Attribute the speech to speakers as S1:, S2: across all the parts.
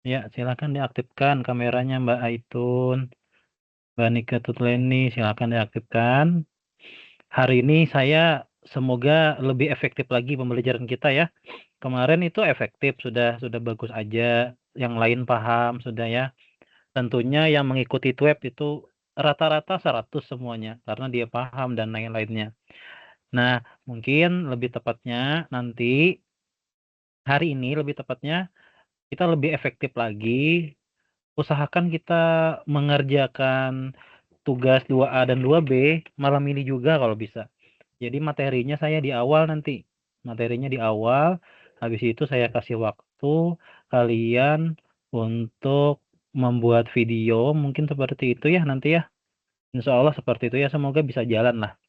S1: Ya, silakan diaktifkan kameranya Mbak Aitun. Mbak Nika Tutleni, silakan diaktifkan. Hari ini saya semoga lebih efektif lagi pembelajaran kita ya. Kemarin itu efektif, sudah bagus aja. Yang lain paham sudah ya. Tentunya yang mengikuti web itu rata-rata 100 semuanya karena dia paham dan lain-lainnya. Nah, mungkin lebih tepatnya nanti hari ini lebih tepatnya kita lebih efektif lagi. Usahakan kita mengerjakan tugas 2A dan 2B malam ini juga kalau bisa. Jadi materinya saya di awal nanti. Materinya di awal, habis itu saya kasih waktu kalian untuk membuat video, mungkin seperti itu ya nanti ya. Insya Allah seperti itu ya, semoga bisa jalan lah.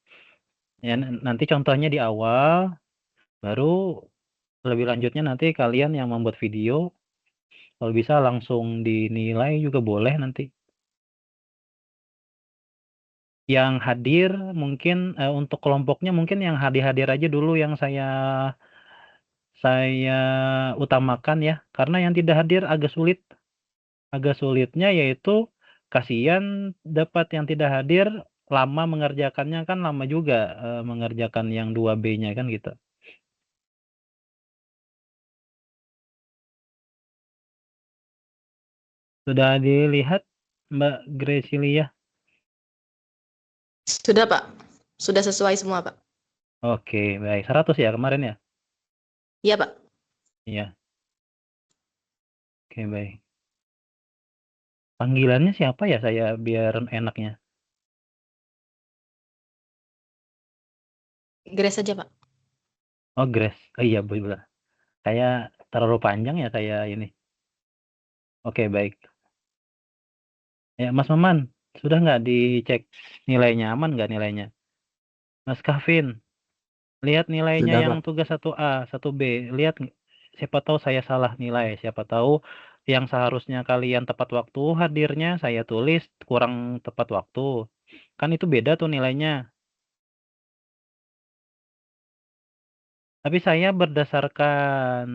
S1: Ya, nanti contohnya di awal, baru lebih lanjutnya nanti kalian yang membuat video, kalau bisa langsung dinilai juga boleh nanti. Yang hadir mungkin untuk kelompoknya mungkin yang hadir aja dulu yang saya utamakan ya, karena yang tidak hadir agak sulit. Agak sulitnya yaitu kasihan dapat yang tidak hadir lama mengerjakannya, kan lama juga mengerjakan yang 2B-nya kan gitu. Sudah dilihat Mbak Gresilia?
S2: Sudah, Pak. Sudah sesuai semua, Pak.
S1: Oke, baik. 100 ya kemarin ya?
S2: Iya, Pak.
S1: Iya. Oke, baik. Panggilannya siapa ya saya biar enaknya?
S2: Grace saja, Pak.
S1: Oh, Grace. Oh iya, boleh. Saya terlalu panjang ya saya ini. Oke, baik. Ya, Mas Maman, sudah nggak dicek nilainya? Aman nggak nilainya? Mas Kavin, lihat nilainya
S3: Sudah,
S1: yang
S3: Pak.
S1: tugas 1A, 1B. Lihat, siapa tahu saya salah nilai. Siapa tahu yang seharusnya kalian tepat waktu hadirnya, saya tulis kurang tepat waktu. Kan itu beda tuh nilainya. Tapi saya berdasarkan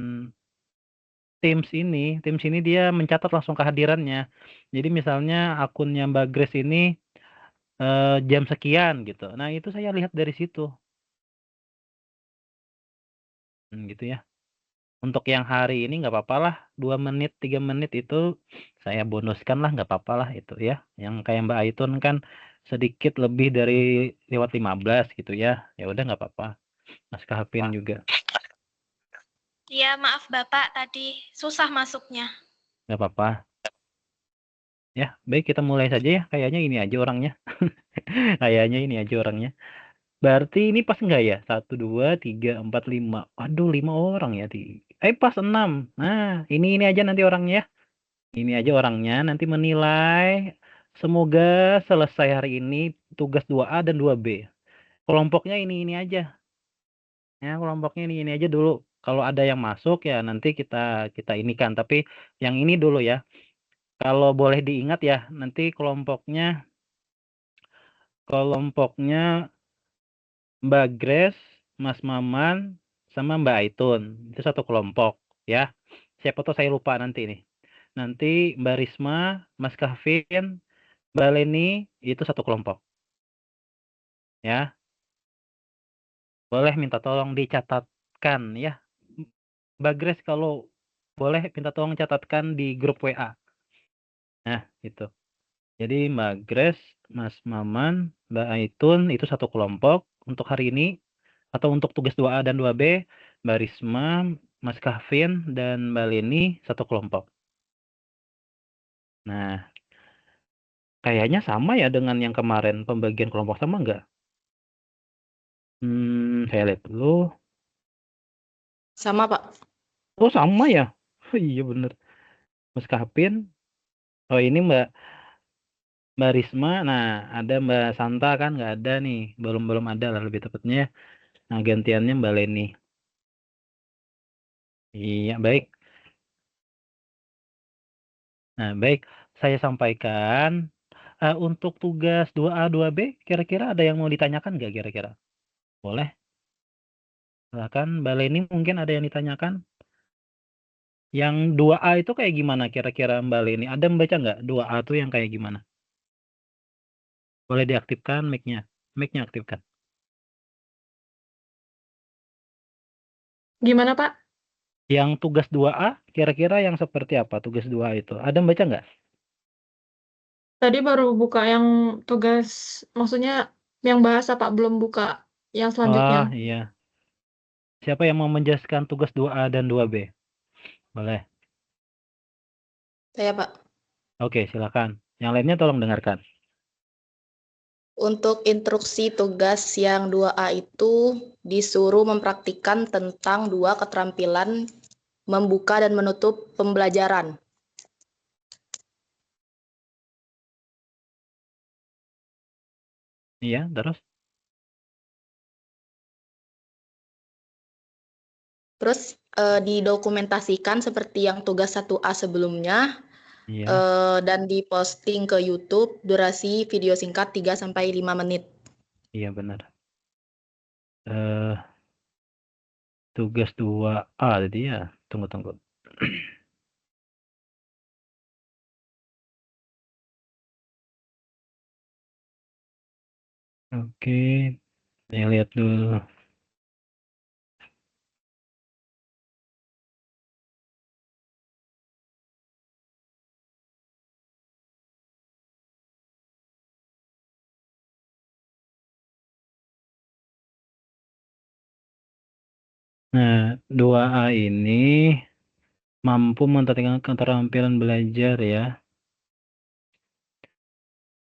S1: Teams ini dia mencatat langsung kehadirannya. Jadi misalnya akunnya Mbak Grace ini jam sekian gitu. Nah, itu saya lihat dari situ. Gitu ya. Untuk yang hari ini nggak apa-apa lah, 2 menit, 3 menit itu saya bonuskan lah, nggak apa-apa lah itu ya. Yang kayak Mbak Aitun kan sedikit lebih dari lewat 15 gitu ya. Ya udah nggak apa-apa. Mas Kahapin juga
S4: Iya, maaf Bapak, tadi susah masuknya.
S1: nggak apa-apa. Ya, baik kita mulai saja ya. Kayaknya ini aja orangnya. Kayaknya ini aja orangnya. Berarti ini pas nggak ya? 1, 2, 3, 4, 5. Aduh, 5 orang ya. Pas 6. Nah, ini aja nanti orangnya ya. Ini aja orangnya nanti menilai. Semoga selesai hari ini tugas 2A dan 2B. Kelompoknya ini aja. Ya, kelompoknya ini aja dulu. Kalau ada yang masuk ya nanti kita kita inikan. Tapi yang ini dulu ya. Kalau boleh diingat ya, nanti kelompoknya Mbak Grace, Mas Maman, sama Mbak Aitun. Itu satu kelompok ya. Siapa tahu saya lupa nanti nih. Nanti Mbak Risma, Mas Kevin, Mbak Leni itu satu kelompok. Ya, boleh minta tolong dicatatkan ya. Mbak Grace kalau boleh minta tolong catatkan di grup WA. Nah, itu. Jadi Mbak Grace, Mas Maman, Mbak Aitun itu satu kelompok untuk hari ini. Atau untuk tugas 2A dan 2B, Mbak Risma, Mas Kevin, dan Mbak Leni satu kelompok. Nah, kayaknya sama ya dengan yang kemarin pembagian kelompok, sama nggak? Saya lihat dulu.
S2: Sama, Pak.
S1: Oh, sama ya? Oh, iya bener. Mas Kevin. Oh, ini Mbak Risma. Nah, ada Mbak Santa kan nggak ada nih. Belum ada lah lebih tepatnya. Nah, gantiannya Mbak Leni. Iya, baik. Nah, baik. Saya sampaikan untuk tugas 2A, 2B, kira-kira ada yang mau ditanyakan nggak kira-kira? Boleh. Silakan Mbak Leni mungkin ada yang ditanyakan. Yang 2A itu kayak gimana kira-kira Mbak Leni? Ada membaca nggak 2A tuh yang kayak gimana? Boleh diaktifkan mic-nya. Mic-nya aktifkan.
S3: Gimana, Pak?
S1: Yang tugas 2A kira-kira yang seperti apa tugas 2A itu? Ada membaca nggak?
S3: Tadi baru buka yang tugas, maksudnya yang bahasa, Pak, belum buka yang selanjutnya.
S1: Oh iya. Siapa yang mau menjelaskan tugas 2A dan 2B? Boleh.
S2: Saya, Pak.
S1: Oke, silakan. Yang lainnya tolong dengarkan.
S2: Untuk instruksi tugas yang 2A itu disuruh mempraktikkan tentang 2 keterampilan membuka dan menutup pembelajaran.
S1: Iya, terus?
S2: Terus didokumentasikan seperti yang tugas 1A sebelumnya
S1: Iya.
S2: dan diposting ke YouTube durasi video singkat 3-5 menit.
S1: Iya benar. Tugas 2A tadi ya. Tunggu. Oke, saya lihat dulu. Nah, 2A ini mampu meningkatkan keterampilan belajar ya.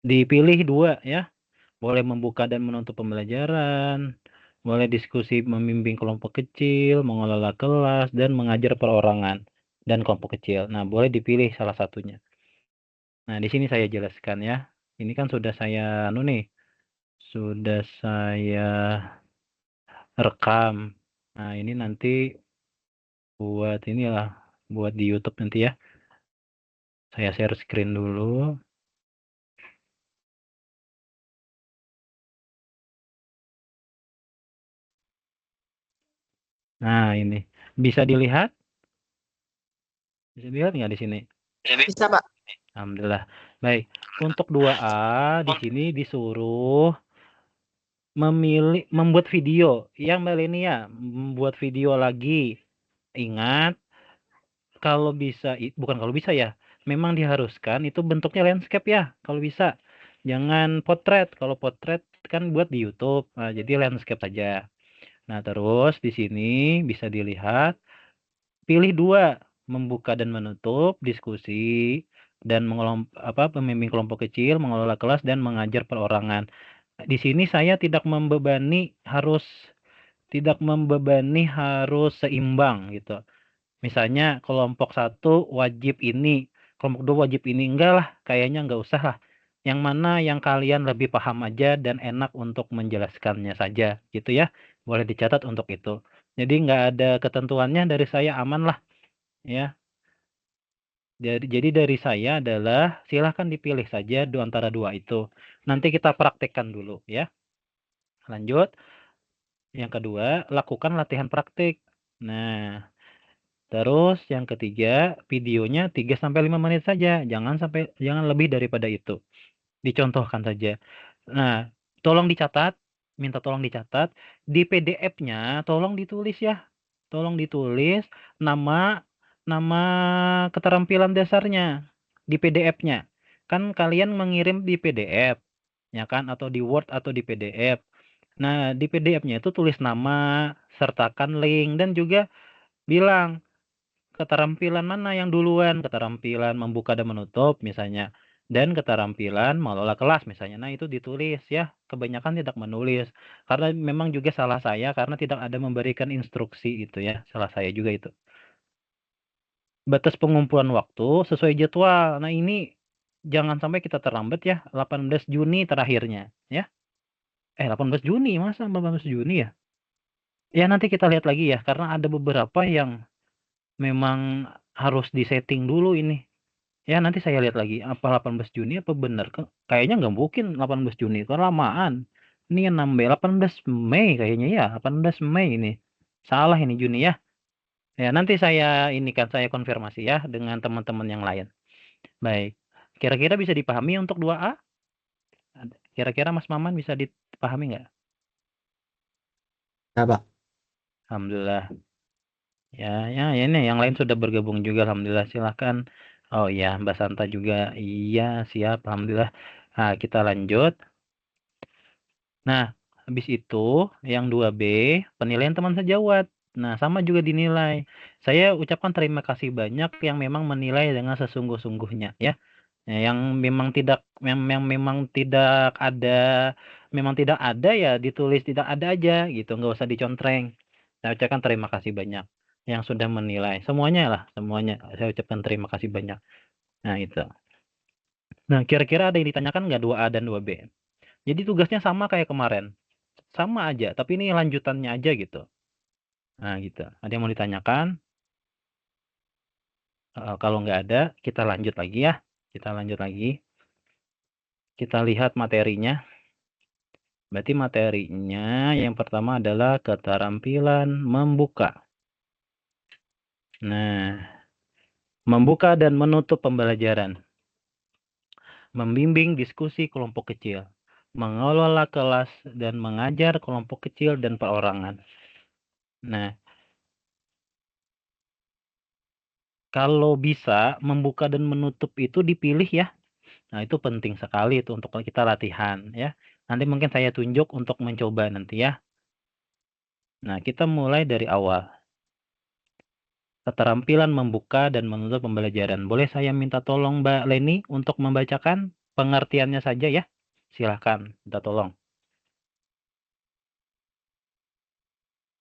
S1: Dipilih 2 ya. Boleh membuka dan menutup pembelajaran, boleh diskusi membimbing kelompok kecil, mengelola kelas, dan mengajar perorangan dan kelompok kecil. Nah, boleh dipilih salah satunya. Nah, di sini saya jelaskan ya. Ini kan sudah saya sudah saya rekam. Nah, ini nanti buat buat di YouTube nanti ya. Saya share screen dulu. Nah, ini bisa dilihat? Bisa dilihat nggak di sini?
S2: Bisa, Pak?
S1: Alhamdulillah. Baik, untuk 2A di sini disuruh membuat video. Yang Mbak Leni ya, membuat video lagi. Ingat, kalau bisa, bukan kalau bisa ya, memang diharuskan itu bentuknya landscape ya, kalau bisa. Jangan potret. Kalau potret kan buat di YouTube. Nah, jadi landscape saja. Nah, terus di sini bisa dilihat, pilih 2, membuka dan menutup, diskusi, dan pembimbing kelompok kecil, mengelola kelas, dan mengajar perorangan. Di sini saya tidak membebani harus seimbang gitu. Misalnya kelompok 1 wajib ini, kelompok 2 wajib ini. Enggak lah, kayaknya enggak usah lah. Yang mana yang kalian lebih paham aja dan enak untuk menjelaskannya saja gitu ya. Boleh dicatat untuk itu. Jadi enggak ada ketentuannya, dari saya aman lah ya. Jadi dari saya adalah silahkan dipilih saja di antara 2 itu. Nanti kita praktekkan dulu ya. Lanjut. Yang kedua, lakukan latihan praktik. Nah, terus yang ketiga, videonya 3-5 menit saja. Jangan lebih daripada itu. Dicontohkan saja. Nah, minta tolong dicatat di PDF-nya, tolong ditulis ya. Tolong ditulis nama keterampilan dasarnya di PDF-nya. Kan kalian mengirim di PDF, ya kan, atau di Word atau di PDF. Nah, di PDF-nya itu tulis nama, sertakan link, dan juga bilang keterampilan mana yang duluan, keterampilan membuka dan menutup misalnya, dan keterampilan mengelola kelas misalnya. Nah, itu ditulis ya. Kebanyakan tidak menulis. Karena memang juga salah saya karena tidak ada memberikan instruksi itu ya. Salah saya juga itu. Batas pengumpulan waktu sesuai jadwal. Nah, ini jangan sampai kita terlambat ya. 18 Juni terakhirnya ya. 18 Juni, masa 18 Juni ya? Ya nanti kita lihat lagi ya, karena ada beberapa yang memang harus disetting dulu ini. Ya nanti saya lihat lagi, apa 18 Juni apa benar? Kayaknya nggak mungkin 18 Juni, kelamaan. Ini yang 18 Mei kayaknya ya, 18 Mei ini. Salah ini Juni ya. Ya, nanti saya konfirmasi ya dengan teman-teman yang lain. Baik. Kira-kira bisa dipahami untuk 2A? Kira-kira Mas Maman bisa dipahami nggak?
S5: Ya, Pak.
S1: Alhamdulillah. Ya, ini yang lain sudah bergabung juga, alhamdulillah. Silahkan. Oh iya, Mbak Santa juga. Iya, siap, alhamdulillah. Nah, kita lanjut. Nah, habis itu yang 2B, penilaian teman sejawat. Nah, sama juga dinilai. Saya ucapkan terima kasih banyak yang memang menilai dengan sesungguh-sungguhnya ya. Yang memang tidak ada ya ditulis tidak ada aja gitu, nggak usah dicontreng. Saya ucapkan terima kasih banyak yang sudah menilai. Semuanya saya ucapkan terima kasih banyak. Nah, itu. Nah, kira-kira ada yang ditanyakan nggak 2A dan 2B? Jadi tugasnya sama kayak kemarin. Sama aja, tapi ini lanjutannya aja gitu. Nah, gitu. Ada yang mau ditanyakan? Kalau nggak ada, kita lanjut lagi ya. Kita lanjut lagi. Kita lihat materinya. Berarti materinya yang pertama adalah keterampilan membuka. Nah, membuka dan menutup pembelajaran. Membimbing diskusi kelompok kecil. Mengelola kelas dan mengajar kelompok kecil dan perorangan. Nah, kalau bisa membuka dan menutup itu dipilih ya. Nah, itu penting sekali itu untuk kita latihan ya. Nanti mungkin saya tunjuk untuk mencoba nanti ya. Nah, kita mulai dari awal. Keterampilan membuka dan menutup pembelajaran. Boleh saya minta tolong Mbak Leni untuk membacakan pengertiannya saja ya? Silahkan, minta tolong.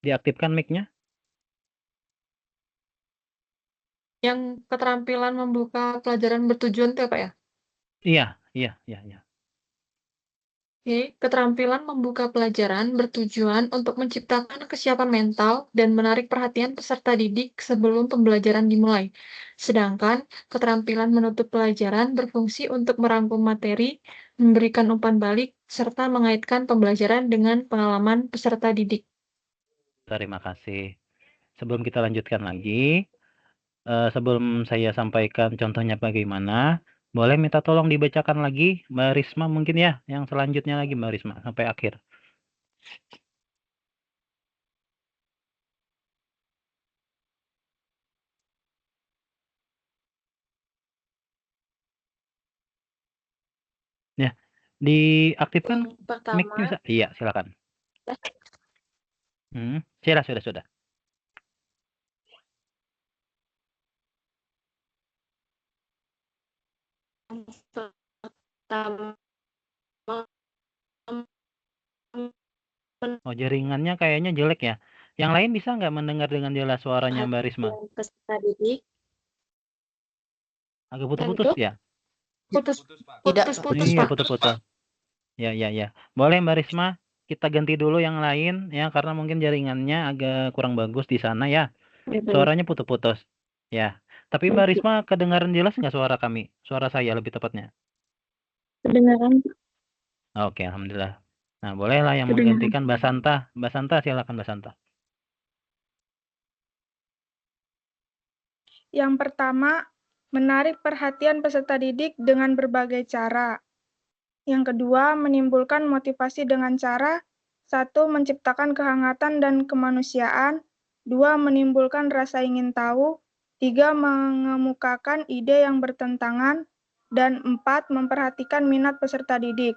S1: Diaktifkan mic-nya?
S3: Yang keterampilan membuka pelajaran bertujuan itu apa ya?
S1: Iya.
S3: Oke, keterampilan membuka pelajaran bertujuan untuk menciptakan kesiapan mental dan menarik perhatian peserta didik sebelum pembelajaran dimulai. Sedangkan keterampilan menutup pelajaran berfungsi untuk merangkum materi, memberikan umpan balik, serta mengaitkan pembelajaran dengan pengalaman peserta didik.
S1: Terima kasih. Sebelum kita lanjutkan lagi, sebelum saya sampaikan contohnya bagaimana, boleh minta tolong dibacakan lagi Mbak Risma mungkin ya, yang selanjutnya lagi Mbak Risma sampai akhir. Ya, diaktifkan
S2: Pertama,
S1: mic-nya. Iya, silakan. Sudah.
S2: pertama
S1: Oh, jaringannya kayaknya jelek ya. Yang lain bisa nggak mendengar dengan jelas suaranya Mbak Risma?
S2: peserta didik.
S1: Agak putus-putus ya?
S3: Putus-putus,
S1: Iya,
S3: Pak.
S1: putus-putus. Ya. Boleh Mbak Risma, kita ganti dulu yang lain ya, karena mungkin jaringannya agak kurang bagus di sana ya. Suaranya putus-putus. Ya. Tapi Mbak Risma kedengaran jelas nggak suara kami? Suara saya lebih tepatnya.
S3: Kedengaran.
S1: Oke, alhamdulillah. Nah, bolehlah yang menggantikan Mbak Santa. Mbak Santa, silakan Mbak Santa.
S6: Yang pertama, menarik perhatian peserta didik dengan berbagai cara. Yang kedua, menimbulkan motivasi dengan cara 1. Menciptakan kehangatan dan kemanusiaan, 2. Menimbulkan rasa ingin tahu, 3. Mengemukakan ide yang bertentangan, dan 4. Memperhatikan minat peserta didik.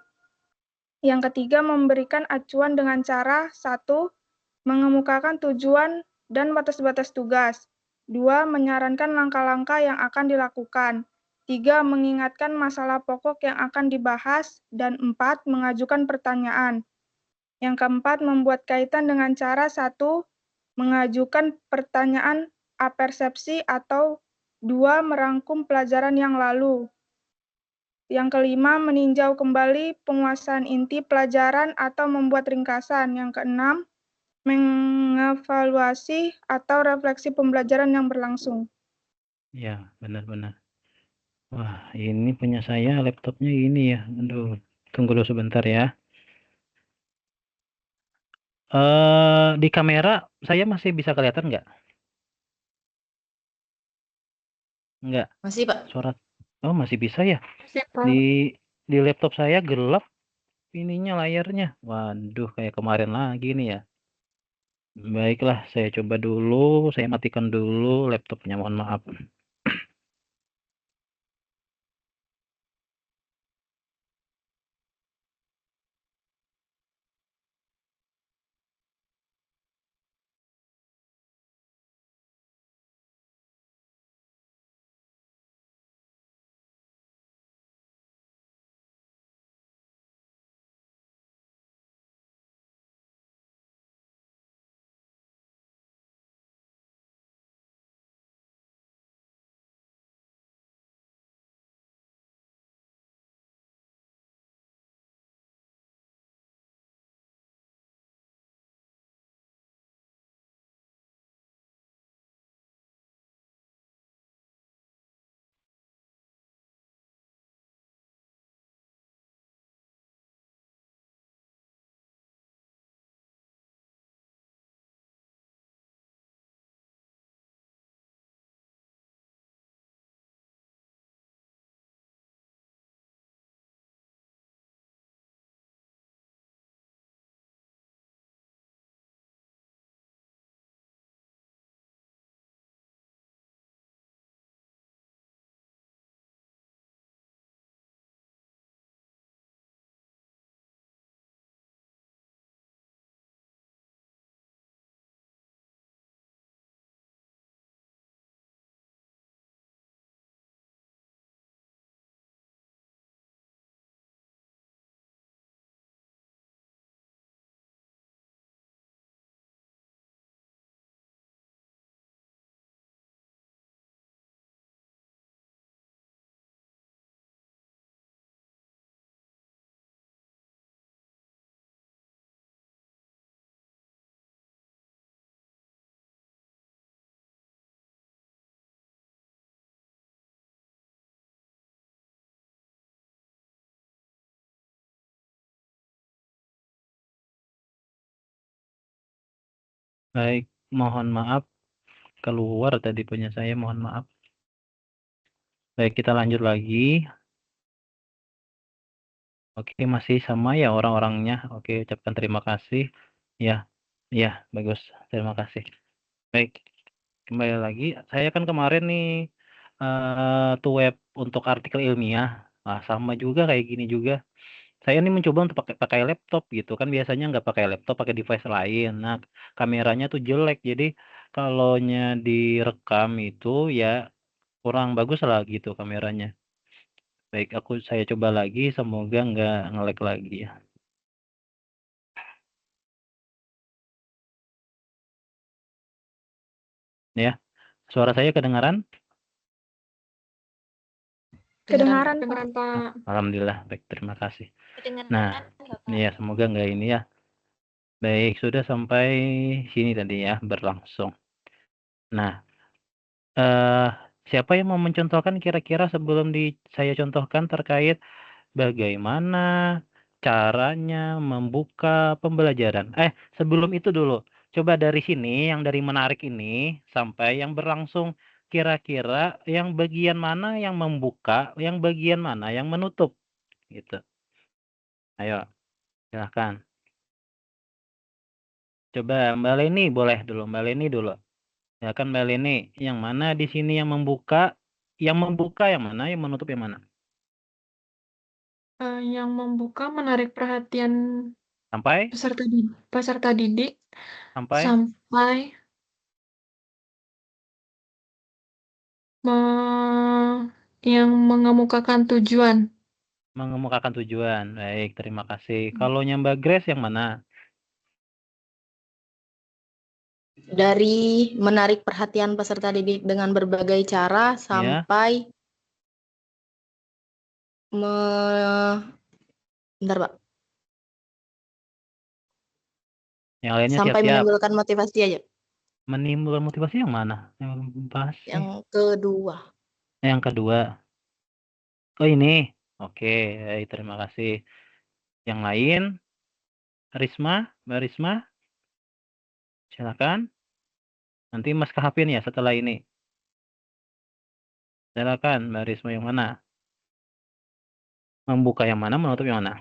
S6: Yang ketiga, memberikan acuan dengan cara 1. Mengemukakan tujuan dan batas-batas tugas, 2. Menyarankan langkah-langkah yang akan dilakukan, 3. Mengingatkan masalah pokok yang akan dibahas, dan 4. Mengajukan pertanyaan. Yang keempat, membuat kaitan dengan cara 1. Mengajukan pertanyaan apersepsi atau 2. Merangkum pelajaran yang lalu. Yang kelima, meninjau kembali penguasaan inti pelajaran atau membuat ringkasan. Yang keenam, mengevaluasi atau refleksi pembelajaran yang berlangsung.
S1: Ya, benar-benar. Wah, ini punya saya laptopnya ini ya. Aduh, tunggu dulu sebentar ya. Di kamera saya masih bisa kelihatan nggak? Enggak.
S2: Masih, Pak.
S1: Suara oh masih bisa ya?
S3: Masih, Pak.
S1: Di laptop saya gelap ininya layarnya. Waduh, kayak kemarin lagi nih ya. Baiklah, saya coba dulu, saya matikan dulu laptopnya, mohon maaf. Baik, mohon maaf keluar tadi punya saya, mohon maaf. Baik, kita lanjut lagi. Oke, masih sama ya orang-orangnya. Oke, ucapkan terima kasih. Ya, ya, bagus. Terima kasih. Baik, kembali lagi. Saya kan kemarin nih tuh web untuk artikel ilmiah. Nah, sama juga kayak gini juga. Saya nih mencoba untuk pakai laptop gitu kan, biasanya nggak pakai laptop, pakai device lain. Nah, kameranya tuh jelek. Jadi kalaunya direkam itu ya kurang bagus lah gitu kameranya. Baik, saya coba lagi, semoga nggak nge-lag lagi ya. Ya, suara saya kedengaran?
S6: Kedengaran, Pak.
S3: Kedengaran, Pak.
S1: Alhamdulillah, baik, terima kasih.
S4: Kedengaran,
S1: Nah,
S4: Bapak.
S1: ya semoga nggak ini ya. Baik, sudah sampai sini tadi ya, berlangsung. Nah, siapa yang mau mencontohkan kira-kira sebelum saya contohkan terkait bagaimana caranya membuka pembelajaran? Sebelum itu dulu, coba dari sini, yang dari menarik ini, sampai yang berlangsung, kira-kira yang bagian mana yang membuka, yang bagian mana yang menutup? Gitu. Ayo, silahkan. Coba Mbak Leni boleh dulu, Mbak Leni dulu. Ya kan Mbak Leni, yang mana di sini yang membuka yang mana, yang menutup yang mana?
S3: Yang membuka menarik perhatian
S1: Sampai
S3: peserta didik
S1: sampai
S3: sampai yang mengemukakan tujuan.
S1: mengemukakan tujuan. Baik, terima kasih. Kalau Mbak Grace yang mana?
S2: Dari menarik perhatian peserta didik dengan berbagai cara sampai bentar, Pak.
S1: Yang lainnya
S2: Sampai
S1: siap-siap.
S2: menimbulkan motivasi aja.
S1: Menimbulkan motivasi yang mana?
S2: Yang kedua.
S1: Yang kedua. Oh ini. Oke, baik, terima kasih. Yang lain, Risma, Mbak Risma, silakan. Nanti Mas Kahapin ya setelah ini. Silakan Mbak Risma, yang mana? Membuka yang mana, menutup yang mana?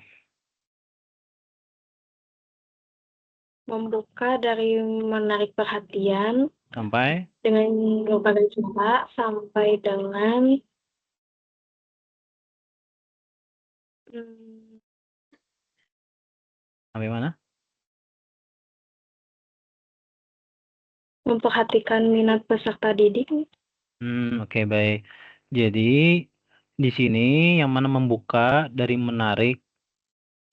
S5: Membuka dari menarik perhatian
S1: Sampai
S5: dengan berbagai cara sampai dengan
S1: sampai mana?
S5: memperhatikan minat peserta didik.
S1: Oke, baik. Jadi di sini yang mana membuka dari menarik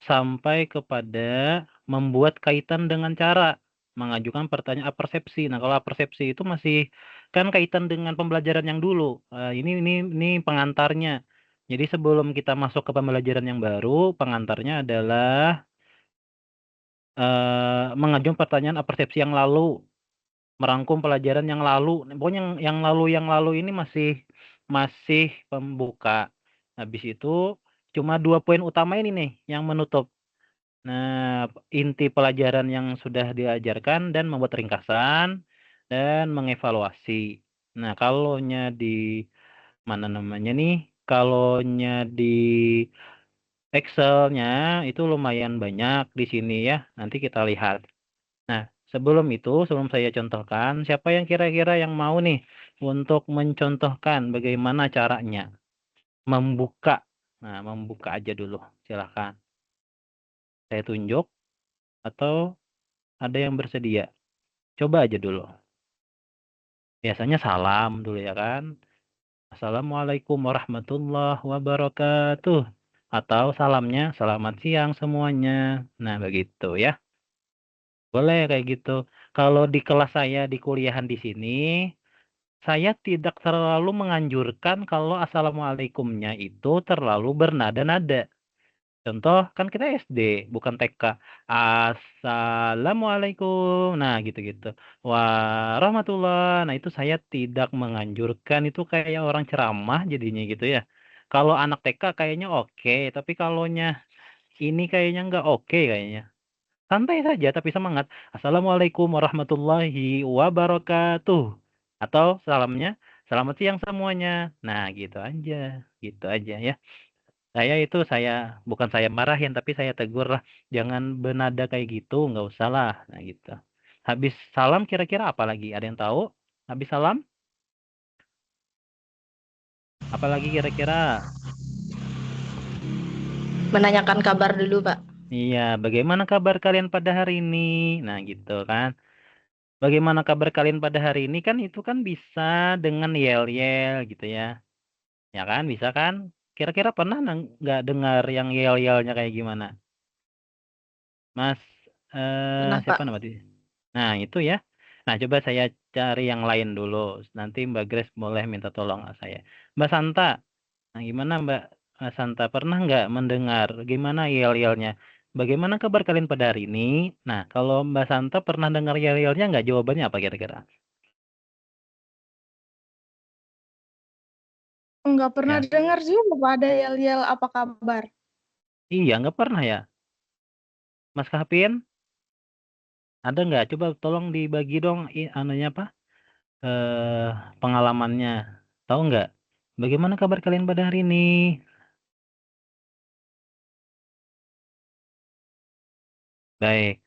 S1: sampai kepada membuat kaitan dengan cara mengajukan pertanyaan apersepsi. Nah, kalau apersepsi itu masih kan kaitan dengan pembelajaran yang dulu. Ini pengantarnya. Jadi sebelum kita masuk ke pembelajaran yang baru, pengantarnya adalah mengajukan pertanyaan apersepsi yang lalu, merangkum pelajaran yang lalu. Pokoknya yang lalu ini masih pembuka. Habis itu cuma 2 poin utama ini nih yang menutup. Nah, inti pelajaran yang sudah diajarkan dan membuat ringkasan dan mengevaluasi. Nah, kalaunya di mana namanya nih? Kalaunya di Excel-nya itu lumayan banyak di sini ya. Nanti kita lihat. Nah, sebelum saya contohkan, siapa yang kira-kira yang mau nih untuk mencontohkan bagaimana caranya membuka. Nah, membuka aja dulu. Silakan. Saya tunjuk atau ada yang bersedia? Coba aja dulu. Biasanya salam dulu ya kan. Assalamualaikum warahmatullahi wabarakatuh. Atau salamnya selamat siang semuanya. Nah, begitu ya. Boleh kayak gitu. Kalau di kelas saya di kuliahan di sini, saya tidak terlalu menganjurkan kalau assalamualaikumnya itu terlalu bernada-nada. Contoh, kan kita SD, bukan TK. Assalamualaikum. Nah, gitu-gitu. Warahmatullah. Nah, itu saya tidak menganjurkan. Itu kayak orang ceramah jadinya gitu ya. Kalau anak TK kayaknya oke. Tapi kalaunya ini kayaknya nggak oke kayaknya. Santai saja, tapi semangat. Assalamualaikum warahmatullahi wabarakatuh. Atau salamnya, selamat siang semuanya. Nah, gitu aja. Gitu aja ya. Saya bukan saya marahin, tapi saya tegur lah, jangan bernada kayak gitu, nggak usah lah. Nah, gitu. Habis salam kira-kira apa lagi? Ada yang tahu? Habis salam, apa lagi kira-kira?
S2: Menanyakan kabar dulu, Pak.
S1: Iya, bagaimana kabar kalian pada hari ini? Nah, gitu kan. Bagaimana kabar kalian pada hari ini kan itu kan bisa dengan yel-yel gitu ya. Ya kan, bisa kan? Kira-kira pernah nggak dengar yang yel-yelnya kayak gimana? Mas,
S2: Pernah, Pak.
S1: siapa nama dia? Nah, itu ya. Nah, coba saya cari yang lain dulu. Nanti Mbak Grace boleh minta tolong sama saya. Mbak Santa, nah gimana Mbak Santa? Pernah nggak mendengar gimana yel-yelnya? Bagaimana kabar kalian pada hari ini? Nah, kalau Mbak Santa pernah dengar yel-yelnya nggak? Jawabannya apa kira-kira?
S6: Nggak pernah
S1: Ya.
S6: dengar juga Pak, ada yel-yel apa kabar.
S1: Iya, nggak pernah ya. Mas Kapin, ada nggak? Coba tolong dibagi dong anunya apa? Pengalamannya. Tahu nggak? Bagaimana kabar kalian pada hari ini? Baik.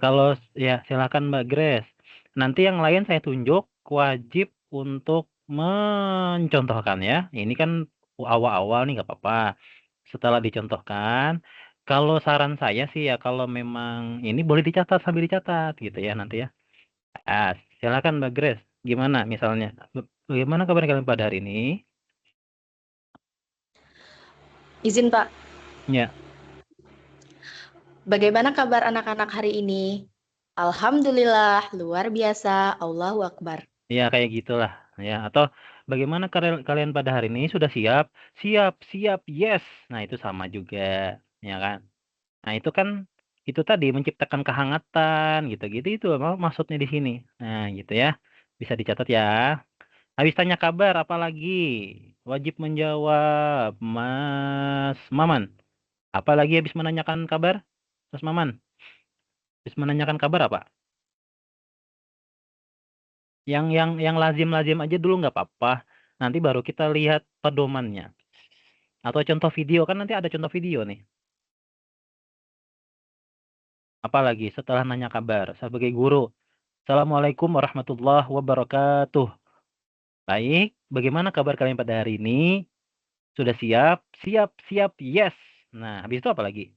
S1: Kalau ya silakan Mbak Grace. Nanti yang lain saya tunjuk wajib untuk mencontohkan ya. Ini kan awal-awal nih nggak apa-apa. Setelah dicontohkan, kalau saran saya sih ya kalau memang ini boleh dicatat sambil dicatat gitu ya nanti ya. Silakan Mbak Grace. Gimana misalnya? Bagaimana kabar kalian pada hari ini?
S2: Izin, Pak.
S1: Ya.
S2: Bagaimana kabar anak-anak hari ini? Alhamdulillah, luar biasa. Allahu Akbar.
S1: Ya kayak gitulah ya. Atau bagaimana kalian pada hari ini sudah siap? Siap, siap, yes. Nah, itu sama juga, ya kan? Nah, itu kan itu tadi menciptakan kehangatan gitu-gitu itu maksudnya di sini. Nah, gitu ya. Bisa dicatat ya. Habis tanya kabar apalagi? Wajib menjawab, Mas Maman. Apalagi habis menanyakan kabar? Mas Maman, habis menanyakan kabar apa? Yang lazim-lazim aja dulu nggak apa-apa. Nanti baru kita lihat pedomannya. Atau contoh video, kan nanti ada contoh video nih. Apalagi setelah nanya kabar sebagai guru. Assalamualaikum warahmatullahi wabarakatuh. Baik, bagaimana kabar kalian pada hari ini? Sudah siap? Siap, siap, yes. Nah, habis itu apa lagi?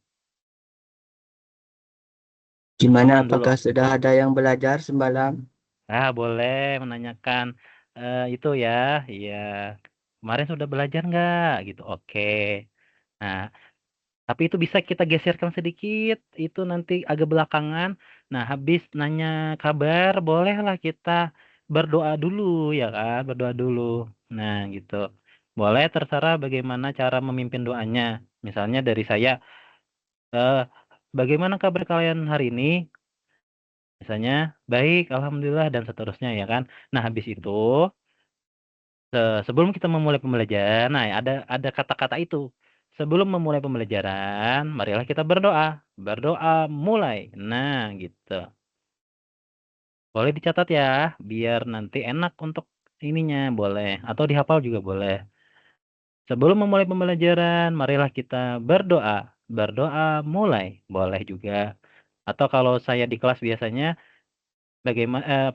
S7: Gimana,
S1: Aman dulu.
S7: apakah sudah ada yang belajar semalam?
S1: Boleh menanyakan itu ya. Iya. Kemarin sudah belajar nggak? Gitu. Oke. Nah, tapi itu bisa kita geserkan sedikit. Itu nanti agak belakangan. Nah, habis nanya kabar, bolehlah kita berdoa dulu, ya kan? Berdoa dulu. Nah, gitu. Boleh, terserah bagaimana cara memimpin doanya. Misalnya dari saya, bagaimana kabar kalian hari ini? Misalnya, baik, alhamdulillah, dan seterusnya, ya kan? Nah, habis itu, sebelum kita memulai pembelajaran, nah ada kata-kata itu. Sebelum memulai pembelajaran, marilah kita berdoa. Berdoa mulai. Nah, gitu. Boleh dicatat ya, biar nanti enak untuk ininya, boleh. Atau dihafal juga boleh. Sebelum memulai pembelajaran, marilah kita berdoa. Berdoa mulai, boleh juga. Atau kalau saya di kelas biasanya, bagaimana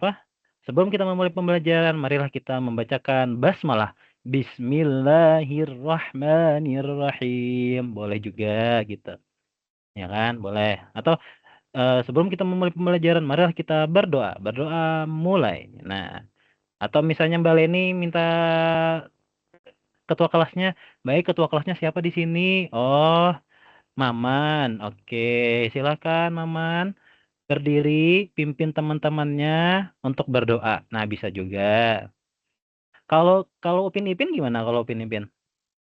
S1: sebelum kita memulai pembelajaran, marilah kita membacakan basmalah. Bismillahirrahmanirrahim. Boleh juga gitu. Ya kan? Boleh. Atau sebelum kita memulai pembelajaran, marilah kita berdoa. Berdoa mulai. Nah, atau misalnya Mbak Leni minta ketua kelasnya, baik, ketua kelasnya siapa di sini? Oh, Maman. Oke, silakan Maman. Berdiri, pimpin teman-temannya untuk berdoa. Nah, bisa juga. Kalau Upin Ipin gimana kalau Upin Ipin?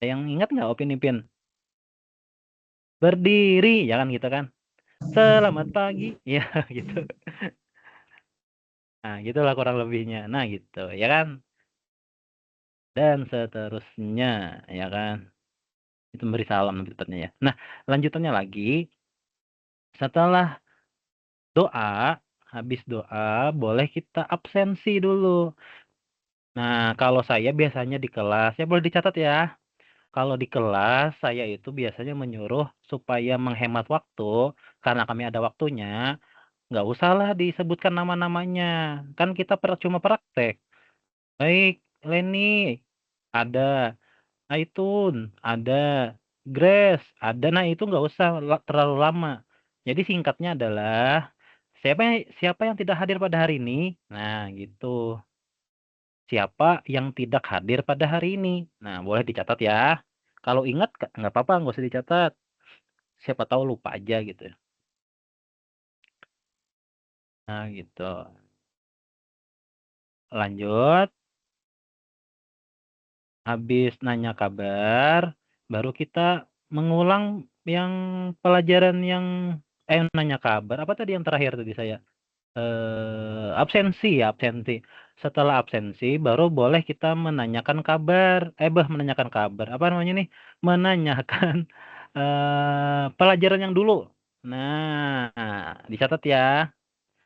S1: Ada yang ingat nggak Upin Ipin? Berdiri, ya kan gitu kan? Selamat pagi, ya gitu. Nah, gitulah kurang lebihnya. Nah, gitu, ya kan? Dan seterusnya, ya kan? Itu memberi salam lanjutannya ya. Nah, lanjutannya lagi, setelah doa, habis doa, boleh kita absensi dulu. Nah, kalau saya biasanya di kelas, ya boleh dicatat ya. Kalau di kelas, saya itu biasanya menyuruh supaya menghemat waktu, karena kami ada waktunya, nggak usahlah disebutkan nama-namanya. Kan kita cuma praktek. Baik, Leni, ada. Aitun, ada. Grace, ada. Nah, itu nggak usah terlalu lama. Jadi singkatnya adalah, siapa yang tidak hadir pada hari ini? Nah, gitu. Siapa yang tidak hadir pada hari ini? Nah, boleh dicatat ya. Kalau ingat, nggak apa-apa, nggak usah dicatat. Siapa tahu lupa aja gitu. Nah, gitu. Lanjut. Habis nanya kabar, baru kita mengulang yang pelajaran yang nanya kabar. Apa tadi yang terakhir tadi saya? Absensi ya, absensi. Setelah absensi, baru boleh kita menanyakan kabar. Menanyakan kabar. Apa namanya nih? Menanyakan pelajaran yang dulu. Nah, dicatat ya.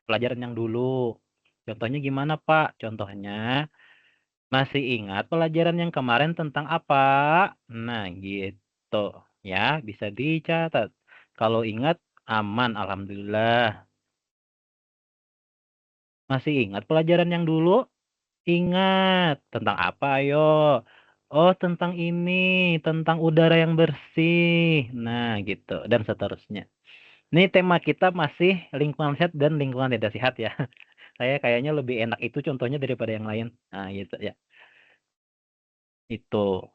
S1: Pelajaran yang dulu. Contohnya gimana, Pak? Contohnya, masih ingat pelajaran yang kemarin tentang apa? Nah, gitu. Ya, bisa dicatat. Kalau ingat, aman, alhamdulillah. Masih ingat pelajaran yang dulu? Ingat. Tentang apa, ayo? Oh, tentang ini. Tentang udara yang bersih. Nah, gitu. Dan seterusnya. Ini tema kita masih lingkungan sehat dan lingkungan tidak sehat ya. Saya kayaknya lebih enak itu contohnya daripada yang lain. Nah, gitu ya. Itu.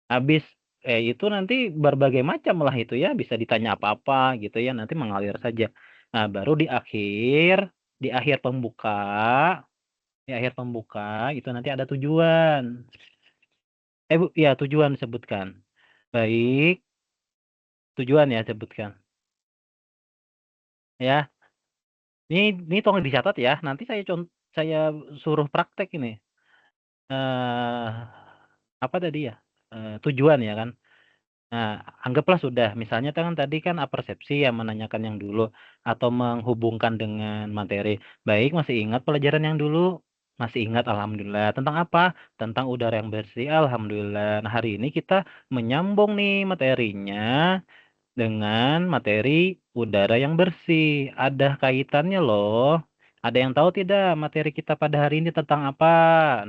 S1: Habis itu nanti berbagai macam lah itu ya, bisa ditanya apa-apa gitu ya, nanti mengalir saja. Nah, baru di akhir pembuka itu nanti ada tujuan. Bu, ya tujuan disebutkan. Baik, tujuan ya sebutkan. Ya. Ini tolong dicatat ya. Nanti saya suruh praktek ini. Apa tadi ya? Tujuan ya kan. Nah, anggaplah sudah, misalnya kan tadi kan apersepsi yang menanyakan yang dulu atau menghubungkan dengan materi. Baik, masih ingat pelajaran yang dulu? Masih ingat, alhamdulillah. Tentang apa? Tentang udara yang bersih, alhamdulillah. Nah, hari ini kita menyambung nih materinya dengan materi udara yang bersih. Ada kaitannya loh. Ada yang tahu tidak materi kita pada hari ini tentang apa?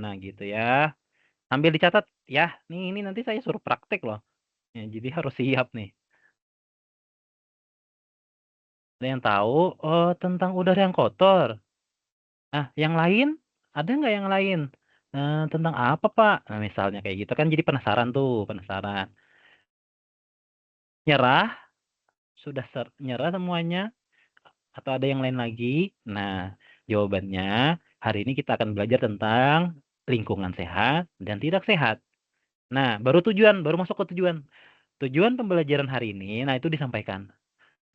S1: Nah, gitu ya. Sambil dicatat ya. Nih, ini nanti saya suruh praktek loh. Ya, jadi harus siap nih. Ada yang tahu? Oh, tentang udara yang kotor. Nah, yang lain? Ada nggak yang lain? Tentang apa, Pak? Nah, misalnya kayak gitu kan jadi penasaran tuh, penasaran. Nyerah? Sudah nyerah semuanya? Atau ada yang lain lagi? Nah, jawabannya hari ini kita akan belajar tentang lingkungan sehat dan tidak sehat. Nah, baru masuk ke tujuan. Tujuan pembelajaran hari ini, nah itu disampaikan.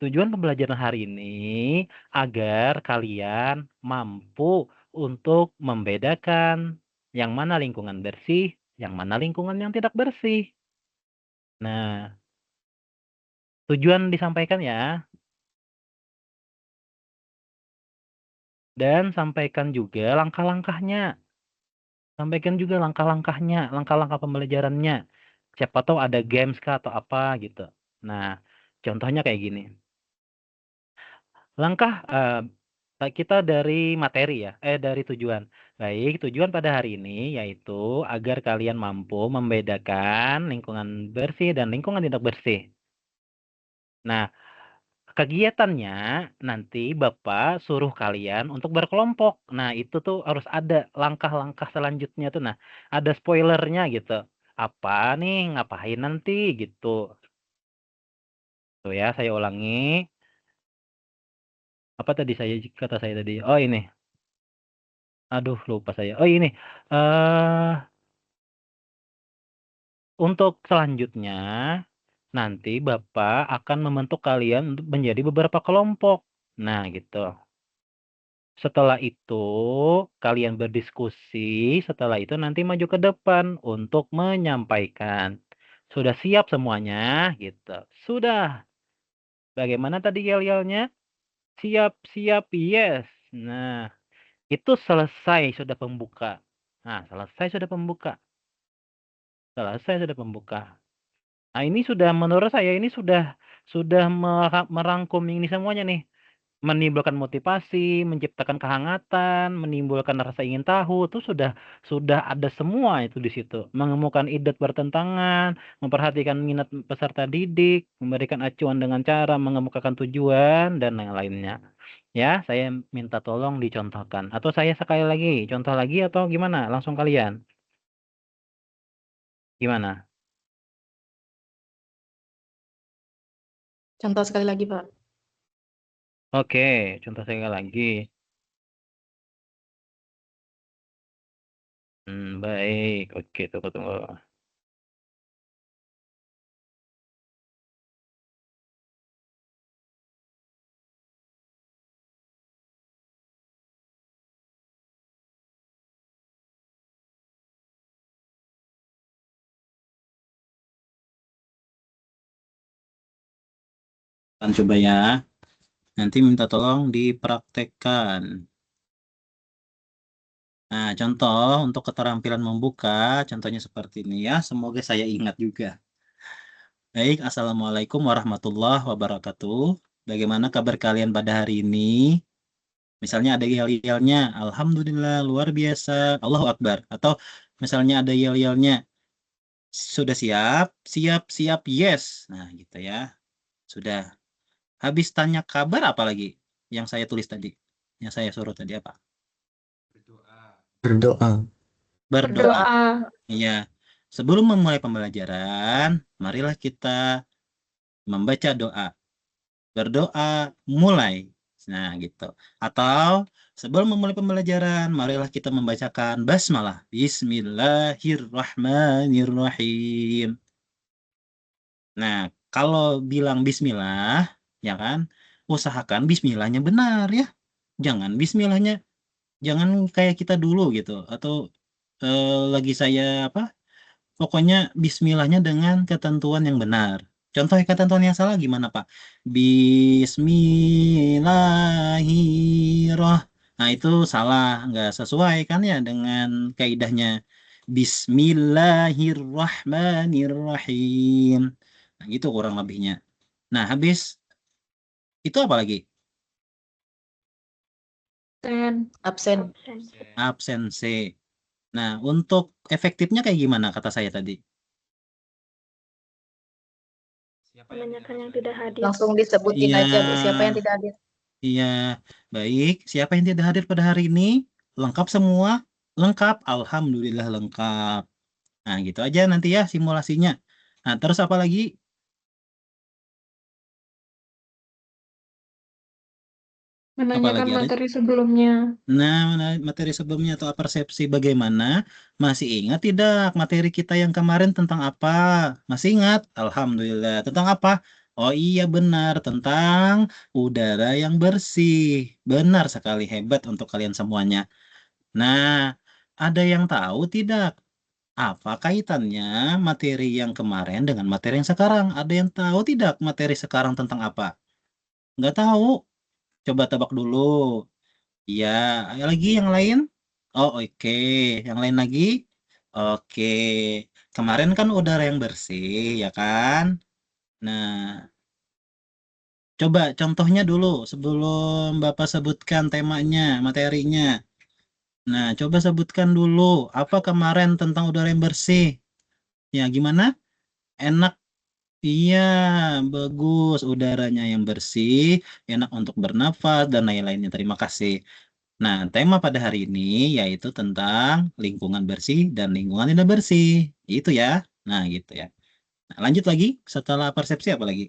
S1: Tujuan pembelajaran hari ini agar kalian mampu untuk membedakan yang mana lingkungan bersih, yang mana lingkungan yang tidak bersih. Nah, tujuan disampaikan ya. Dan sampaikan juga langkah-langkahnya. Sampaikan juga langkah-langkahnya, langkah-langkah pembelajarannya. Siapa tahu ada games kah atau apa gitu. Nah, contohnya kayak gini. Langkah kita dari materi ya, dari tujuan. Baik, tujuan pada hari ini yaitu agar kalian mampu membedakan lingkungan bersih dan lingkungan tidak bersih. Nah, kegiatannya nanti Bapak suruh kalian untuk berkelompok. Nah, itu tuh harus ada langkah-langkah selanjutnya tuh. Nah, ada spoilernya gitu. Apa nih, ngapain nanti gitu. Tuh ya, saya ulangi. Apa tadi kata saya tadi? Oh, ini. Aduh, lupa saya. Oh, ini. Untuk selanjutnya, nanti Bapak akan membentuk kalian untuk menjadi beberapa kelompok. Nah, gitu. Setelah itu, kalian berdiskusi. Setelah itu nanti maju ke depan untuk menyampaikan. Sudah siap semuanya? Gitu. Sudah. Bagaimana tadi yel-yelnya? Siap, siap, yes. Nah, itu selesai sudah pembuka. Nah, selesai sudah pembuka. Selesai sudah pembuka. Nah, ini sudah menurut saya ini sudah merangkum ini semuanya nih. Menimbulkan motivasi, menciptakan kehangatan, menimbulkan rasa ingin tahu, itu sudah ada semua itu di situ. Menemukan ide bertentangan, memperhatikan minat peserta didik, memberikan acuan dengan cara mengemukakan tujuan dan yang lainnya. Ya, saya minta tolong dicontohkan. Atau saya sekali lagi, contoh lagi atau gimana? Langsung kalian. Gimana?
S2: Contoh sekali lagi, Pak.
S1: Oke, contoh sekali lagi. Baik. Oke, tunggu. Coba ya. Nanti minta tolong dipraktekkan. Nah, contoh untuk keterampilan membuka, contohnya seperti ini ya. Semoga saya ingat juga. Baik, Assalamualaikum warahmatullahi wabarakatuh. Bagaimana kabar kalian pada hari ini? Misalnya ada yel-yelnya, Alhamdulillah, luar biasa, Allahu Akbar. Atau misalnya ada yel-yelnya, sudah siap, siap, yes. Nah, gitu ya. Sudah. Habis tanya kabar apa lagi yang saya tulis tadi? Yang saya suruh tadi apa?
S7: Berdoa.
S3: Berdoa.
S1: Iya. Sebelum memulai pembelajaran, marilah kita membaca doa. Berdoa mulai. Nah, gitu. Atau sebelum memulai pembelajaran, marilah kita membacakan basmalah. Bismillahirrahmanirrahim. Nah, kalau bilang bismillah, ya kan, usahakan bismillahnya benar ya. Jangan bismillahnya, jangan kayak kita dulu gitu. Atau lagi saya pokoknya bismillahnya dengan ketentuan yang benar. Contoh ketentuan yang salah gimana, Pak? Bismillahirrahmanirrahim.
S8: Nah, itu salah, nggak sesuai kan ya dengan kaidahnya. Bismillahirrahmanirrahim. Nah, gitu kurang lebihnya. Nah, habis itu apa lagi?
S2: Absen.
S8: Absen C. Nah, untuk efektifnya kayak gimana kata saya tadi?
S5: Menanyakan yang tidak hadir.
S2: Langsung disebutin
S8: Iya.
S2: aja, Bu, siapa yang tidak hadir.
S8: Iya, baik. Siapa yang tidak hadir pada hari ini? Lengkap semua? Lengkap. Alhamdulillah lengkap. Nah, gitu aja nanti ya simulasinya. Nah, terus apa lagi?
S3: Menanyakan
S8: Apalagi ada?
S3: materi sebelumnya.
S8: Nah, materi sebelumnya atau persepsi bagaimana? Masih ingat tidak materi kita yang kemarin tentang apa? Masih ingat? Alhamdulillah. Tentang apa? Oh iya benar, tentang udara yang bersih. Benar sekali, hebat untuk kalian semuanya. Nah, ada yang tahu tidak? Apa kaitannya materi yang kemarin dengan materi yang sekarang? Ada yang tahu tidak materi sekarang tentang apa? Nggak tahu? Coba tebak dulu. Iya, ada lagi yang lain? Oh, oke. Yang lain lagi? Oke. Kemarin kan udara yang bersih, ya kan? Nah, coba contohnya dulu sebelum Bapak sebutkan temanya, materinya. Nah, coba sebutkan dulu apa kemarin tentang udara yang bersih. Ya, gimana? Enak. Iya, bagus. Udaranya yang bersih, enak untuk bernafas, dan lain-lainnya. Terima kasih. Nah, tema pada hari ini yaitu tentang lingkungan bersih dan lingkungan tidak bersih. Itu ya. Nah, gitu ya. Nah, lanjut lagi. Setelah persepsi apa lagi?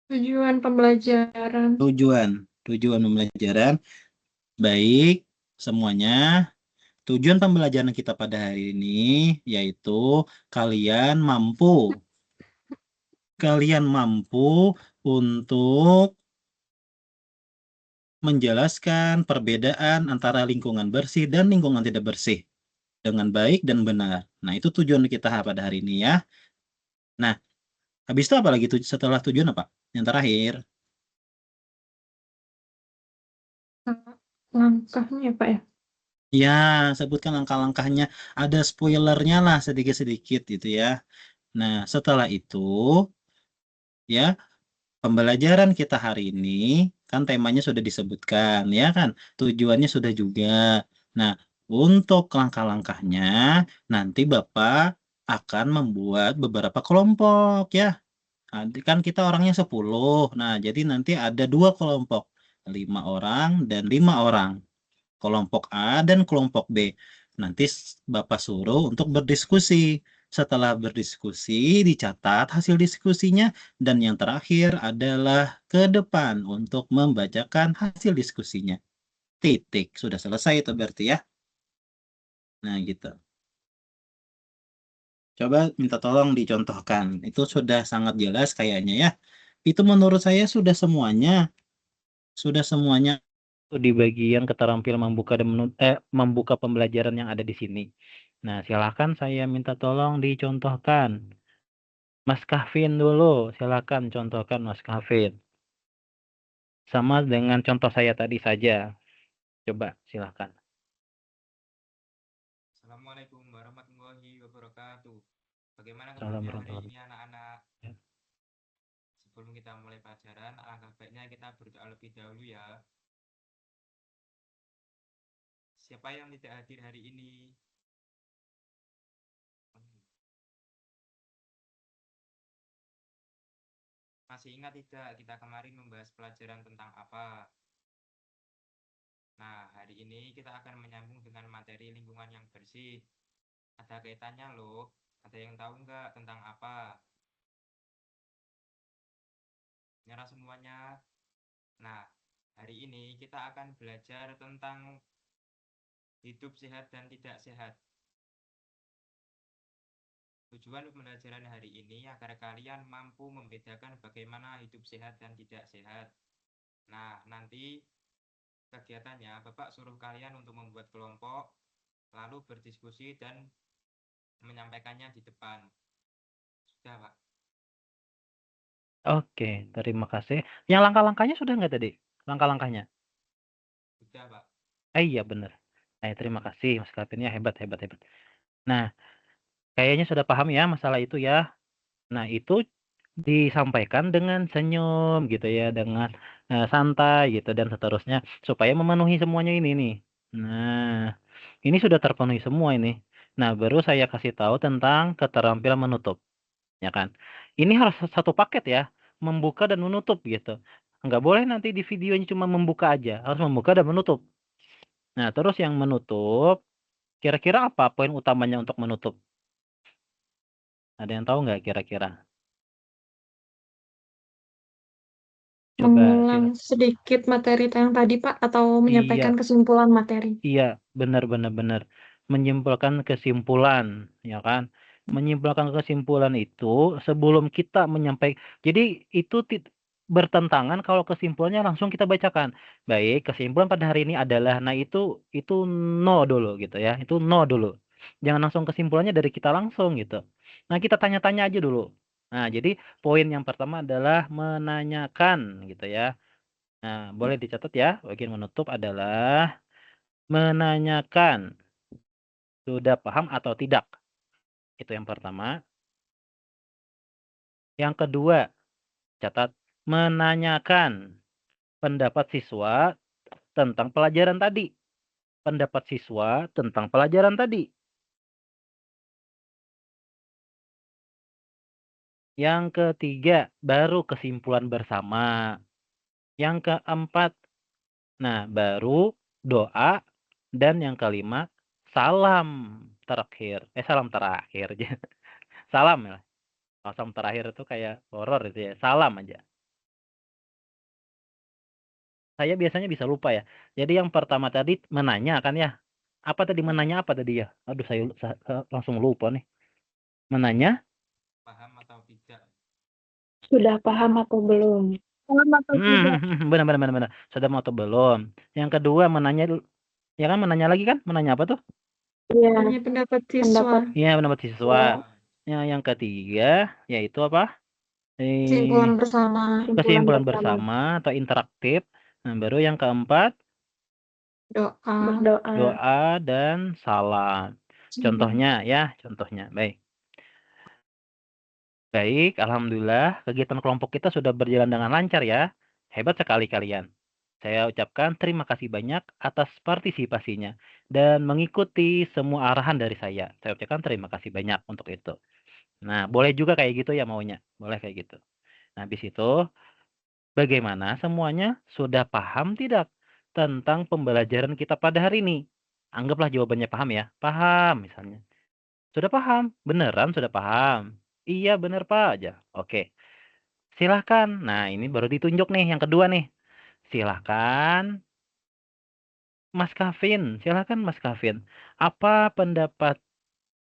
S3: Tujuan pembelajaran.
S8: Tujuan pembelajaran. Baik, semuanya. Tujuan pembelajaran kita pada hari ini yaitu kalian mampu untuk menjelaskan perbedaan antara lingkungan bersih dan lingkungan tidak bersih dengan baik dan benar. Nah, itu tujuan kita pada hari ini ya. Nah, habis itu apa lagi setelah tujuan apa? Yang terakhir.
S3: Langkahnya ya, Pak ya?
S8: Ya, sebutkan langkah-langkahnya. Ada spoilernya lah sedikit-sedikit gitu ya. Nah, setelah itu ya, pembelajaran kita hari ini kan temanya sudah disebutkan ya kan. Tujuannya sudah juga. Nah, untuk langkah-langkahnya nanti Bapak akan membuat beberapa kelompok ya. Nanti kan kita orangnya 10. Nah, jadi nanti ada 2 kelompok. 5 orang dan 5 orang. Kelompok A dan kelompok B. Nanti Bapak suruh untuk berdiskusi. Setelah berdiskusi, dicatat hasil diskusinya. Dan yang terakhir adalah ke depan untuk membacakan hasil diskusinya. Titik. Sudah selesai itu berarti ya. Nah, gitu. Coba minta tolong dicontohkan. Itu sudah sangat jelas kayaknya ya. Itu menurut saya sudah semuanya. Sudah semuanya.
S1: Di bagian keterampilan membuka pembelajaran yang ada di sini. Nah, silakan saya minta tolong dicontohkan. Mas Kavin dulu, silakan contohkan Mas Kavin. Sama dengan contoh saya tadi saja. Coba, silakan.
S9: Assalamualaikum warahmatullahi wabarakatuh. Bagaimana
S1: Salam
S9: kabarnya hari
S1: warahmatullahi
S9: ini anak-anak?
S1: Ya.
S9: Sebelum kita mulai pelajaran, alangkah baiknya kita berdoa lebih dahulu ya. Siapa yang tidak hadir hari ini? Masih ingat tidak kita kemarin membahas pelajaran tentang apa? Nah, hari ini kita akan menyambung dengan materi lingkungan yang bersih. Ada kaitannya loh. Ada yang tahu nggak tentang apa? Nyerah semuanya. Nah, hari ini kita akan belajar tentang hidup sehat dan tidak sehat. Tujuan pembelajaran hari ini agar kalian mampu membedakan bagaimana hidup sehat dan tidak sehat. Nah, nanti kegiatannya Bapak suruh kalian untuk membuat kelompok, lalu berdiskusi dan menyampaikannya di depan. Sudah, Pak?
S1: Oke, terima kasih. Yang langkah-langkahnya sudah nggak tadi? Langkah-langkahnya?
S9: Sudah, Pak.
S1: Iya benar. Terima kasih Mas Kevin ya, hebat hebat hebat. Nah, kayaknya sudah paham ya masalah itu ya. Nah, itu disampaikan dengan senyum gitu ya, dengan santai gitu dan seterusnya supaya memenuhi semuanya ini nih. Nah, ini sudah terpenuhi semua ini. Nah, baru saya kasih tahu tentang keterampilan menutup, ya kan. Ini harus satu paket ya, membuka dan menutup gitu. Nggak boleh nanti di videonya cuma membuka aja, harus membuka dan menutup. Nah, terus yang menutup, kira-kira apa poin utamanya untuk menutup? Ada yang tahu nggak kira-kira? Coba
S3: Mengulang sedikit materi yang tadi, Pak, atau menyampaikan
S1: Iya,
S3: kesimpulan materi?
S1: iya, benar benar benar. Menyimpulkan kesimpulan, ya kan? Menyimpulkan kesimpulan itu sebelum kita menyampaikan. Jadi itu bertentangan kalau kesimpulannya langsung kita bacakan. Baik, kesimpulan pada hari ini adalah, nah itu no dulu gitu ya. Itu no dulu. Jangan langsung kesimpulannya dari kita langsung gitu. Nah, kita tanya-tanya aja dulu. Nah, jadi poin yang pertama adalah menanyakan gitu ya. Nah, boleh dicatat ya. Bagian menutup adalah menanyakan sudah paham atau tidak. Itu yang pertama. Yang kedua, catat menanyakan pendapat siswa tentang pelajaran tadi. Pendapat siswa tentang pelajaran tadi. Yang ketiga, baru kesimpulan bersama. Yang keempat, nah baru doa. Dan yang kelima, salam terakhir. Salam terakhir. Salam ya. Salam terakhir itu kayak horor itu ya. Salam aja. Saya biasanya bisa lupa ya. Jadi yang pertama tadi menanya kan ya. Apa tadi menanya apa tadi ya? Aduh saya langsung lupa nih. Menanya?
S9: Paham atau tidak?
S5: Sudah paham atau belum? Paham atau tidak?
S1: Benar benar benar benar. Sudah mau atau belum? Yang kedua menanya ya kan menanya lagi kan? Menanya apa tuh?
S5: Iya,
S3: Tanya pendapat siswa.
S1: Iya, pendapat siswa. Yang ketiga yaitu apa?
S3: Kesimpulan bersama.
S1: Kesimpulan bersama atau interaktif. Nah, baru yang keempat
S3: Doa.
S5: Berdoa.
S1: doa dan salam. Contohnya ya, contohnya. Baik. Baik, alhamdulillah kegiatan kelompok kita sudah berjalan dengan lancar ya. Hebat sekali kalian. Saya ucapkan terima kasih banyak atas partisipasinya dan mengikuti semua arahan dari saya. Saya ucapkan terima kasih banyak untuk itu. Nah, boleh juga kayak gitu ya maunya. Boleh kayak gitu. Nah, habis itu bagaimana semuanya sudah paham tidak tentang pembelajaran kita pada hari ini? Anggaplah jawabannya paham ya. Paham misalnya. Sudah paham? Beneran sudah paham? Iya bener Pak aja. Oke. Silahkan. Nah ini baru ditunjuk nih yang kedua nih. Silahkan Mas Kavin. Silahkan Mas Kavin. Apa pendapat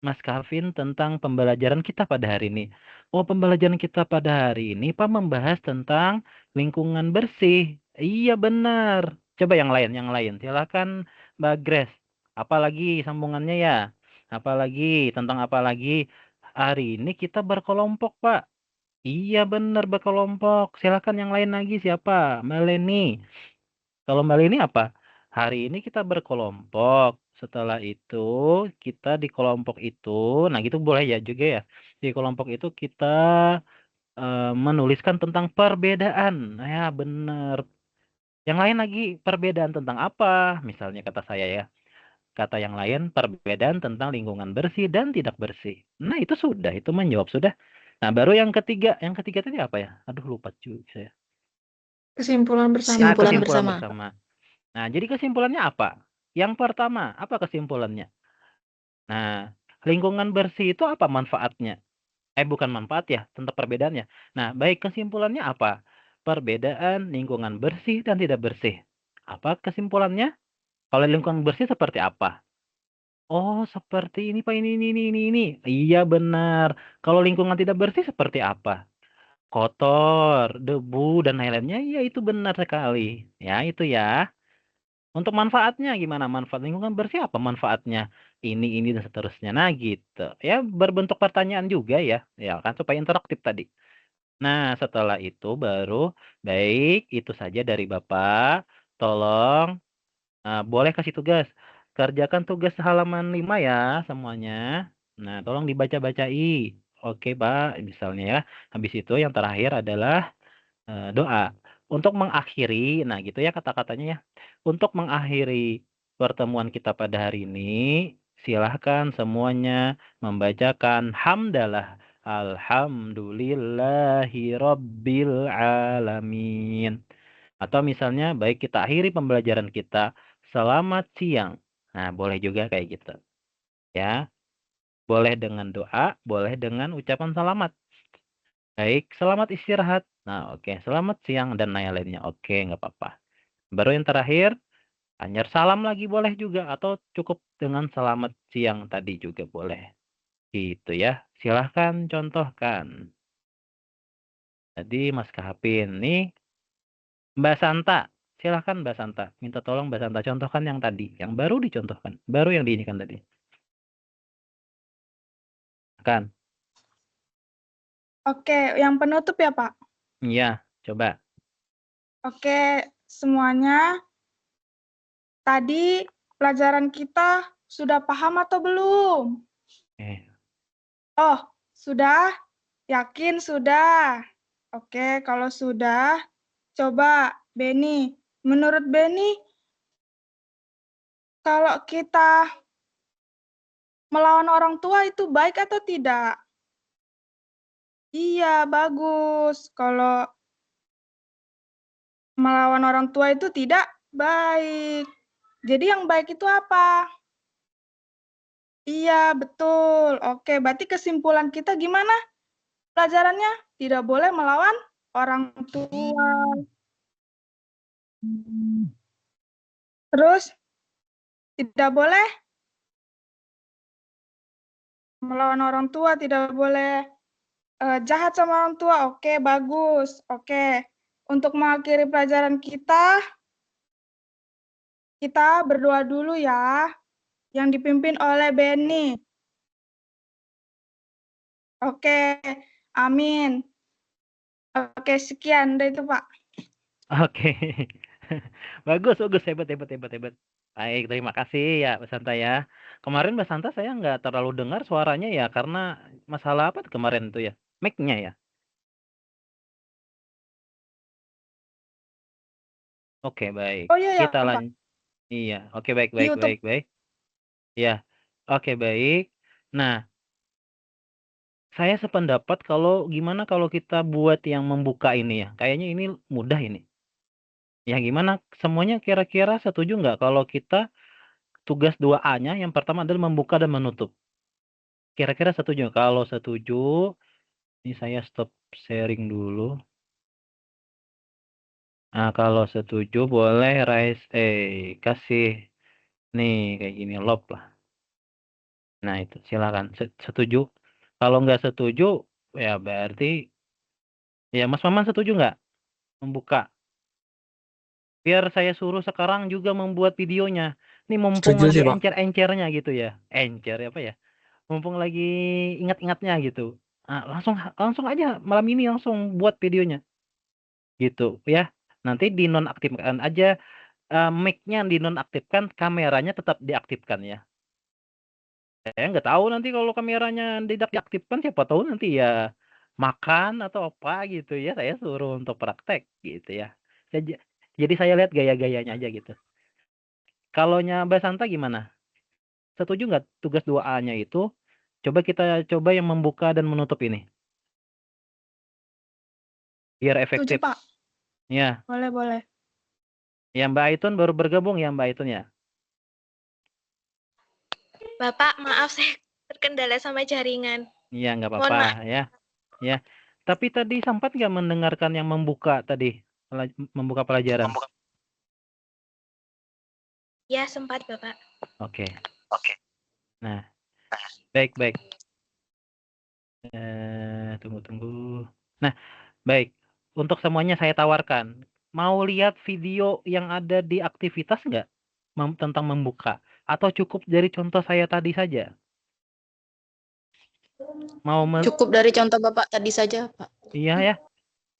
S1: Mas Kavin tentang pembelajaran kita pada hari ini? Oh pembelajaran kita pada hari ini Pak membahas tentang lingkungan bersih. Iya benar. Coba yang lain, yang lain. Silahkan Mbak Grace. Apalagi sambungannya ya? Apalagi tentang apa lagi? Hari ini kita berkelompok, Pak. Iya benar berkelompok. Silakan yang lain lagi siapa? Meleni. Kalau Meleni apa? Hari ini kita berkelompok. Setelah itu kita di kelompok itu, nah gitu boleh ya juga ya. Di kelompok itu kita menuliskan tentang perbedaan. Nah, ya benar. Yang lain lagi perbedaan tentang apa? Misalnya kata saya ya. Kata yang lain perbedaan tentang lingkungan bersih dan tidak bersih. Nah, itu sudah, itu menjawab sudah. Nah, baru yang ketiga. Yang ketiga tadi apa ya? Aduh, lupa juga saya.
S3: Kesimpulan bersama.
S1: Nah, kesimpulan bersama. Nah, jadi kesimpulannya apa? Yang pertama, apa kesimpulannya? Nah, lingkungan bersih itu apa manfaatnya? Bukan manfaat ya, tentang perbedaannya. Nah, baik kesimpulannya apa? Perbedaan lingkungan bersih dan tidak bersih. Apa kesimpulannya? Kalau lingkungan bersih seperti apa? Oh, seperti ini Pak, ini. Iya benar. Kalau lingkungan tidak bersih seperti apa? Kotor, debu, dan lain-lainnya. Iya itu benar sekali. Ya, itu ya. Untuk manfaatnya gimana? Manfaat lingkungan bersih apa manfaatnya? Ini, dan seterusnya. Nah gitu. Ya, berbentuk pertanyaan juga ya. Ya kan, supaya interaktif tadi. Nah, setelah itu baru, baik, itu saja dari Bapak. Tolong, boleh kasih tugas. Kerjakan tugas halaman 5 ya semuanya. Nah, tolong dibaca-bacai. Oke, Pak, misalnya ya. Habis itu yang terakhir adalah doa. Untuk mengakhiri, nah gitu ya kata-katanya ya. Untuk mengakhiri pertemuan kita pada hari ini, silahkan semuanya membacakan hamdalah. Alhamdulillahi Rabbil Alamin. Atau misalnya, baik kita akhiri pembelajaran kita, selamat siang. Nah, boleh juga kayak gitu. Ya, boleh dengan doa, boleh dengan ucapan selamat. Baik, selamat istirahat. Nah, oke. Selamat siang dan lain-lainnya. Oke, nggak apa-apa. Baru yang terakhir, hanya salam lagi boleh juga. Atau cukup dengan selamat siang tadi juga boleh. Gitu ya. Silahkan contohkan. Tadi Mas Kahapin. Nih, Mbak Santa. Silahkan Mbak Santa. Minta tolong Mbak Santa contohkan yang tadi. Yang baru dicontohkan. Baru yang diinikan tadi. Kan?
S6: Oke, yang penutup ya, Pak?
S1: Iya, coba.
S6: Oke, semuanya. Tadi pelajaran kita sudah paham atau belum? Oh, sudah? Yakin sudah? Oke, kalau sudah, coba Beni. Menurut Beni, kalau kita melawan orang tua itu baik atau tidak? Iya, bagus. Kalau melawan orang tua itu tidak baik. Jadi yang baik itu apa? Iya, betul. Oke, berarti kesimpulan kita gimana? Pelajarannya tidak boleh melawan orang tua. Terus tidak boleh melawan orang tua, tidak boleh jahat sama orang tua. Oke, bagus. Oke. Untuk mengakhiri pelajaran kita berdoa dulu ya, yang dipimpin oleh Beni. Oke, amin. Oke, sekian dari itu, Pak.
S1: Oke. Bagus, bagus. Hebat, hebat, hebat, hebat. Baik, terima kasih ya Mbak Santa ya. Kemarin Mbak Santa saya nggak terlalu dengar suaranya ya, karena masalah apa tuh kemarin itu ya? Mic-nya ya? Oke, baik.
S6: Oh iya ya,
S1: Kita
S6: Pak.
S1: Iya, oke, baik,
S6: Di
S1: baik,
S6: YouTube.
S1: baik, baik. Ya, oke, baik. Nah, saya sependapat gimana kalau kita buat yang membuka ini ya. Kayaknya ini mudah ini. Ya gimana? Semuanya kira-kira setuju nggak kalau kita tugas 2A-nya yang pertama adalah membuka dan menutup? Kira-kira setuju? Kalau setuju, ini saya stop sharing dulu. Nah, kalau setuju boleh kasih nih kayak gini love lah. Nah, itu silakan. Setuju. Kalau nggak setuju, ya berarti ya Mas Maman setuju nggak membuka? Biar saya suruh sekarang juga membuat videonya. Nih mumpung
S7: Setuju
S1: lagi
S7: sih, Pak.
S1: encer-encernya gitu ya. Encer apa ya? Mumpung lagi ingat-ingatnya gitu. Nah, langsung aja malam ini langsung buat videonya. Gitu ya. Nanti dinonaktifkan aja mic-nya dinonaktifkan, kameranya tetap diaktifkan ya. Saya nggak tahu nanti kalau kameranya tidak diaktifkan, siapa tahu nanti ya makan atau apa gitu ya. Saya suruh untuk praktek gitu ya. Jadi saya lihat gaya-gayanya aja gitu. Kalaunya Mbak Santa gimana? Setuju nggak tugas 2A-nya itu? Kita coba yang membuka dan menutup ini. Biar efektif.
S6: Setuju, Pak.
S1: Ya.
S6: Boleh.
S1: Ya, Mbak Aitun baru bergabung ya, Mbak Aitun ya?
S4: Bapak, maaf saya terkendala sama jaringan.
S1: Iya, nggak
S4: Mohon maaf.
S1: apa-apa ya. Ya. Tapi tadi sempat nggak mendengarkan yang membuka tadi? Membuka pelajaran?
S4: Ya, sempat, Bapak.
S1: Oke. Nah, baik. Tunggu. Nah, baik. Untuk semuanya saya tawarkan. Mau lihat video yang ada di aktivitas nggak? Tentang membuka? Atau cukup dari contoh saya tadi saja?
S2: Cukup dari contoh Bapak tadi saja, Pak.
S1: Iya ya.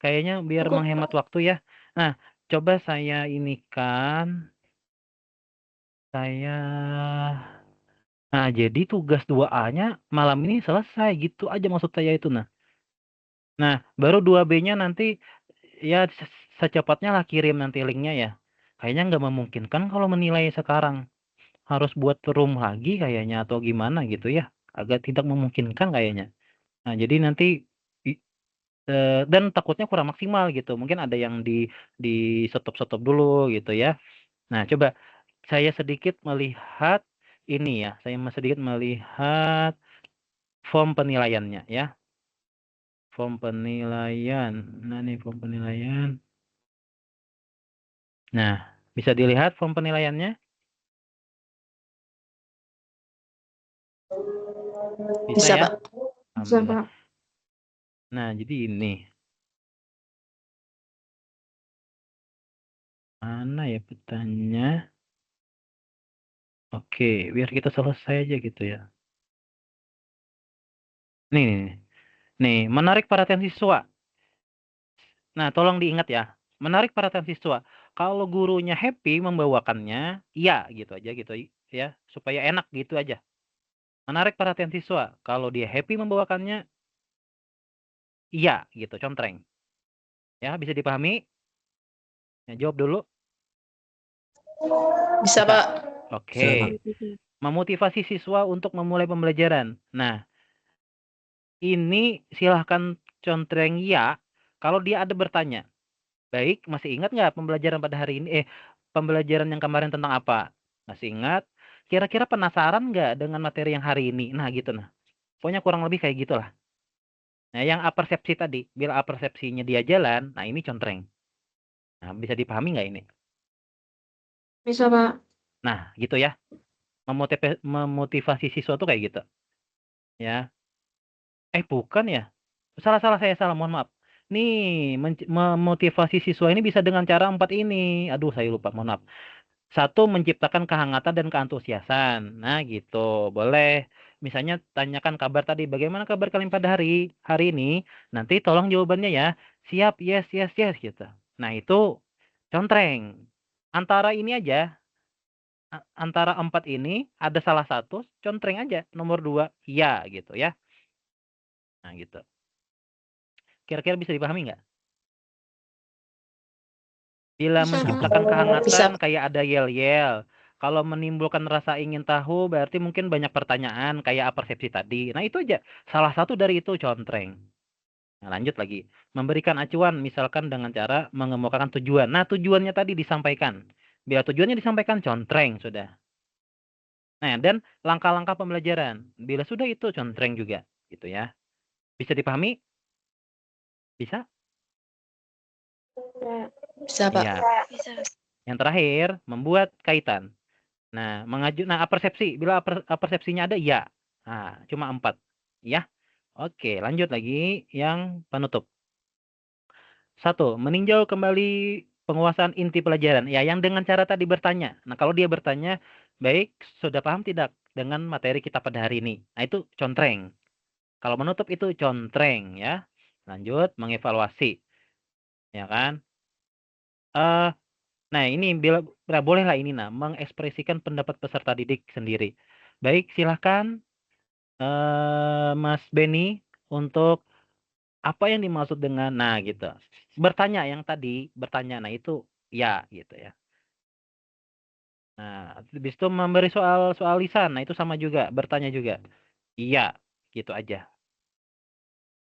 S1: Kayaknya biar
S3: Cukup,
S1: menghemat waktu ya. Nah, coba saya inikan. Nah, jadi tugas 2A-nya malam ini selesai gitu aja maksud saya itu. Nah, baru 2B-nya nanti ya secepatnya lah kirim nanti linknya ya. Kayaknya nggak memungkinkan kalau menilai sekarang. Harus buat room lagi kayaknya atau gimana gitu ya. Agak tidak memungkinkan kayaknya. Nah, jadi nanti dan takutnya kurang maksimal gitu. Mungkin ada yang di stop dulu gitu ya. Nah, coba saya sedikit melihat ini ya. Saya sedikit melihat form penilaiannya ya. Form penilaian. Nah, ini form penilaian. Nah, bisa dilihat form penilaiannya?
S2: Bisa,
S1: ya?
S2: Pak.
S3: bisa,
S1: Alhamdulillah.
S3: Pak.
S1: Nah, jadi ini. Mana ya petanya? Oke, biar kita selesai aja gitu ya. Nih. Nih, menarik perhatian siswa. Nah, tolong diingat ya. Menarik perhatian siswa. Kalau gurunya happy membawakannya, iya gitu aja gitu ya, supaya enak gitu aja. Menarik perhatian siswa. Kalau dia happy membawakannya, iya gitu, contreng. Ya, bisa dipahami? Ya, jawab dulu.
S2: Bisa, Pak.
S1: Oke. Memotivasi siswa untuk memulai pembelajaran. Nah, ini silahkan contreng ya kalau dia ada bertanya. Baik, masih ingat nggak pembelajaran pada hari ini? Pembelajaran yang kemarin tentang apa? Masih ingat? Kira-kira penasaran nggak dengan materi yang hari ini? Nah, gitu nah. Pokoknya kurang lebih kayak gitulah. Nah, yang apersepsi tadi, bila apersepsinya dia jalan, nah ini contreng. Nah, bisa dipahami nggak ini?
S3: Bisa, Pak.
S1: Nah, gitu ya. Memotivasi siswa tuh kayak gitu. Ya. Bukan ya. Salah saya salah, mohon maaf. Nih, memotivasi siswa ini bisa dengan cara 4 ini. Aduh, saya lupa, mohon maaf. 1, menciptakan kehangatan dan keantusiasan. Nah, gitu. Boleh. Misalnya tanyakan kabar tadi, bagaimana kabar kalian pada hari ini? Nanti tolong jawabannya ya. Siap, yes, gitu. Nah, itu contreng. Antara ini aja, antara 4 ini ada salah satu, contreng aja. Nomor 2, iya gitu ya. Nah, gitu. Kira-kira bisa dipahami nggak? Bila
S3: Bisa,
S1: menciptakan
S3: Pak.
S1: kehangatan kayak ada yel-yel. Kalau menimbulkan rasa ingin tahu berarti mungkin banyak pertanyaan kayak apersepsi tadi. Nah, itu aja. Salah satu dari itu contreng. Nah, lanjut lagi. Memberikan acuan misalkan dengan cara mengemukakan tujuan. Nah, tujuannya tadi disampaikan. Bila tujuannya disampaikan contreng sudah. Nah, dan langkah-langkah pembelajaran. Bila sudah itu contreng juga gitu ya. Bisa dipahami? Bisa?
S2: Bisa, Pak.
S1: Iya.
S4: Bisa.
S1: Yang terakhir, membuat kaitan. Nah, persepsi. Bila persepsinya ada, ya. Nah, cuma 4. Ya. Oke, lanjut lagi yang penutup. 1, meninjau kembali penguasaan inti pelajaran. Ya, yang dengan cara tadi bertanya. Nah, kalau dia bertanya, baik, sudah paham tidak dengan materi kita pada hari ini? Nah, itu contreng. Kalau menutup itu contreng, ya. Lanjut, mengevaluasi. Ya kan? Nah, ini bolehlah ini mengekspresikan pendapat peserta didik sendiri. Baik, silahkan Mas Beni untuk apa yang dimaksud dengan gitu. Bertanya yang tadi, nah itu ya gitu ya. Nah, habis itu memberi soal lisan. Nah, itu sama juga, bertanya juga. Iya, gitu aja.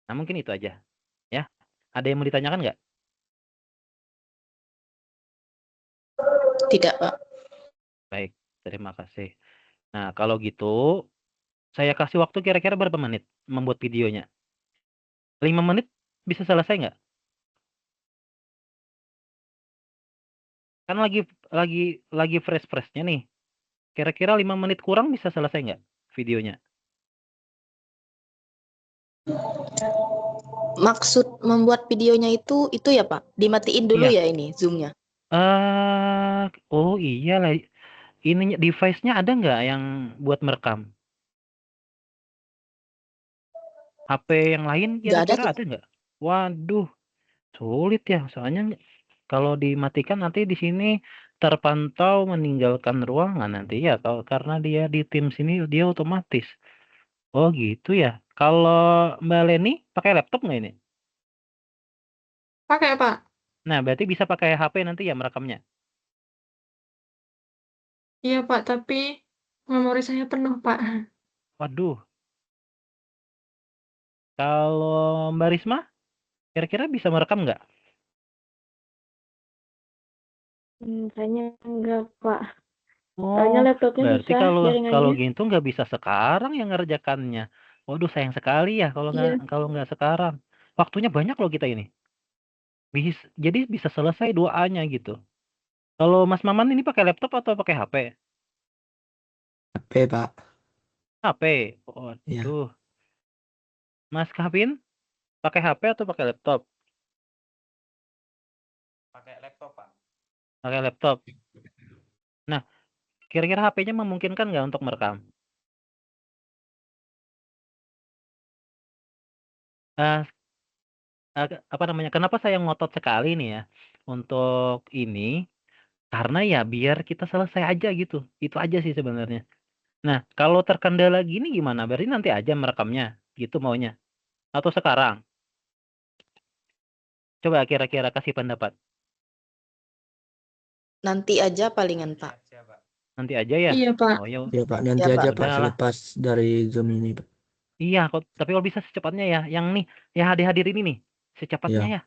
S1: Nah, mungkin itu aja. Ya. Ada yang mau ditanyakan nggak?
S2: Tidak, Pak.
S1: Baik, terima kasih. Nah, kalau gitu saya kasih waktu kira-kira berapa menit membuat videonya? 5 menit bisa selesai nggak? Kan lagi fresh-freshnya nih. Kira-kira 5 menit kurang bisa selesai nggak videonya?
S2: Maksud membuat videonya itu ya, Pak. Dimatiin dulu
S1: Iya.
S2: ya ini Zoom-nya.
S1: Oh iya lah. Ininya device-nya ada nggak yang buat merekam? HP yang lain
S2: Nggak ada
S1: kira-kira
S2: tuh.
S1: ada nggak? Waduh, Sulit ya, soalnya kalau dimatikan nanti di sini terpantau meninggalkan ruangan nanti ya, karena dia di tim sini dia otomatis. Oh gitu ya. Kalau Mbak Leni pakai laptop nggak ini?
S3: Pakai, Pak.
S1: Nah, berarti bisa pakai HP nanti ya merekamnya.
S3: Iya, Pak, tapi memori saya penuh, Pak.
S1: Waduh, kalau Mbak Risma kira-kira bisa merekam nggak?
S5: Kayaknya enggak, Pak. Soalnya
S1: Oh,
S5: laptopnya
S1: berarti
S5: susah
S1: kalau
S5: jaringannya.
S1: gitu nggak bisa sekarang yang ngerjakannya. Waduh, sayang sekali ya
S5: Iya.
S1: kalau nggak sekarang. Waktunya banyak loh kita ini. Jadi bisa selesai 2A-nya gitu. Kalau Mas Maman ini pakai laptop atau pakai HP?
S7: HP, Pak.
S1: HP.
S7: Iya.
S1: Waduh. Mas Kevin pakai HP atau pakai laptop?
S9: Pakai laptop, Pak.
S1: Pakai laptop. Nah, kira-kira HP-nya memungkinkan nggak untuk merekam? Eh, apa namanya? Kenapa saya ngotot sekali nih ya untuk ini? Karena ya biar kita selesai aja gitu. Itu aja sih sebenarnya. Nah, kalau terkendala gini gimana? Berarti nanti aja merekamnya. Gitu maunya. Atau sekarang? Coba kira-kira kasih pendapat.
S2: Nanti aja palingan,
S9: Nanti
S2: Pak.
S9: aja, Pak.
S1: Nanti aja ya?
S3: Iya, Pak.
S1: Oh ya,
S7: Ya, Pak. Nanti
S2: Iya,
S7: aja,
S2: Pak.
S7: Pak.
S1: udahlah.
S7: Selepas dari Zoom ini, Pak.
S1: Iya, tapi kalau bisa secepatnya ya. Yang nih, yang hadir ini nih. Secepatnya
S7: Iya.
S1: ya.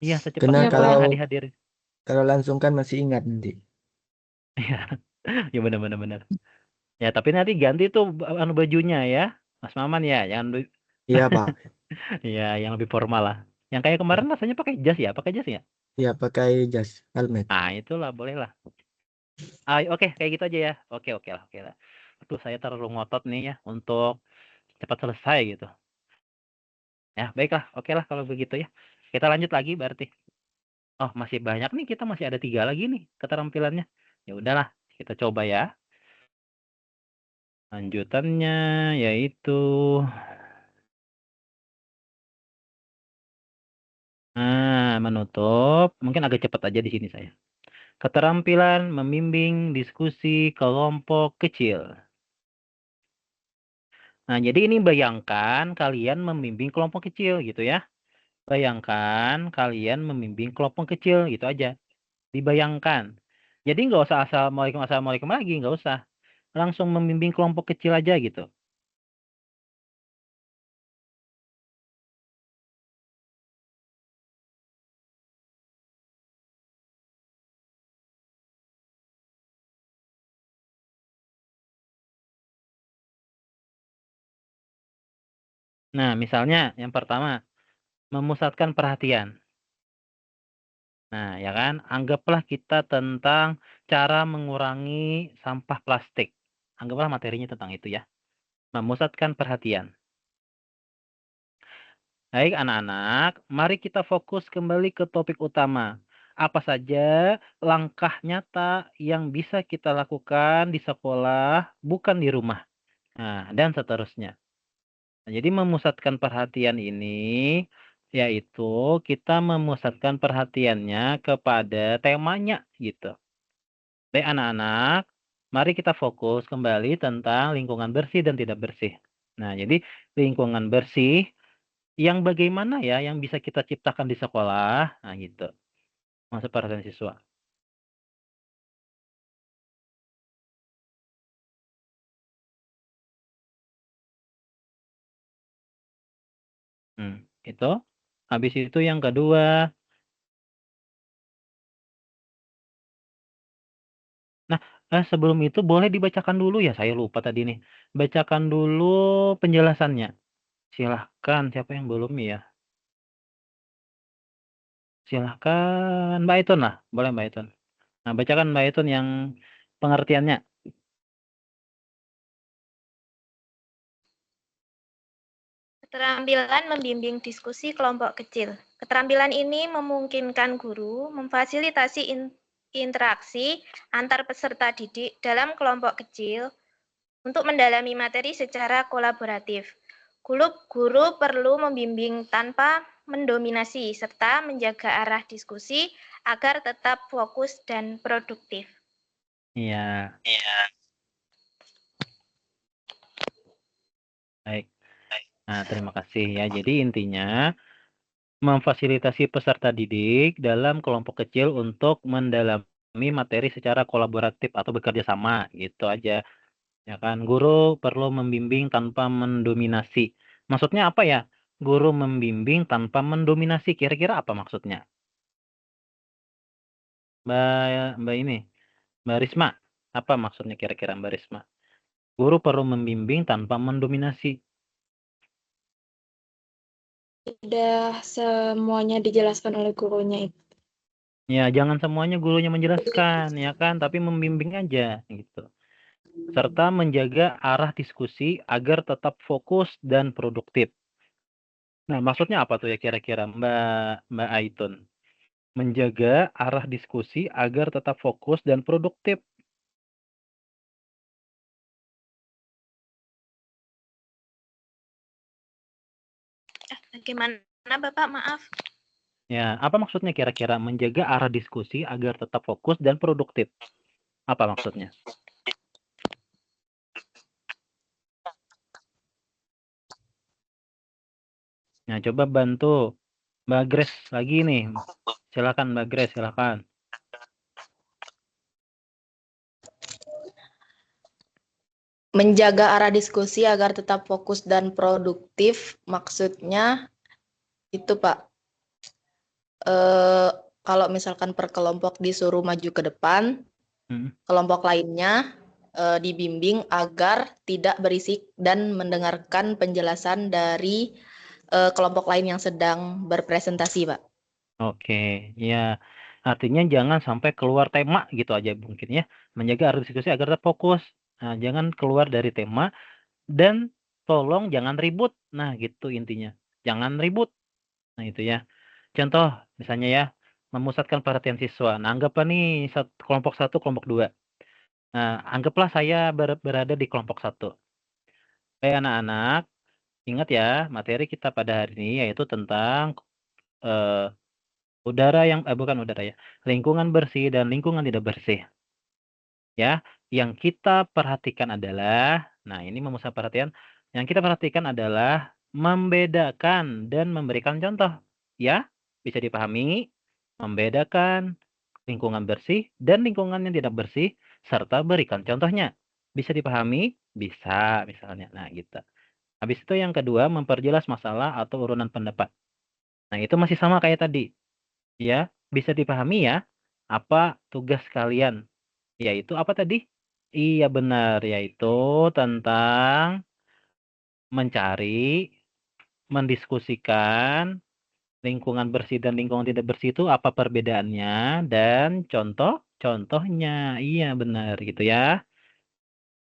S1: Iya,
S7: Karena
S1: secepatnya
S3: Iya,
S1: kalau
S3: Pak.
S1: yang hadir.
S7: kalau langsung kan masih ingat nanti.
S1: Iya, ya benar-benar. Ya, tapi nanti ganti tuh anu bajunya ya, Mas Maman ya, jangan
S7: Iya, Pak.
S1: ya yang lebih formal lah. Yang kayak kemarin rasanya pakai jas ya, pakai jas ya.
S7: Iya, pakai jas helmet.
S1: Nah, itulah boleh lah. Ah, oke, kayak gitu aja ya. Oke lah, oke lah. Aduh, saya terlalu ngotot nih ya untuk cepat selesai gitu. Ya, baiklah, oke lah kalau begitu ya. Kita lanjut lagi berarti. Oh, masih banyak nih, kita masih ada 3 lagi nih keterampilannya. Ya udahlah, kita coba ya. Lanjutannya yaitu menutup. Mungkin agak cepat aja di sini saya. Keterampilan membimbing diskusi kelompok kecil. Nah, jadi ini bayangkan kalian membimbing kelompok kecil gitu ya. Bayangkan kalian membimbing kelompok kecil gitu aja. Dibayangkan. Jadi nggak usah assalamualaikum assalamualaikum lagi, nggak usah. Langsung membimbing kelompok kecil aja gitu. Nah, misalnya yang pertama, memusatkan perhatian. Nah, ya kan? Anggaplah kita tentang cara mengurangi sampah plastik. Anggaplah materinya tentang itu ya. Memusatkan perhatian. Baik, anak-anak, mari kita fokus kembali ke topik utama. Apa saja langkah nyata yang bisa kita lakukan di sekolah, bukan di rumah. Nah, dan seterusnya. Nah, jadi memusatkan perhatian ini yaitu kita memusatkan perhatiannya kepada temanya gitu. Baik anak-anak, mari kita fokus kembali tentang lingkungan bersih dan tidak bersih. Nah, jadi lingkungan bersih yang bagaimana ya yang bisa kita ciptakan di sekolah? Nah, gitu. Masuk perhatian siswa. Itu. Habis itu yang kedua, nah, sebelum itu boleh dibacakan dulu ya, saya lupa tadi nih. Bacakan dulu penjelasannya. Silahkan, siapa yang belum ya? Silahkan Mbak Itun lah, boleh Mbak Itun. Nah, bacakan Mbak Itun yang pengertiannya.
S4: Keterampilan membimbing diskusi kelompok kecil. Keterampilan ini memungkinkan guru memfasilitasi interaksi antar peserta didik dalam kelompok kecil untuk mendalami materi secara kolaboratif. Guru perlu membimbing tanpa mendominasi, serta menjaga arah diskusi agar tetap fokus dan produktif.
S1: Iya. Baik. Nah, terima kasih ya. Jadi intinya memfasilitasi peserta didik dalam kelompok kecil untuk mendalami materi secara kolaboratif atau bekerja sama, gitu aja. Ya kan, guru perlu membimbing tanpa mendominasi. Maksudnya apa ya? Guru membimbing tanpa mendominasi. Kira-kira apa maksudnya? Mbak Risma, apa maksudnya kira-kira Mbak Risma? Guru perlu membimbing tanpa mendominasi.
S5: Sudah semuanya dijelaskan oleh gurunya itu.
S1: Ya, jangan semuanya gurunya menjelaskan, ya kan? Tapi membimbing aja, gitu. Serta menjaga arah diskusi agar tetap fokus dan produktif. Nah, maksudnya apa tuh ya kira-kira Mbak Aitun? Menjaga arah diskusi agar tetap fokus dan produktif.
S4: Bagaimana Bapak? Maaf.
S1: Ya, apa maksudnya kira-kira menjaga arah diskusi agar tetap fokus dan produktif? Apa maksudnya? Nah, coba bantu Mbak Grace lagi nih. Silakan Mbak Grace, silakan.
S2: Menjaga arah diskusi agar tetap fokus dan produktif, maksudnya itu Pak. Kalau misalkan per kelompok disuruh maju ke depan, kelompok lainnya dibimbing agar tidak berisik dan mendengarkan penjelasan dari kelompok lain yang sedang berpresentasi, Pak.
S1: Oke, ya. Artinya jangan sampai keluar tema gitu aja mungkin ya. Menjaga arah diskusi agar tetap fokus. Nah, jangan keluar dari tema dan tolong jangan ribut. Nah, gitu intinya. Jangan ribut. Nah, itu ya. Contoh misalnya ya, memusatkan perhatian siswa. Nah, anggaplah nih kelompok 1, kelompok 2. Nah, anggaplah saya berada di kelompok 1. Anak-anak, ingat ya, materi kita pada hari ini yaitu tentang bukan udara ya, lingkungan bersih dan lingkungan tidak bersih. Ya, yang kita perhatikan adalah, nah ini memusat perhatian, yang kita perhatikan adalah membedakan dan memberikan contoh. Ya, bisa dipahami, membedakan lingkungan bersih dan lingkungan yang tidak bersih, serta berikan contohnya. Bisa dipahami? Bisa, misalnya. Nah, gitu. Habis itu yang kedua, memperjelas masalah atau urunan pendapat. Nah, itu masih sama kayak tadi. Ya, bisa dipahami ya, apa tugas kalian? Yaitu apa tadi? Iya benar, yaitu tentang mencari, mendiskusikan lingkungan bersih dan lingkungan tidak bersih itu apa perbedaannya dan contohnya. Iya benar gitu ya.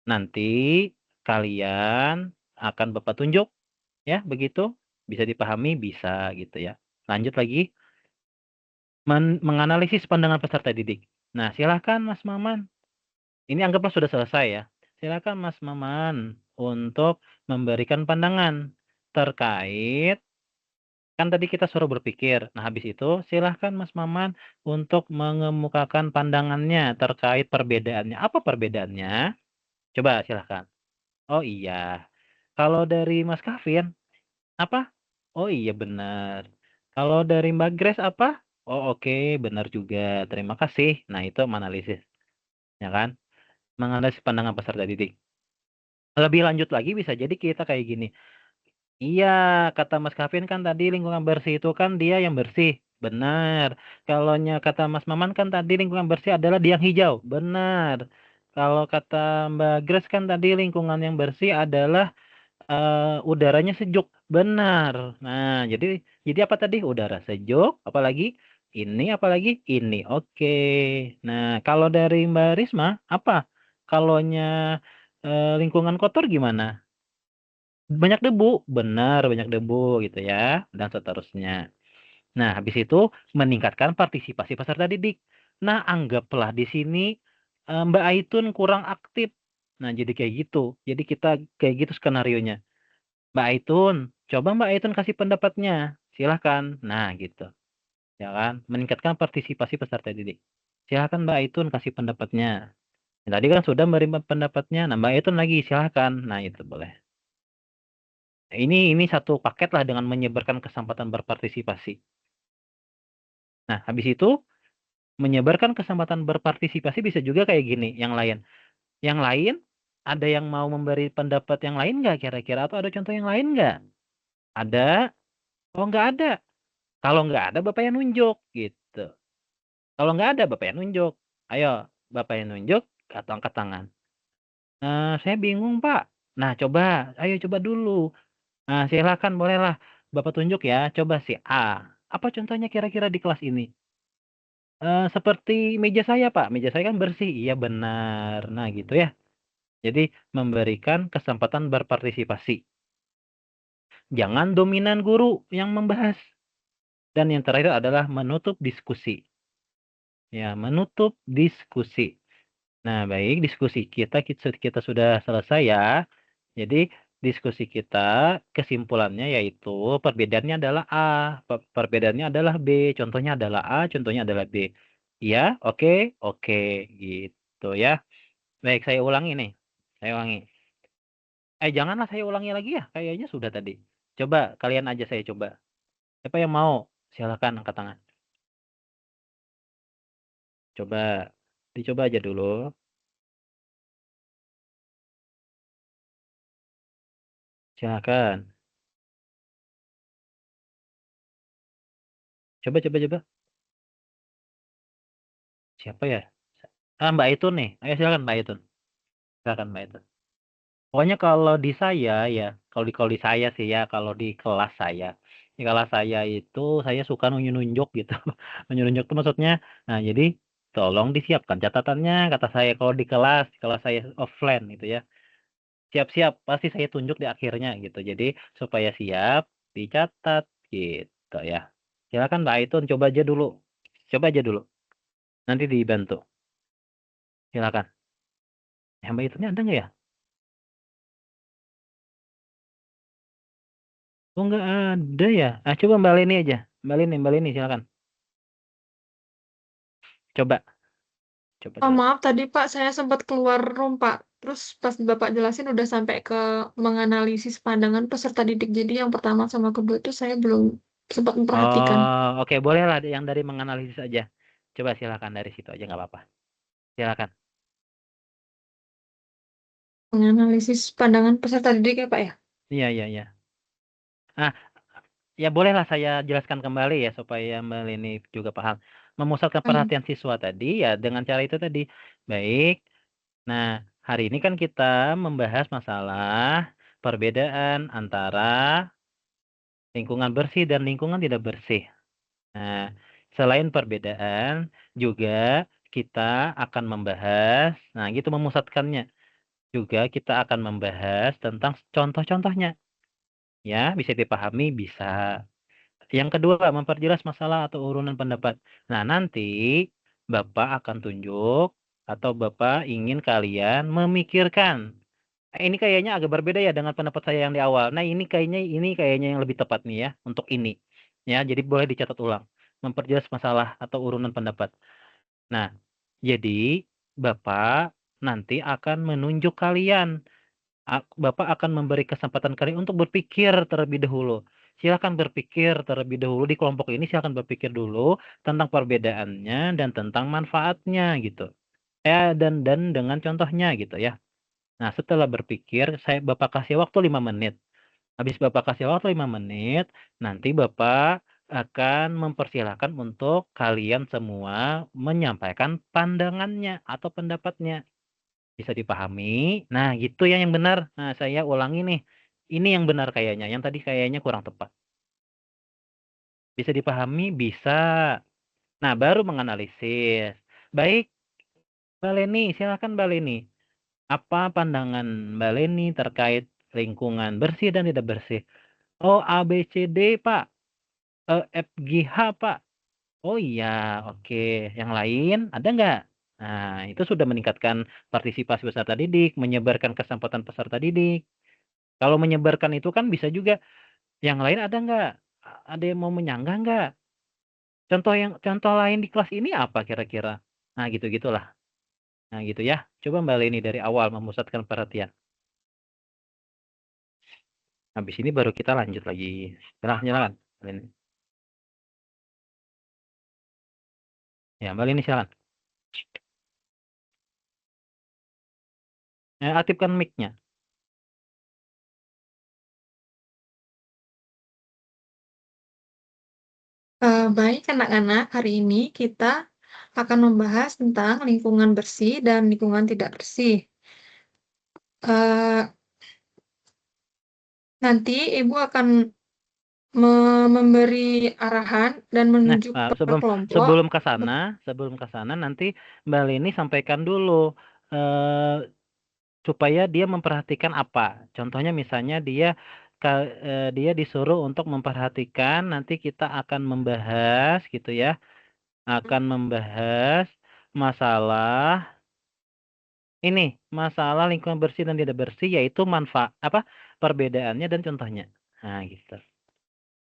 S1: Nanti kalian akan Bapak tunjuk ya, begitu? Bisa dipahami? Bisa gitu ya. Lanjut lagi. Menganalisis pandangan peserta didik. Nah, silakan Mas Maman. Ini anggaplah sudah selesai ya. Silakan Mas Maman untuk memberikan pandangan terkait, kan tadi kita suruh berpikir. Nah, habis itu silahkan Mas Maman untuk mengemukakan pandangannya terkait perbedaannya. Apa perbedaannya? Coba silahkan. Oh iya. Kalau dari Mas Kavin, apa? Oh iya benar. Kalau dari Mbak Grace apa? Oh oke, benar juga. Terima kasih. Nah, itu menganalisis. Ya kan? Menganalisis pandangan peserta didik. Lebih lanjut lagi bisa jadi kita kayak gini. Iya, kata Mas Kavin kan tadi lingkungan bersih itu kan dia yang bersih. Benar. Kalaunya kata Mas Maman kan tadi lingkungan bersih adalah dia yang hijau. Benar. Kalau kata Mbak Grace kan tadi lingkungan yang bersih adalah udaranya sejuk. Benar. Nah, jadi apa tadi? Udara sejuk, apalagi? Apalagi? Ini. Oke. Nah, kalau dari Mbak Risma, apa? Kalaunya lingkungan kotor gimana? Banyak debu. Benar, banyak debu gitu ya, dan seterusnya. Nah, habis itu meningkatkan partisipasi peserta didik. Nah, anggaplah di sini Mbak Aitun kurang aktif. Nah, jadi kayak gitu. Jadi kita kayak gitu skenarionya. Mbak Aitun, coba Mbak Aitun kasih pendapatnya. Silahkan. Nah, gitu. Ya kan? Meningkatkan partisipasi peserta didik. Silahkan Mbak Aitun kasih pendapatnya. Tadi kan sudah memberi pendapatnya. Nah, Mbak Aitun lagi silahkan. Nah, itu boleh. Ini satu paket lah dengan menyebarkan kesempatan berpartisipasi. Nah, habis itu menyebarkan kesempatan berpartisipasi bisa juga kayak gini, yang lain. Yang lain, ada yang mau memberi pendapat yang lain nggak kira-kira? Atau ada contoh yang lain nggak? Ada? Oh, nggak ada. Kalau nggak ada, Bapak yang nunjuk, gitu. Kalau nggak ada, Bapak yang nunjuk. Ayo, Bapak yang nunjuk, atau angkat tangan. Saya bingung, Pak. Nah, coba. Ayo coba dulu. Nah, silakan, bolehlah. Bapak tunjuk ya. Coba si A. Apa contohnya kira-kira di kelas ini? Seperti meja saya, Pak. Meja saya kan bersih. Iya, benar. Nah, gitu ya. Jadi, memberikan kesempatan berpartisipasi. Jangan dominan guru yang membahas. Dan yang terakhir adalah menutup diskusi. Ya, menutup diskusi. Nah, baik, diskusi kita sudah selesai ya. Jadi, diskusi kita kesimpulannya yaitu perbedaannya adalah A, perbedaannya adalah B, contohnya adalah A, contohnya adalah B. Iya, oke, oke, gitu ya. Baik, saya ulangi nih. Saya ulangi. Janganlah saya ulangi lagi ya, kayaknya sudah tadi. Coba, kalian aja saya coba. Siapa yang mau? Silakan angkat tangan. Coba, dicoba aja dulu. Silakan. Coba. Siapa ya? Mbak Itun nih. Ayo silakan Mbak Itun. Silakan Mbak Itun. Pokoknya kalau di saya ya, kalau di saya sih ya, kalau di kelas saya. Di kelas saya itu saya suka nunjuk gitu. Nunjuk itu maksudnya, nah jadi tolong disiapkan catatannya, kata saya kalau di kelas saya offline gitu ya. Siap-siap, pasti saya tunjuk di akhirnya gitu. Jadi supaya siap, dicatat gitu ya. Silakan Mbak Aitun, coba aja dulu. Coba aja dulu. Nanti dibantu. Silakan. Mbak Aitunnya ada nggak ya? Oh, nggak ada ya? Coba Mbak Leni aja. Mbak Leni silakan. Coba.
S3: Maaf, tadi Pak, saya sempat keluar room, Pak. Terus pas Bapak jelasin udah sampai ke menganalisis pandangan peserta didik. Jadi yang pertama sama kedua itu saya belum sempat memperhatikan.
S1: Oh, oke, bolehlah yang dari menganalisis aja. Coba silakan dari situ aja nggak apa-apa. Silakan.
S3: Menganalisis pandangan peserta didik ya, Pak ya?
S1: Iya. Ya bolehlah saya jelaskan kembali ya supaya Mbak Leni juga paham. Memusatkan perhatian siswa tadi ya dengan cara itu tadi. Baik. Nah, hari ini kan kita membahas masalah perbedaan antara lingkungan bersih dan lingkungan tidak bersih. Nah, selain perbedaan, juga kita akan membahas, nah gitu memusatkannya. Juga kita akan membahas tentang contoh-contohnya. Ya, bisa dipahami, bisa. Yang kedua, memperjelas masalah atau urunan pendapat. Nah, nanti Bapak akan tunjuk atau Bapak ingin kalian memikirkan. Ini kayaknya agak berbeda ya dengan pendapat saya yang di awal. Nah, ini kayaknya yang lebih tepat nih ya untuk ini. Ya, jadi boleh dicatat ulang. Memperjelas masalah atau urunan pendapat. Nah, jadi Bapak nanti akan menunjuk kalian. Bapak akan memberi kesempatan kalian untuk berpikir terlebih dahulu. Silakan berpikir terlebih dahulu di kelompok ini, silakan berpikir dulu tentang perbedaannya dan tentang manfaatnya gitu. Dan dengan contohnya gitu ya. Nah, setelah berpikir, Bapak kasih waktu 5 menit. Habis Bapak kasih waktu 5 menit, nanti Bapak akan mempersilahkan untuk kalian semua menyampaikan pandangannya atau pendapatnya. Bisa dipahami? Nah, gitu ya yang benar. Nah, saya ulangi nih. Ini yang benar kayaknya. Yang tadi kayaknya kurang tepat. Bisa dipahami? Bisa. Nah, baru menganalisis. Baik, Mbak Leni, silakan Mbak Leni. Apa pandangan Mbak Leni terkait lingkungan bersih dan tidak bersih? Oh, A, B, C, D, Pak. F, G, H, Pak. Oh iya, oke. Yang lain ada nggak? Nah, itu sudah meningkatkan partisipasi peserta didik, menyebarkan kesempatan peserta didik. Kalau menyebarkan itu kan bisa juga, yang lain ada nggak? Ada yang mau menyanggah nggak? Contoh lain di kelas ini apa kira-kira? Nah, gitu-gitulah. Nah, gitu ya. Coba Mbak Leni dari awal memusatkan perhatian. Habis ini baru kita lanjut lagi. Silakan, Mbak Leni. Ya, Mbak Leni silakan. Aktifkan mic-nya.
S3: Baik anak-anak, hari ini kita akan membahas tentang lingkungan bersih dan lingkungan tidak bersih. Nanti Ibu akan memberi arahan dan menunjuk
S1: Nah,
S3: per kelompok.
S1: sebelum ke sana nanti Mbak Leni sampaikan dulu supaya dia memperhatikan apa. Contohnya misalnya dia disuruh untuk memperhatikan, nanti kita akan membahas gitu ya. Akan membahas masalah lingkungan bersih dan tidak bersih, yaitu perbedaannya dan contohnya. Nah, gitu.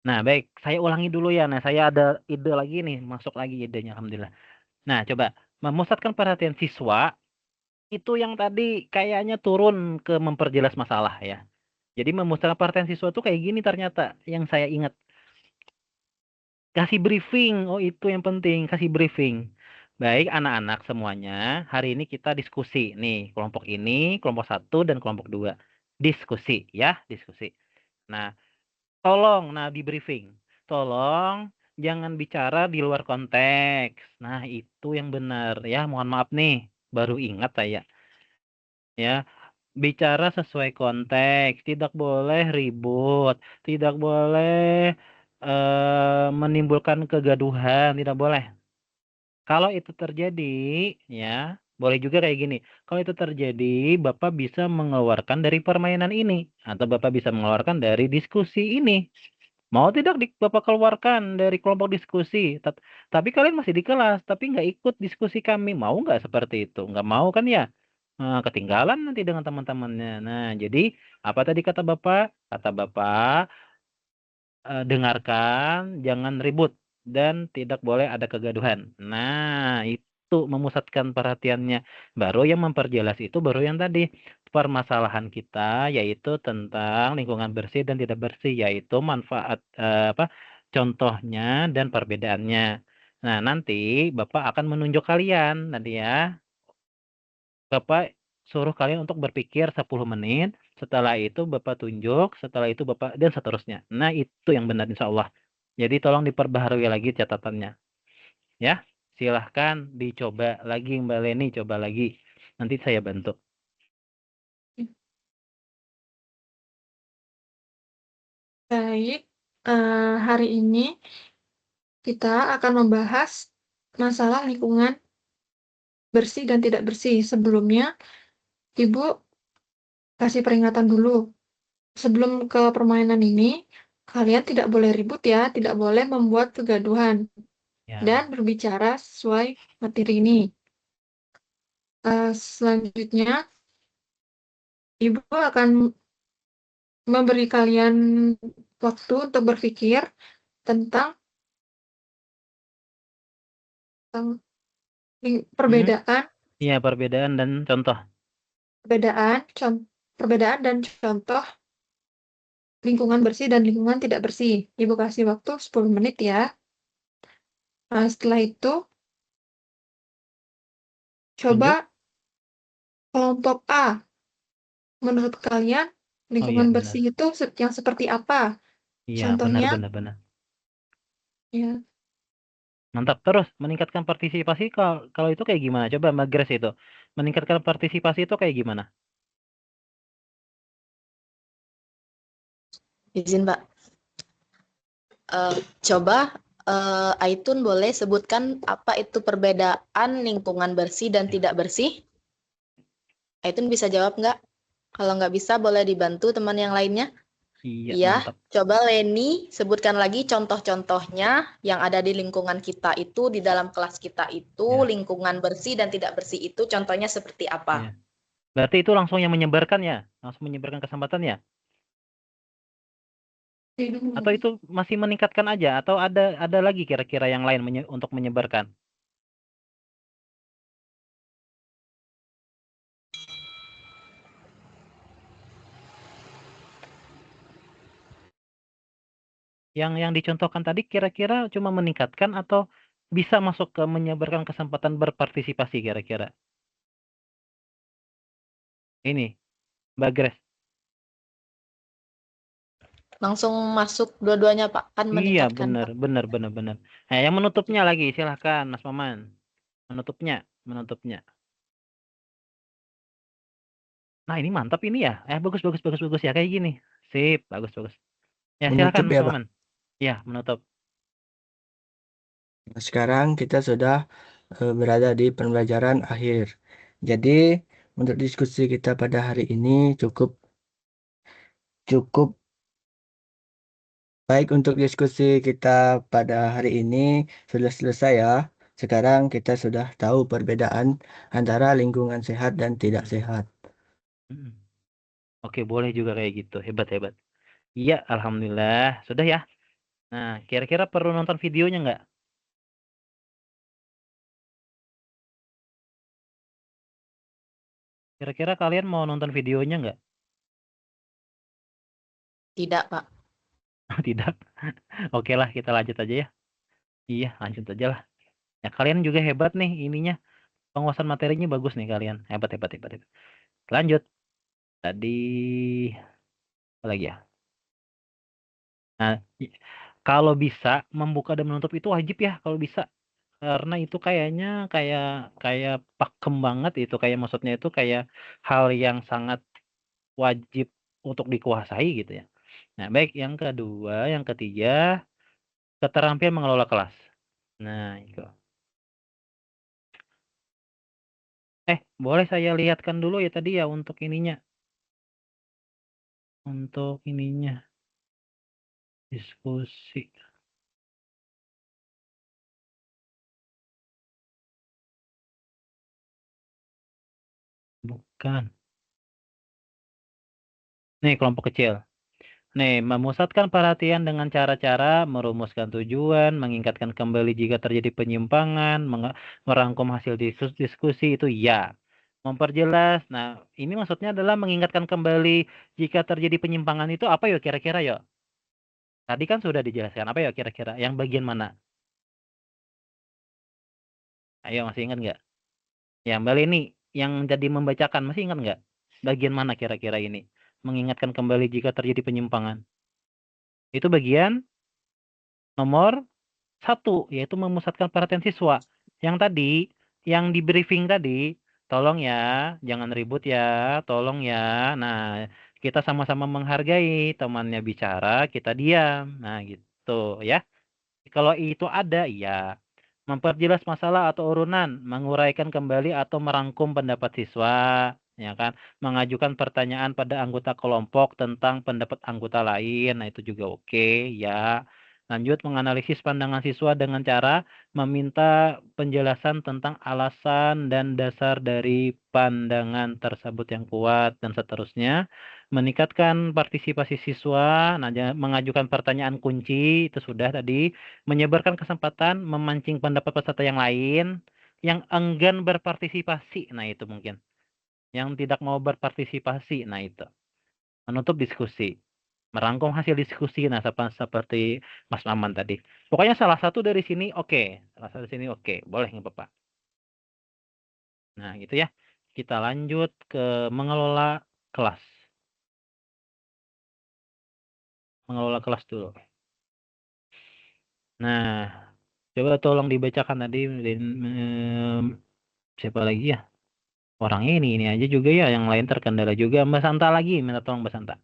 S1: Nah, baik, saya ulangi dulu ya. Nah, saya ada ide lagi nih, masuk lagi idenya, alhamdulillah. Nah, coba memusatkan perhatian siswa itu yang tadi kayaknya turun ke memperjelas masalah ya. Jadi memusatkan perhatian siswa itu kayak gini ternyata yang saya ingat. Kasih briefing, oh itu yang penting, kasih briefing. Baik anak-anak semuanya, hari ini kita diskusi nih, kelompok ini, kelompok 1 dan kelompok 2. Diskusi ya, diskusi. Nah, di briefing. Tolong jangan bicara di luar konteks. Nah, itu yang benar ya. Mohon maaf nih, baru ingat saya. Ya, bicara sesuai konteks, tidak boleh ribut, tidak boleh menimbulkan kegaduhan, tidak boleh. Kalau itu terjadi, ya, boleh juga kayak gini. Kalau itu terjadi, Bapak bisa mengeluarkan dari permainan ini, atau Bapak bisa mengeluarkan dari diskusi ini. Mau tidak Bapak keluarkan dari kelompok diskusi, tapi kalian masih di kelas, tapi nggak ikut diskusi kami. Mau nggak seperti itu? Nggak mau kan ya? Nah, ketinggalan nanti dengan teman-temannya. Nah, jadi apa tadi kata Bapak? Kata Bapak, dengarkan, jangan ribut, dan tidak boleh ada kegaduhan. Nah, itu memusatkan perhatiannya. Baru yang memperjelas itu baru yang tadi permasalahan kita, yaitu tentang lingkungan bersih dan tidak bersih, yaitu manfaat contohnya dan perbedaannya. Nah, nanti Bapak akan menunjuk kalian nanti ya. Bapak suruh kalian untuk berpikir 10 menit, setelah itu Bapak tunjuk, setelah itu Bapak dan seterusnya. Nah, itu yang benar insya Allah. Jadi tolong diperbaharui lagi catatannya. Ya, silahkan dicoba lagi Mbak Leni, coba lagi. Nanti saya bantu.
S3: Baik, hari ini kita akan membahas masalah lingkungan bersih dan tidak bersih. Sebelumnya, Ibu kasih peringatan dulu. Sebelum ke permainan ini, kalian tidak boleh ribut ya, tidak boleh membuat kegaduhan.
S1: Ya.
S3: Dan berbicara sesuai materi ini. Selanjutnya, Ibu akan memberi kalian waktu untuk berpikir tentang perbedaan.
S1: Iya, perbedaan dan contoh.
S3: Perbedaan dan contoh lingkungan bersih dan lingkungan tidak bersih. Ibu kasih waktu 10 menit ya. Nah, setelah itu, coba kelompok A. Menurut kalian, lingkungan bersih itu yang seperti apa?
S1: Iya,
S3: Contohnya,
S1: benar.
S3: ya.
S1: Mantap. Terus, meningkatkan partisipasi kalau itu kayak gimana? Coba Mbak Grace itu. Meningkatkan partisipasi itu kayak gimana?
S2: Izin, Pak. Coba Aitun boleh sebutkan apa itu perbedaan lingkungan bersih dan tidak bersih? Aitun bisa jawab nggak? Kalau nggak bisa, boleh dibantu teman yang lainnya. Iya, coba Leni sebutkan lagi contoh-contohnya yang ada di lingkungan kita itu, di dalam kelas kita itu, lingkungan bersih dan tidak bersih itu, contohnya seperti apa?
S1: Ya. Berarti itu langsung yang menyebarkan ya? Langsung menyebarkan kesempatan ya? Atau itu masih meningkatkan aja? Atau ada lagi kira-kira yang lain untuk menyebarkan? Yang dicontohkan tadi kira-kira cuma meningkatkan atau bisa masuk ke menyebarkan kesempatan berpartisipasi kira-kira? Ini, Mbak Grace.
S2: Langsung masuk dua-duanya, Pak. Kan
S1: Iya,
S2: meningkatkan, Pak.
S1: benar. Nah, yang menutupnya lagi, silahkan Mas Maman. Menutupnya. Nah, ini mantap ini ya. Bagus ya kayak gini. Sip, bagus. Ya,
S7: Menutup
S1: silakan Mas
S7: ya, Pak.
S1: Maman. Ya, menutup.
S7: Nah, sekarang kita sudah berada di pembelajaran akhir. Jadi, untuk diskusi kita pada hari ini cukup baik untuk diskusi kita pada hari ini sudah selesai ya. Sekarang kita sudah tahu perbedaan antara lingkungan sehat dan tidak sehat.
S1: Oke, boleh juga kayak gitu. Hebat. Iya, alhamdulillah. Sudah ya. Nah, kira-kira perlu nonton videonya nggak? Kira-kira kalian mau nonton videonya nggak?
S2: Tidak, Pak.
S1: Tidak. Oke lah, kita lanjut aja ya. Iya, lanjut aja lah. Ya, kalian juga hebat nih ininya. Penguasaan materinya bagus nih kalian. Hebat. Lanjut. Tadi apa lagi ya? Nah, kalau bisa membuka dan menutup itu wajib ya kalau bisa. Karena itu kayaknya kayak pakem banget itu, kayak maksudnya itu kayak hal yang sangat wajib untuk dikuasai gitu ya. Nah, baik, yang kedua, yang ketiga, keterampilan mengelola kelas. Nah, itu. Boleh saya lihatkan dulu ya tadi ya untuk ininya. Untuk ininya. Diskusi. Bukan. Nih, kelompok kecil. Nih, memusatkan perhatian dengan cara-cara merumuskan tujuan, mengingatkan kembali jika terjadi penyimpangan, merangkum hasil diskusi itu ya. Memperjelas. Nah, ini maksudnya adalah mengingatkan kembali jika terjadi penyimpangan itu apa ya kira-kira ya? Tadi kan sudah dijelaskan. Apa ya kira-kira? Yang bagian mana? Ayo, masih ingat nggak? Ya, Mbak Leni, yang jadi membacakan masih ingat nggak? Bagian mana kira-kira ini? Mengingatkan kembali jika terjadi penyimpangan. Itu bagian nomor 1, yaitu memusatkan perhatian siswa. Yang tadi, yang di briefing tadi, tolong ya, jangan ribut ya, tolong ya. Nah, kita sama-sama menghargai temannya bicara, kita diam. Nah, gitu ya. Kalau itu ada, ya. Memperjelas masalah atau urunan, menguraikan kembali atau merangkum pendapat siswa, ya kan? Mengajukan pertanyaan pada anggota kelompok tentang pendapat anggota lain, nah itu juga oke, ya. Lanjut, menganalisis pandangan siswa dengan cara meminta penjelasan tentang alasan dan dasar dari pandangan tersebut yang kuat, dan seterusnya. Meningkatkan partisipasi siswa, nah, mengajukan pertanyaan kunci, itu sudah tadi. Menyebarkan kesempatan, memancing pendapat peserta yang lain, yang enggan berpartisipasi, nah itu mungkin. Yang tidak mau berpartisipasi, nah itu. Menutup diskusi. Merangkum hasil diskusi, nah seperti Mas Maman tadi. Pokoknya salah satu dari sini oke. Salah satu dari sini oke. Boleh nggak Bapak? Nah gitu ya. Kita lanjut ke mengelola kelas. Mengelola kelas dulu. Nah, coba tolong dibacakan tadi. Siapa lagi ya? Orangnya ini aja juga ya, yang lain terkendala juga. Mbak Santa lagi, minta tolong Mbak Santa.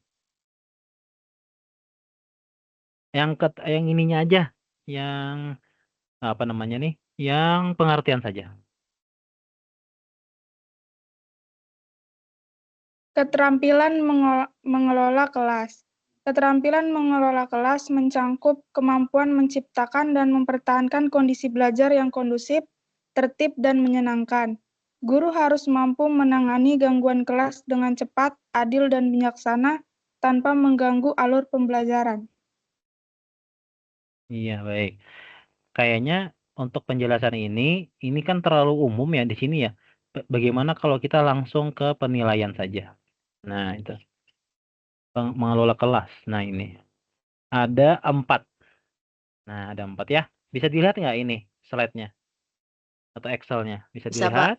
S1: Yang ininya aja, yang apa namanya nih? Yang pengertian saja.
S6: Keterampilan mengelola kelas. Keterampilan mengelola kelas mencangkup kemampuan menciptakan dan mempertahankan kondisi belajar yang kondusif, tertib, dan menyenangkan. Guru harus mampu menangani gangguan kelas dengan cepat, adil, dan bijaksana tanpa mengganggu alur pembelajaran.
S1: Iya, baik. Kayaknya untuk penjelasan ini kan terlalu umum ya di sini ya. Bagaimana kalau kita langsung ke penilaian saja? Nah, itu. Mengelola kelas. Nah, ini. Ada 4. Nah, ada 4 ya. Bisa dilihat nggak ini slide-nya atau Excel-nya? Bisa
S2: Bisa, Pak.
S1: dilihat?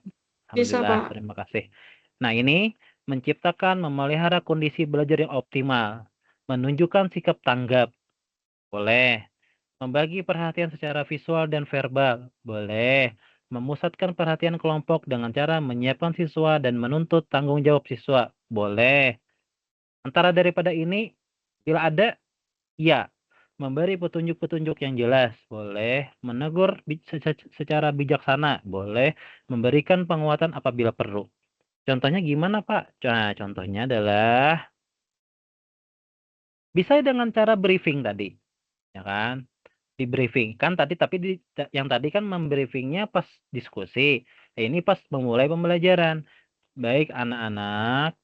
S3: Bisa,
S1: Alhamdulillah,
S3: Pak.
S1: terima kasih. Nah, ini menciptakan, memelihara kondisi belajar yang optimal, menunjukkan sikap tanggap, boleh. Membagi perhatian secara visual dan verbal, boleh. Memusatkan perhatian kelompok dengan cara menyiapkan siswa dan menuntut tanggung jawab siswa, boleh. Antara daripada ini, bila ada, ya. Memberi petunjuk-petunjuk yang jelas, boleh. Menegur secara bijaksana, boleh. Memberikan penguatan apabila perlu. Contohnya gimana, Pak? Nah, contohnya adalah bisa dengan cara briefing tadi, ya kan? Di briefing kan tadi, tapi yang tadi kan membriefingnya pas diskusi. Ini pas memulai pembelajaran. Baik anak-anak,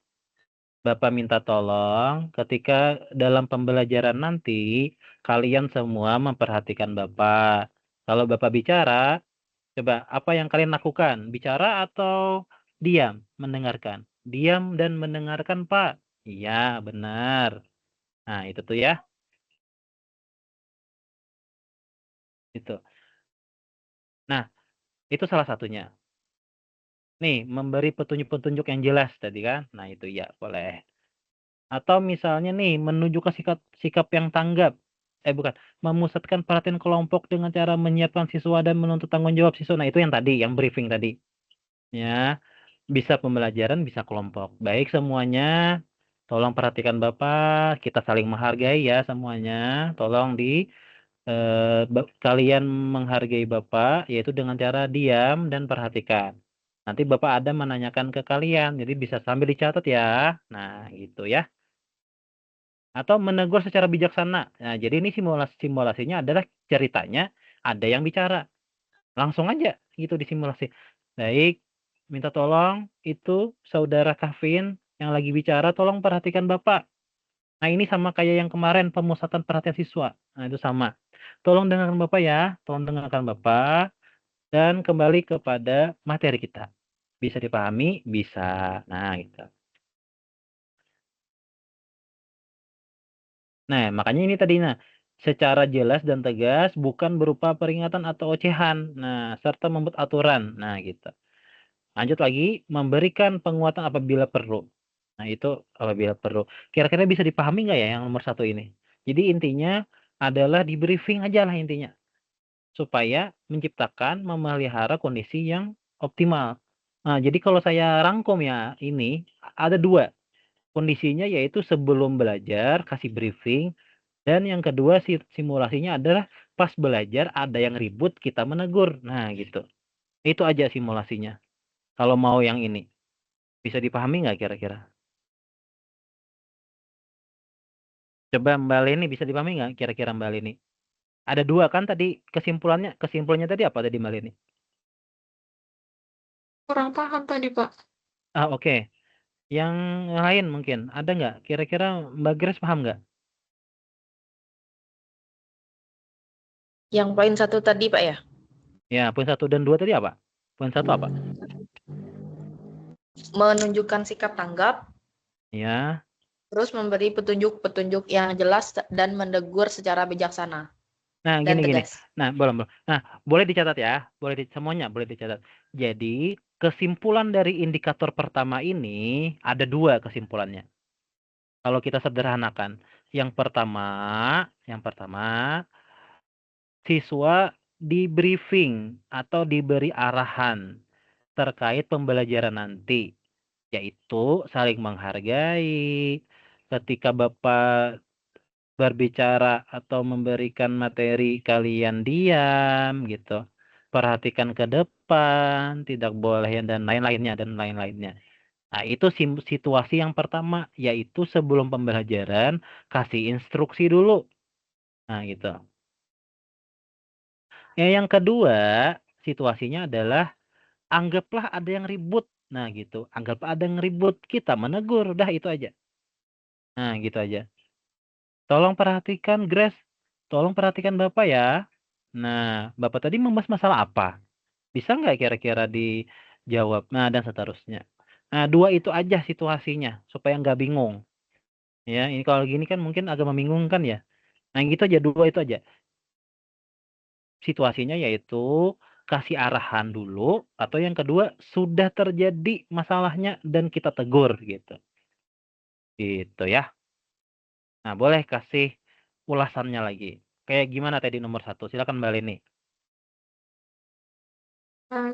S1: Bapak minta tolong ketika dalam pembelajaran nanti kalian semua memperhatikan Bapak. Kalau Bapak bicara, coba apa yang kalian lakukan? Bicara atau diam, mendengarkan? Diam dan mendengarkan, Pak. Iya, benar. Nah, itu tuh ya. Itu. Nah, itu salah satunya. Nih, memberi petunjuk-petunjuk yang jelas tadi kan. Nah, itu ya, boleh. Atau misalnya nih, menunjukkan sikap yang tanggap. Bukan. Memusatkan perhatian kelompok dengan cara menyiapkan siswa dan menuntut tanggung jawab siswa. Nah, itu yang tadi, yang briefing tadi. Ya, bisa pembelajaran, bisa kelompok. Baik semuanya, tolong perhatikan Bapak. Kita saling menghargai ya semuanya. Tolong kalian menghargai Bapak, yaitu dengan cara diam dan perhatikan. Nanti Bapak ada menanyakan ke kalian, jadi bisa sambil dicatat ya. Nah, gitu ya. Atau menegur secara bijaksana. Nah, jadi ini simulasinya adalah ceritanya ada yang bicara. Langsung aja gitu disimulasi. Baik, minta tolong itu saudara Kavin yang lagi bicara, tolong perhatikan Bapak. Nah, ini sama kayak yang kemarin pemusatan perhatian siswa. Nah, itu sama. Tolong dengarkan Bapak ya, tolong dengarkan Bapak dan kembali kepada materi kita. Bisa dipahami? Bisa. Nah, gitu. Nah, makanya ini tadi, secara jelas dan tegas, bukan berupa peringatan atau ocehan. Nah, serta membuat aturan. Nah, gitu. Lanjut lagi, memberikan penguatan apabila perlu. Nah, itu apabila perlu. Kira-kira bisa dipahami nggak ya yang nomor 1 ini? Jadi intinya adalah di briefing aja lah intinya. Supaya menciptakan, memelihara kondisi yang optimal. Nah, jadi kalau saya rangkum ya, ini ada 2. Kondisinya yaitu sebelum belajar, kasih briefing. Dan yang kedua simulasinya adalah pas belajar ada yang ribut, kita menegur. Nah, gitu. Itu aja simulasinya. Kalau mau yang ini. Bisa dipahami nggak kira-kira? Coba Mbak Leni bisa dipahami nggak kira-kira Mbak Leni? Ada 2 kan tadi kesimpulannya tadi apa tadi Mbak Leni?
S3: Kurang paham tadi, Pak.
S1: Oke. Yang lain mungkin ada nggak? Kira-kira Mbak Grace paham nggak?
S2: Yang poin 1 tadi, Pak ya?
S1: Ya, poin 1 dan 2 tadi apa? Poin 1 apa?
S2: Menunjukkan sikap tanggap.
S1: Ya.
S2: Terus memberi petunjuk-petunjuk yang jelas dan menegur secara bijaksana.
S1: Nah,
S2: Dan
S1: gini.
S2: tegas.
S1: Nah, boleh dicatat ya. Semuanya boleh dicatat. Jadi, kesimpulan dari indikator pertama ini ada 2 kesimpulannya. Kalau kita sederhanakan. Yang pertama, siswa di briefing atau diberi arahan terkait pembelajaran nanti, yaitu saling menghargai. Ketika Bapak berbicara atau memberikan materi, kalian diam gitu. Perhatikan ke depan, tidak boleh dan lain-lainnya. Nah, itu situasi yang pertama, yaitu sebelum pembelajaran kasih instruksi dulu. Nah, gitu. Yang kedua, situasinya adalah anggaplah ada yang ribut. Nah, gitu. Anggaplah ada yang ribut, kita menegur, udah itu aja. Nah, gitu aja. Tolong perhatikan Grace, tolong perhatikan Bapak ya. Nah, Bapak tadi membahas masalah apa? Bisa nggak kira-kira dijawab? Nah, dan seterusnya. Nah, 2 itu aja situasinya, supaya nggak bingung. Ya, ini kalau gini kan mungkin agak membingungkan ya. Nah, gitu aja, 2 itu aja. Situasinya yaitu kasih arahan dulu, atau yang kedua sudah terjadi masalahnya dan kita tegur gitu. Gitu ya. Nah, boleh kasih ulasannya lagi. Kayak gimana tadi nomor 1? Silakan Mbak Leni.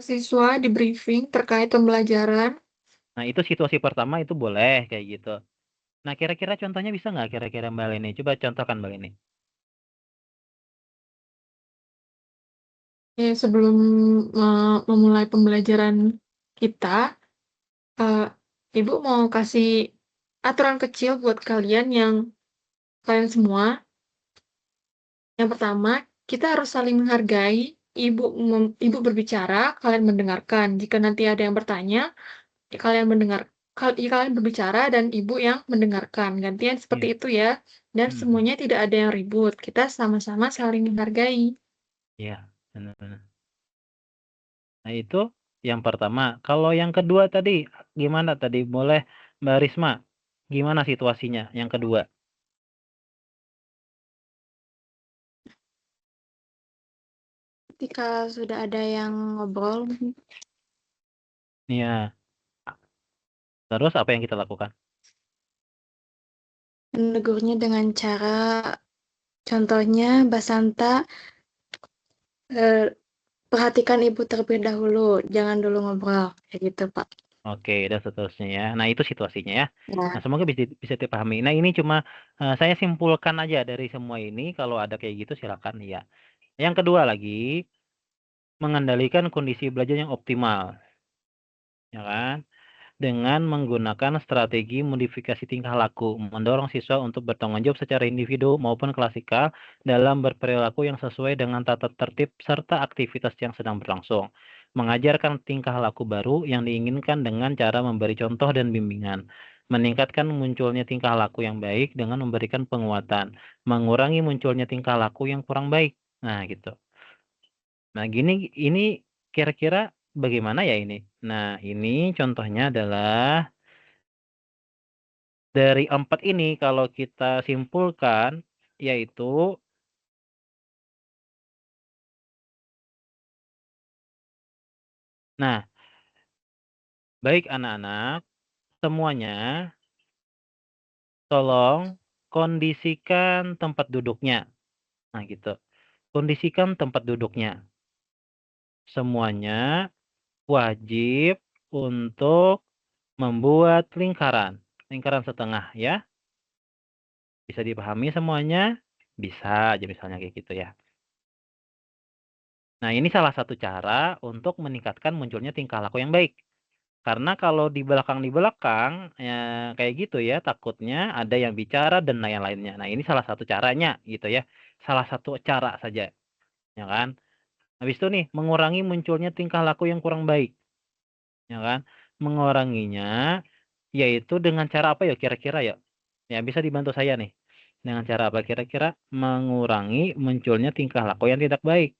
S3: Siswa di briefing terkait pembelajaran.
S1: Nah, itu situasi pertama itu boleh kayak gitu. Nah, kira-kira contohnya bisa nggak kira-kira Mbak Leni? Coba contohkan Mbak Leni.
S3: Sebelum memulai pembelajaran kita, Ibu mau kasih aturan kecil buat kalian semua. Yang pertama, kita harus saling menghargai. Ibu berbicara, kalian mendengarkan. Jika nanti ada yang bertanya, kalian berbicara dan ibu yang mendengarkan. Gantian seperti itu ya. Dan semuanya tidak ada yang ribut. Kita sama-sama saling menghargai.
S1: Iya, benar-benar. Nah, itu yang pertama. Kalau yang kedua tadi, gimana tadi? Boleh Mbak Risma, gimana situasinya yang kedua?
S5: Ketika sudah ada yang ngobrol,
S1: Iya. Terus apa yang kita lakukan?
S5: menegurnya dengan cara, contohnya Basanta, perhatikan ibu terlebih dahulu, jangan dulu ngobrol, kayak gitu Pak.
S1: Oke, dan seterusnya ya. Nah, itu situasinya ya.
S5: Ya.
S1: Nah, semoga bisa dipahami. Nah, ini cuma saya simpulkan aja dari semua ini. Kalau ada kayak gitu silakan ya. Yang kedua lagi, mengendalikan kondisi belajar yang optimal. Ya kan? Dengan menggunakan strategi modifikasi tingkah laku, mendorong siswa untuk bertanggung jawab secara individu maupun klasikal dalam berperilaku yang sesuai dengan tata tertib serta aktivitas yang sedang berlangsung. Mengajarkan tingkah laku baru yang diinginkan dengan cara memberi contoh dan bimbingan. Meningkatkan munculnya tingkah laku yang baik dengan memberikan penguatan. Mengurangi munculnya tingkah laku yang kurang baik. Nah, gitu. Nah, ini kira-kira bagaimana ya ini? Nah, ini contohnya adalah dari 4 ini kalau kita simpulkan yaitu nah, baik anak-anak, semuanya tolong kondisikan tempat duduknya. Nah, gitu. Kondisikan tempat duduknya. Semuanya wajib untuk membuat lingkaran. Lingkaran setengah ya. Bisa dipahami semuanya? Bisa aja misalnya kayak gitu ya. Nah, ini salah satu cara untuk meningkatkan munculnya tingkah laku yang baik. Karena kalau di belakang ya kayak gitu ya, takutnya ada yang bicara dan yang lainnya. Nah, ini salah satu caranya gitu ya. Salah satu cara saja, ya kan. Habis itu nih, mengurangi munculnya tingkah laku yang kurang baik, ya kan. Menguranginya yaitu dengan cara apa ya kira-kira ya? Ya, bisa dibantu saya nih. Dengan cara apa kira-kira? Mengurangi munculnya tingkah laku yang tidak baik.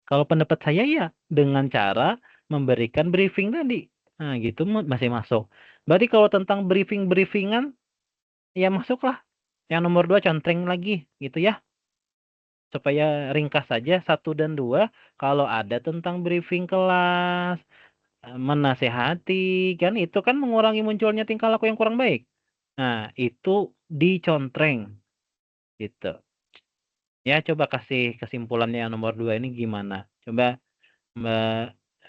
S1: Kalau pendapat saya ya dengan cara memberikan briefing tadi. Nah, gitu masih masuk. Berarti kalau tentang briefing-briefingan ya masuklah. Yang nomor 2 contreng lagi gitu ya. Supaya ringkas saja 1 dan 2 kalau ada tentang briefing kelas, menasehati kan itu kan mengurangi munculnya tingkah laku yang kurang baik. Nah, itu dicontreng gitu. Ya, coba kasih kesimpulannya yang nomor 2 ini gimana? Coba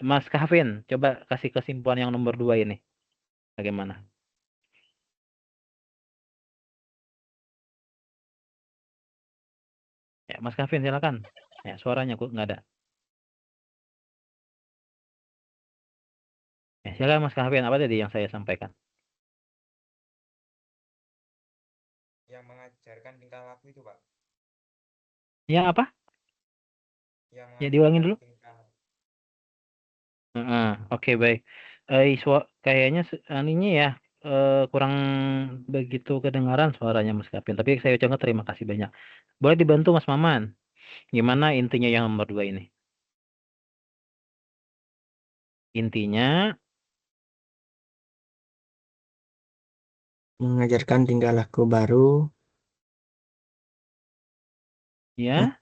S1: Mas Kevin, coba kasih kesimpulan yang nomor 2 ini. Bagaimana? Ya, Mas Kevin silakan. Ya, suaranya kok nggak ada. Ya, silakan Mas Kevin, apa tadi yang saya sampaikan?
S9: Yang mengajarkan tingkah laku itu, Pak.
S1: Ya, apa?
S9: Yang
S1: Ya, diulangin dulu.
S9: tingkah.
S1: Oke, baik. Kayaknya ininya ya, kurang begitu kedengaran suaranya Mas Kevin, tapi saya ucapkan terima kasih banyak. Boleh dibantu Mas Maman, gimana intinya yang nomor 2 ini? Intinya
S7: mengajarkan tingkah laku baru.
S1: ya,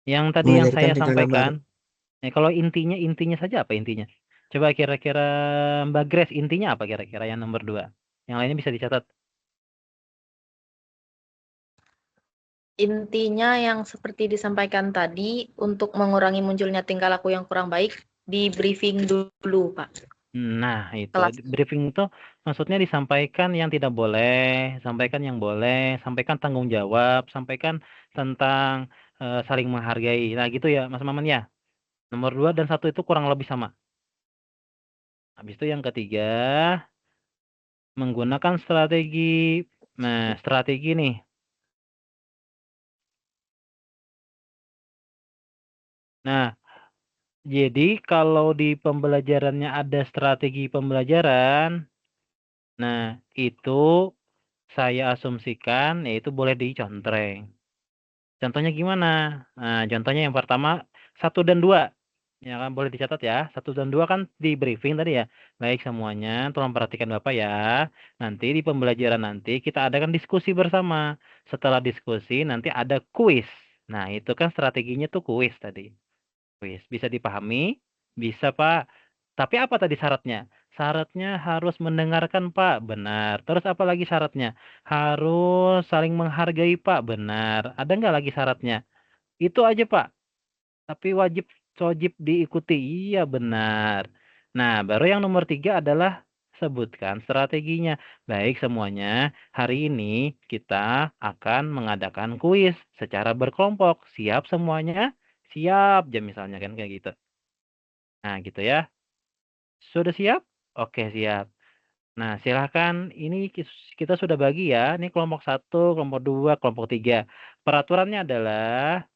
S1: yang tadi yang
S7: Mengajarkan
S1: saya
S7: tingkah laku baru.
S1: sampaikan. Kalau intinya saja apa intinya? Coba kira-kira Mbak Grace intinya apa kira-kira yang nomor 2? Yang lainnya bisa dicatat.
S2: Intinya yang seperti disampaikan tadi, untuk mengurangi munculnya tingkah laku yang kurang baik, di briefing dulu, Pak.
S1: Nah, itu
S2: Kelas.
S1: briefing itu maksudnya disampaikan yang tidak boleh, sampaikan yang boleh, sampaikan tanggung jawab, sampaikan tentang saling menghargai. Nah, gitu ya, Mas Maman ya. Nomor 2 dan 1 itu kurang lebih sama. Habis itu yang ketiga, menggunakan strategi. Nah, strategi nih. Nah, jadi kalau di pembelajarannya ada strategi pembelajaran, nah itu saya asumsikan yaitu boleh dicontreng. Contohnya gimana? Nah, contohnya yang pertama 1 dan 2. Ya kan boleh dicatat ya. 1 dan 2 kan di briefing tadi ya. Baik semuanya, tolong perhatikan Bapak ya. Nanti di pembelajaran nanti kita adakan diskusi bersama. Setelah diskusi nanti ada kuis. Nah, itu kan strateginya tuh kuis tadi. Kuis bisa dipahami? Bisa, Pak. Tapi apa tadi syaratnya? Syaratnya harus mendengarkan, Pak. Benar. Terus apa lagi syaratnya? Harus saling menghargai, Pak. Benar. Ada nggak lagi syaratnya? Itu aja, Pak. Tapi wajib diikuti. Iya, benar. Nah, baru yang nomor 3 adalah sebutkan strateginya. Baik semuanya, hari ini kita akan mengadakan kuis secara berkelompok. Siap semuanya? Siap, jam misalnya kan kayak gitu. Nah, gitu ya. Sudah siap? Oke, siap. Nah, silahkan. Ini kita sudah bagi ya. Ini kelompok 1, kelompok 2, kelompok 3. Peraturannya adalah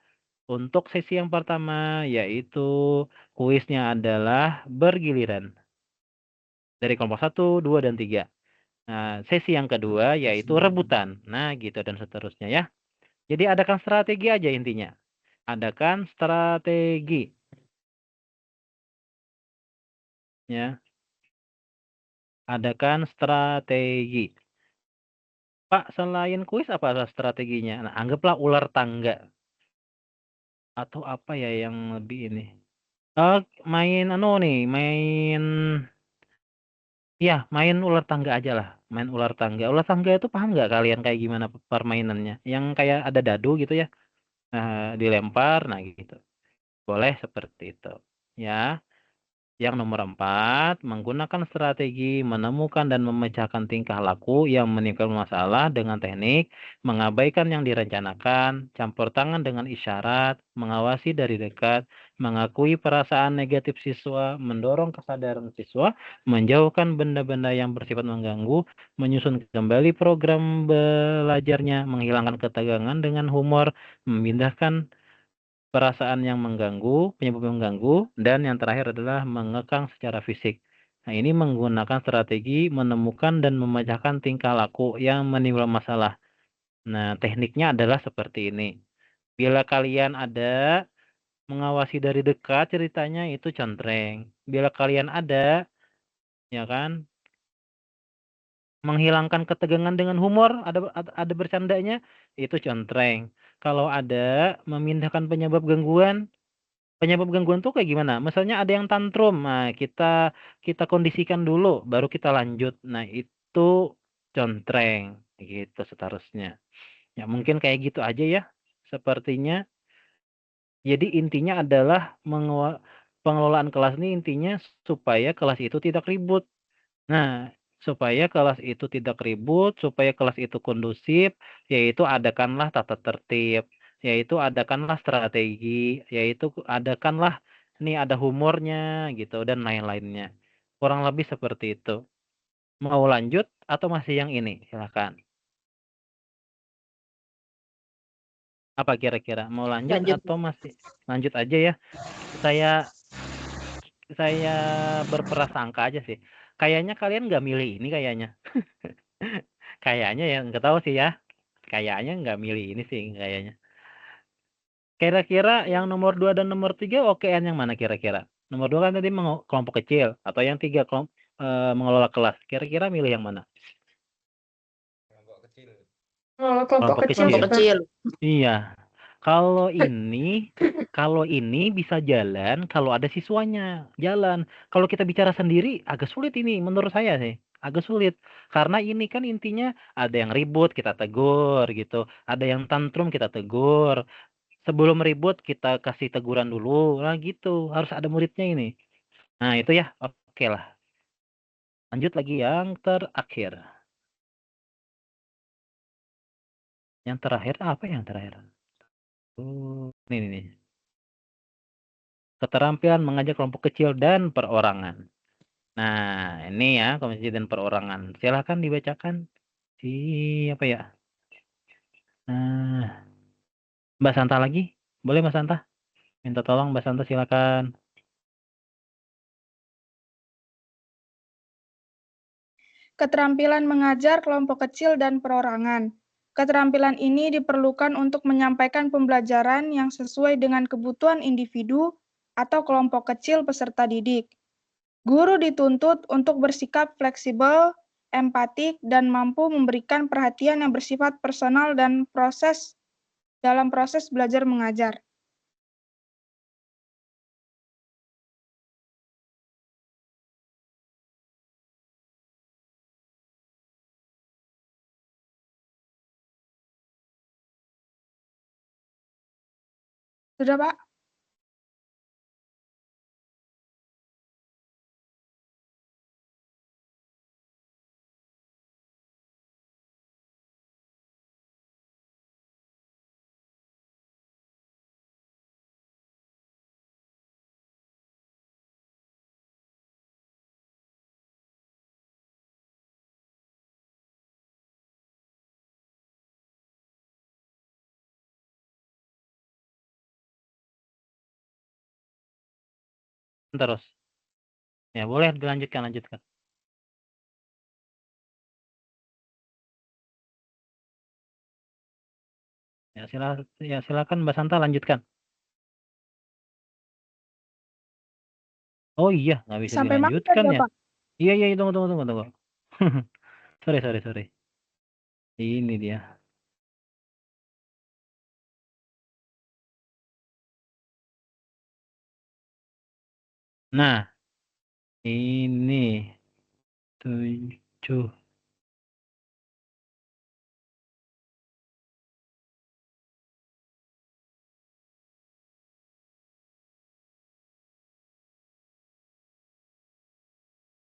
S1: untuk sesi yang pertama yaitu kuisnya adalah bergiliran. Dari kelompok 1, 2, dan 3. Nah, sesi yang kedua yaitu rebutan. Nah, gitu dan seterusnya ya. Jadi adakan strategi aja intinya. Adakan strategi. Ya. Adakan strategi. Pak, selain kuis apa strateginya? Nah, anggaplah ular tangga. Atau apa ya yang lebih ini? Main main ular tangga aja lah. Main ular tangga. Ular tangga itu paham nggak kalian kayak gimana permainannya? Yang kayak ada dadu gitu ya. Nah, dilempar, nah gitu. Boleh seperti itu. Ya. Yang nomor 4, menggunakan strategi menemukan dan memecahkan tingkah laku yang menimbulkan masalah dengan teknik mengabaikan yang direncanakan, campur tangan dengan isyarat, mengawasi dari dekat, mengakui perasaan negatif siswa, mendorong kesadaran siswa, menjauhkan benda-benda yang bersifat mengganggu, menyusun kembali program belajarnya, menghilangkan ketegangan dengan humor, memindahkan perasaan yang mengganggu, penyebab yang mengganggu, dan yang terakhir adalah mengekang secara fisik. Nah, ini menggunakan strategi menemukan dan memecahkan tingkah laku yang menimbulkan masalah. Nah, tekniknya adalah seperti ini. Bila kalian ada mengawasi dari dekat ceritanya itu contreng. Bila kalian ada, ya kan, menghilangkan ketegangan dengan humor, ada bercandanya, itu contreng. Kalau ada memindahkan penyebab gangguan tuh kayak gimana? Misalnya ada yang tantrum, nah kita kondisikan dulu, baru kita lanjut. Nah itu contreng, gitu seterusnya. Ya mungkin kayak gitu aja ya, sepertinya. Jadi intinya adalah pengelolaan kelas ini intinya supaya kelas itu tidak ribut. Nah, supaya kelas itu tidak ribut, supaya kelas itu kondusif, yaitu adakanlah tata tertib, yaitu adakanlah strategi, yaitu adakanlah nih ada humornya gitu dan lain-lainnya. Kurang lebih seperti itu. Mau lanjut atau masih yang ini? Silakan. Apa kira-kira? Mau lanjut atau masih lanjut aja ya? Saya berprasangka aja sih. Kayaknya kalian nggak milih ini kayaknya. Kayaknya ya, nggak tahu sih ya. Kayaknya nggak milih ini sih kayaknya. Kira-kira yang nomor 2 dan nomor 3 okean yang mana kira-kira? Nomor 2 kan tadi kelompok kecil, atau yang 3 mengelola kelas. Kira-kira milih yang mana?
S9: Kelompok kecil.
S3: Oh, kelompok kecil,
S2: Kelompok
S3: Pak.
S2: kecil.
S1: Iya. Kalau ini bisa jalan kalau ada siswanya. Jalan. Kalau kita bicara sendiri agak sulit ini menurut saya sih. Agak sulit. Karena ini kan intinya ada yang ribut kita tegur gitu. Ada yang tantrum kita tegur. Sebelum ribut kita kasih teguran dulu. Nah gitu. Harus ada muridnya ini. Nah itu ya. Oke lah. Lanjut lagi yang terakhir. Yang terakhir apa yang terakhir? Nih. Keterampilan mengajar kelompok kecil dan perorangan. Nah, ini ya, kompetensi dan perorangan. Silahkan dibacakan. Apa ya? Nah, Mbak Santa lagi? Boleh Mbak Santa? Minta tolong Mbak Santa silakan.
S6: Keterampilan mengajar kelompok kecil dan perorangan. Keterampilan ini diperlukan untuk menyampaikan pembelajaran yang sesuai dengan kebutuhan individu atau kelompok kecil peserta didik. Guru dituntut untuk bersikap fleksibel, empatik, dan mampu memberikan perhatian yang bersifat personal dan dalam proses belajar mengajar. Sudah, Pak?
S1: Terus. Ya, boleh dilanjutkan, lanjutkan. Ya, silakan Mbak Santa lanjutkan. Oh iya, nggak bisa
S6: Sampai mana
S1: dilanjutkan
S6: tadi,
S1: ya?
S6: Pak?
S1: Iya, tunggu. Sorry. Ini dia. Nah, ini 7.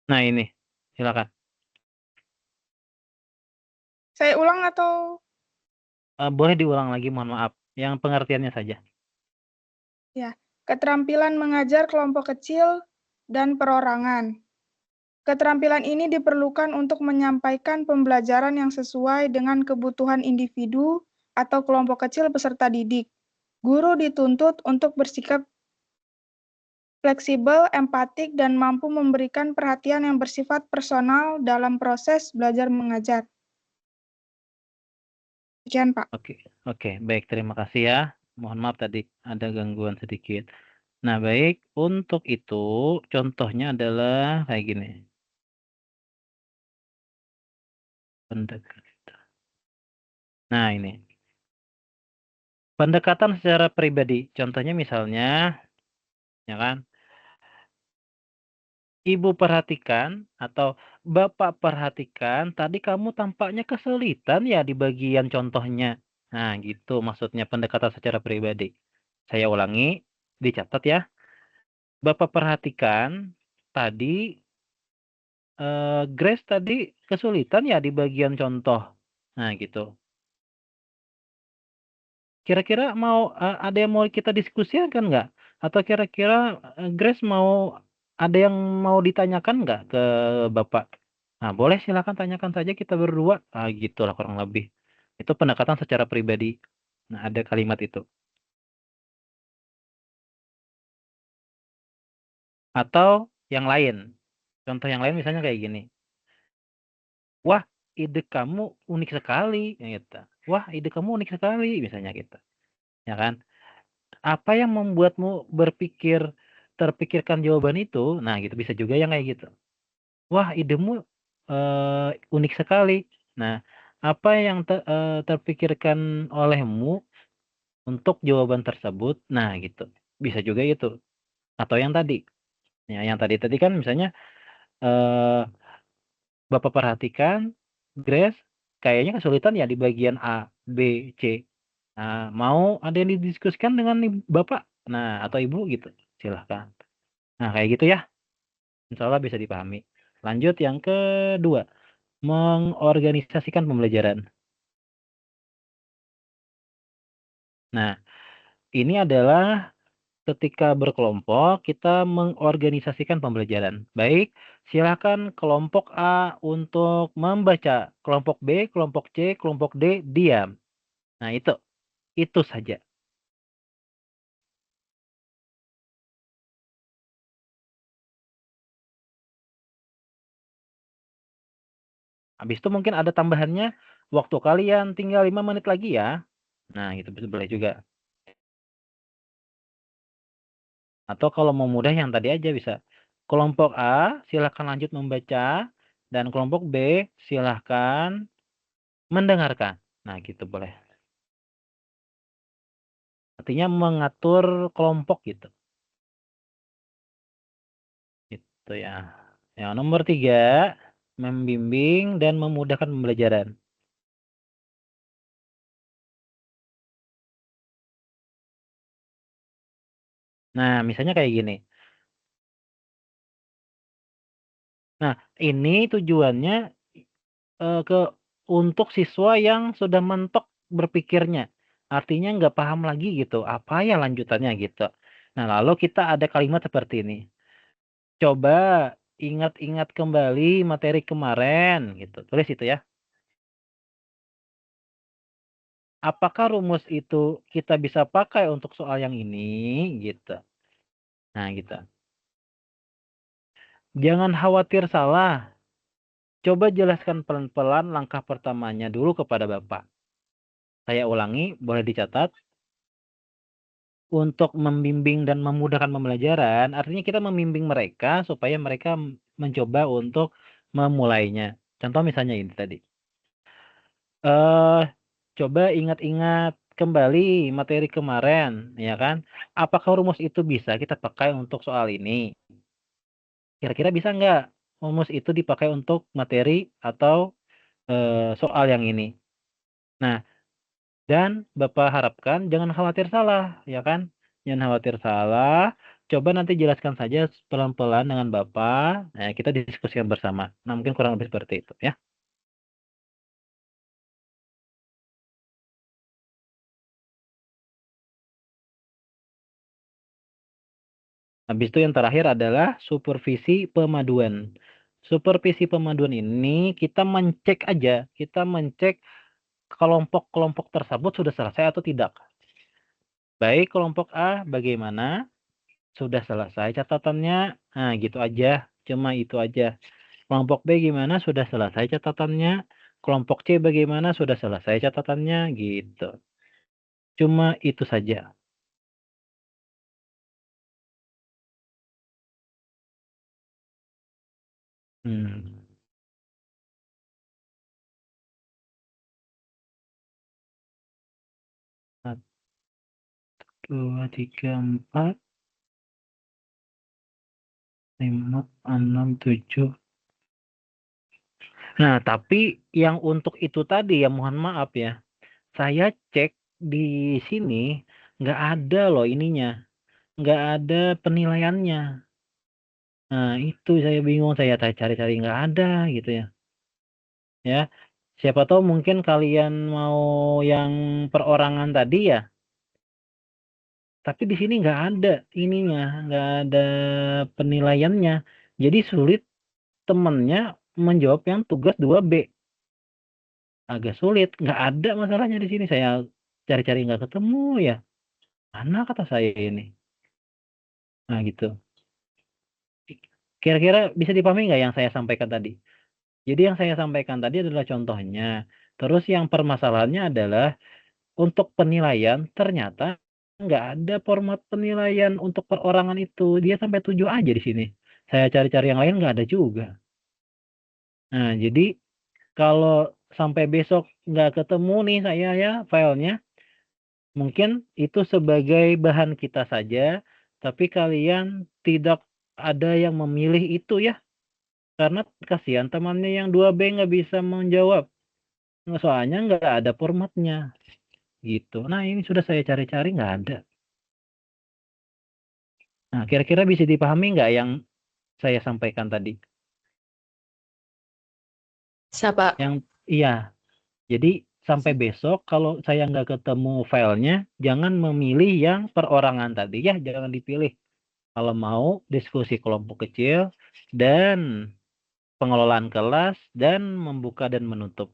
S1: Nah, ini. Silakan.
S6: Saya ulang atau?
S1: Boleh diulang lagi, mohon maaf. Yang pengertiannya saja.
S6: Ya, keterampilan mengajar kelompok kecil dan perorangan. Keterampilan ini diperlukan untuk menyampaikan pembelajaran yang sesuai dengan kebutuhan individu atau kelompok kecil peserta didik. Guru dituntut untuk bersikap fleksibel, empatik, dan mampu memberikan perhatian yang bersifat personal dalam proses belajar mengajar. Sekian, Pak.
S1: Oke, baik, terima kasih ya. Mohon maaf tadi ada gangguan sedikit. Nah, baik, untuk itu contohnya adalah kayak gini. Pendekatan. Nah, ini. Pendekatan secara pribadi. Contohnya misalnya, ya kan? Ibu perhatikan atau Bapak perhatikan tadi kamu tampaknya kesulitan ya di bagian contohnya. Nah, gitu maksudnya pendekatan secara pribadi. Saya ulangi, dicatat ya. Bapak perhatikan tadi Grace tadi kesulitan ya di bagian contoh. Nah, gitu. Kira-kira ada yang mau kita diskusikan nggak? Atau kira-kira Grace ada yang mau ditanyakan nggak ke Bapak? Nah, boleh silakan tanyakan saja kita berdua. Gitulah kurang lebih. Itu pendekatan secara pribadi. Nah, ada kalimat itu. Atau yang lain. Contoh yang lain misalnya kayak gini. Wah, ide kamu unik sekali, gitu. Wah, ide kamu unik sekali, misalnya gitu. Ya kan? Apa yang membuatmu terpikirkan jawaban itu? Nah, gitu bisa juga yang kayak gitu. Wah, idemu unik sekali. Nah, apa yang terpikirkan olehmu untuk jawaban tersebut? Nah, gitu. Bisa juga itu. Atau yang tadi. Ya, yang tadi kan misalnya Bapak perhatikan Grace kayaknya kesulitan ya di bagian A, B, C. Nah, mau ada yang didiskusikan dengan Bapak? Nah, atau Ibu gitu. Silahkan. Nah, kayak gitu ya. Insya Allah bisa dipahami. Lanjut yang kedua. Mengorganisasikan pembelajaran. Nah, ini adalah ketika berkelompok, kita mengorganisasikan pembelajaran. Baik, silakan kelompok A untuk membaca, kelompok B, kelompok C, kelompok D diam. Nah, itu saja. Habis itu mungkin ada tambahannya, waktu kalian tinggal 5 menit lagi ya. Nah, itu boleh juga. Atau kalau mau mudah yang tadi aja bisa. Kelompok A silahkan lanjut membaca, dan kelompok B silahkan mendengarkan. Nah, gitu boleh. Artinya mengatur kelompok gitu. Gitu ya. Yang nomor 3, membimbing dan memudahkan pembelajaran. Nah, misalnya kayak gini. Nah, ini tujuannya untuk siswa yang sudah mentok berpikirnya. Artinya nggak paham lagi gitu, apa ya lanjutannya gitu. Nah, lalu kita ada kalimat seperti ini. Coba ingat-ingat kembali materi kemarin gitu. Tulis itu ya. Apakah rumus itu kita bisa pakai untuk soal yang ini gitu. Nah, gitu. Jangan khawatir salah. Coba jelaskan pelan-pelan langkah pertamanya dulu kepada Bapak. Saya ulangi, boleh dicatat. Untuk membimbing dan memudahkan pembelajaran, artinya kita membimbing mereka supaya mereka mencoba untuk memulainya. Contoh misalnya ini tadi. Coba ingat-ingat kembali materi kemarin, ya kan? Apakah rumus itu bisa kita pakai untuk soal ini? Kira-kira bisa nggak rumus itu dipakai untuk materi atau soal yang ini? Nah, dan Bapak harapkan jangan khawatir salah, ya kan? Jangan khawatir salah. Coba nanti jelaskan saja pelan-pelan dengan Bapak. Nah, kita diskusikan bersama. Nah, mungkin kurang lebih seperti itu, ya. Habis itu yang terakhir adalah supervisi pemaduan. Supervisi pemaduan ini kita mencek aja, kita mencek kelompok-kelompok tersebut sudah selesai atau tidak. Baik kelompok A bagaimana? Sudah selesai catatannya? Nah, gitu aja. Cuma itu aja. Kelompok B gimana? Sudah selesai catatannya. Kelompok C bagaimana? Sudah selesai catatannya. Gitu. Cuma itu saja. Hmm. 1, 2, 3, 4, 5, 6, 7. Nah, tapi yang untuk itu tadi ya mohon maaf ya. Saya cek di sini nggak ada loh ininya. Nggak ada penilaiannya. Nah, itu saya bingung. Saya cari-cari nggak ada gitu ya. Ya, siapa tahu mungkin kalian mau yang perorangan tadi ya. Tapi di sini nggak ada ininya, nggak ada penilaiannya. Jadi sulit temennya menjawab yang tugas 2B. Agak sulit, nggak ada masalahnya di sini. Saya cari-cari nggak ketemu ya. Mana kata saya ini? Nah gitu. Kira-kira bisa dipahami nggak yang saya sampaikan tadi? Jadi yang saya sampaikan tadi adalah contohnya. Terus yang permasalahannya adalah untuk penilaian ternyata nggak ada format penilaian untuk perorangan itu. Dia sampai 7 aja di sini. Saya cari-cari yang lain nggak ada juga. Nah, jadi kalau sampai besok nggak ketemu nih saya ya filenya, mungkin itu sebagai bahan kita saja, tapi kalian tidak ada yang memilih itu ya. Karena kasihan temannya yang 2B nggak bisa menjawab. Soalnya nggak ada formatnya. Gitu. Nah, ini sudah saya cari-cari nggak ada. Nah, kira-kira bisa dipahami nggak yang saya sampaikan tadi?
S2: Siapa?
S1: Iya. Jadi sampai besok kalau saya nggak ketemu filenya, jangan memilih yang perorangan tadi ya, jangan dipilih. Kalau mau diskusi kelompok kecil dan pengelolaan kelas dan membuka dan menutup.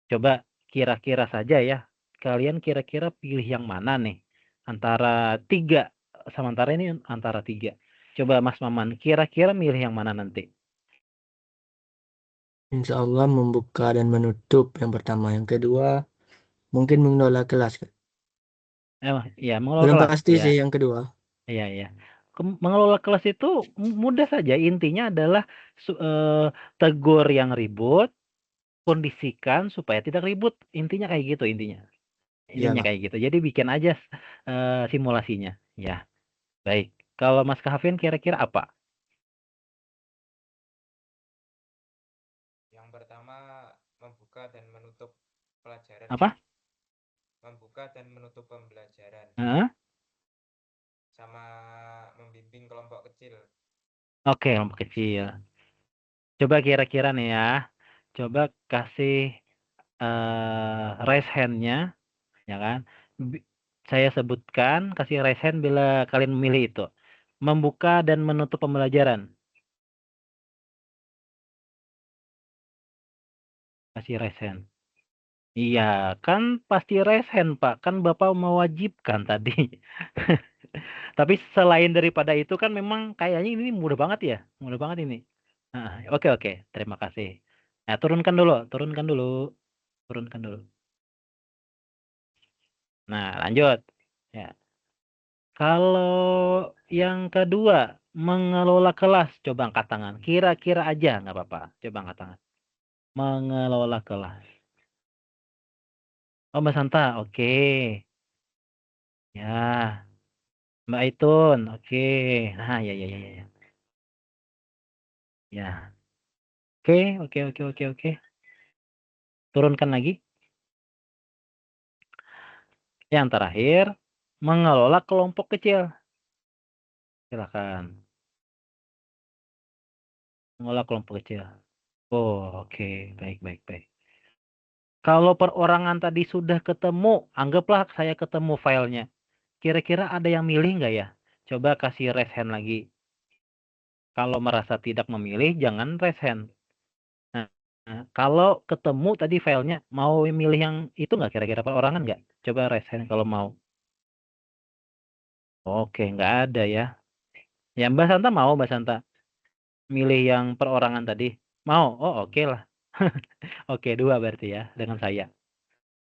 S1: Coba kira-kira saja ya, kalian kira-kira pilih yang mana nih? Antara 3, sementara ini antara 3. Coba Mas Maman, kira-kira milih yang mana nanti?
S7: Insya Allah membuka dan menutup yang pertama. Yang kedua, mungkin mengelola kelas.
S1: Ya, mengelola
S7: Belum
S1: kelas.
S7: pasti
S1: Ya.
S7: sih yang kedua.
S1: Iya. Mengelola kelas itu mudah saja. Intinya adalah tegur yang ribut, kondisikan supaya tidak ribut. Intinya kayak gitu intinya. Intinya
S7: Iyalah.
S1: kayak gitu. Jadi bikin aja simulasinya. Ya, baik. Kalau Mas Kahvin kira-kira apa?
S9: Yang pertama, membuka dan menutup pelajaran.
S1: Apa?
S9: Membuka dan menutup pembelajaran. Sama membimbing kelompok kecil.
S1: Oke, kelompok kecil. Coba kira-kira nih ya. Coba kasih raise hand-nya, ya kan? Saya sebutkan, kasih raise hand bila kalian memilih itu. Membuka dan menutup pembelajaran. Kasih raise hand. Iya, kan pasti raise hand, Pak. Kan Bapak mewajibkan tadi. Tapi selain daripada itu kan memang kayaknya ini mudah banget ya. Mudah banget ini. Nah, oke. Terima kasih. Nah, turunkan dulu. Nah, lanjut. Ya. Kalau yang kedua, mengelola kelas, coba angkat tangan. Kira-kira aja nggak apa-apa. Coba angkat tangan. Mengelola kelas. Oh, Mbak Santa, oke. Ya, Mbak Aitun, oke. Nah, ya. Ya. Oke. Turunkan lagi. Yang terakhir, mengelola kelompok kecil. Silakan. Mengelola kelompok kecil. Oh, oke. Baik. Kalau perorangan tadi sudah ketemu, anggaplah saya ketemu filenya. Kira-kira ada yang milih nggak ya? Coba kasih raise hand lagi. Kalau merasa tidak memilih, jangan raise hand. Nah, kalau ketemu tadi filenya, mau milih yang itu nggak kira-kira perorangan nggak? Coba raise hand kalau mau. Oke, nggak ada ya. Ya, Mbak Santa mau, Mbak Santa. Milih yang perorangan tadi. Mau? Oh, oke lah. Oke, 2 berarti ya, dengan saya.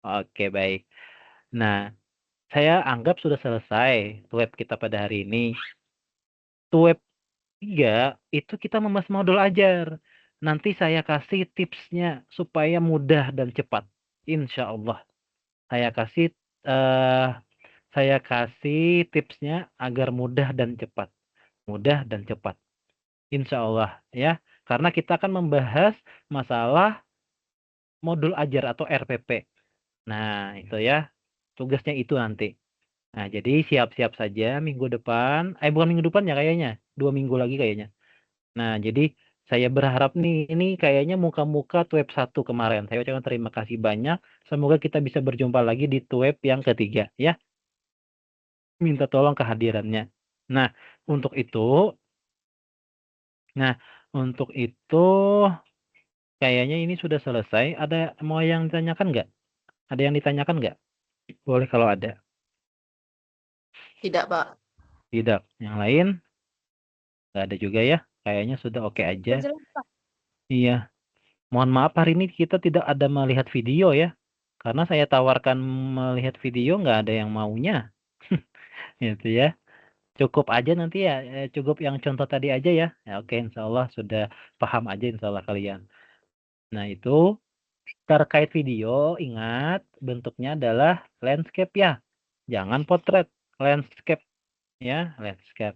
S1: Oke, baik. Nah, saya anggap sudah selesai web kita pada hari ini. Web 3 itu kita membahas modul ajar. Nanti saya kasih tipsnya supaya mudah dan cepat. Insya Allah. Saya kasih tipsnya agar mudah dan cepat. Insya Allah ya. Karena kita akan membahas masalah modul ajar atau RPP. Nah, itu ya. Tugasnya itu nanti. Nah, jadi siap-siap saja minggu depan. Bukan minggu depan ya kayaknya. 2 minggu lagi kayaknya. Nah, jadi saya berharap nih, ini kayaknya muka-muka web 1 kemarin. Saya ucapkan terima kasih banyak. Semoga kita bisa berjumpa lagi di web yang ketiga ya. Minta tolong kehadirannya. Nah, untuk itu kayaknya ini sudah selesai. Ada mau yang ditanyakan nggak? Ada yang ditanyakan nggak? Boleh kalau ada.
S2: Tidak, Pak.
S1: Tidak. Yang lain? Nggak ada juga ya. Kayaknya sudah oke
S6: Sudah
S1: aja.
S6: jelas, Pak.
S1: Iya. Mohon maaf hari ini kita tidak ada melihat video ya. Karena saya tawarkan melihat video nggak ada yang maunya. Gitu ya. Cukup aja nanti ya, cukup yang contoh tadi aja ya. Ya oke, insya Allah sudah paham aja insya Allah kalian. Nah itu terkait video, ingat bentuknya adalah landscape ya. Jangan potret, landscape ya, landscape.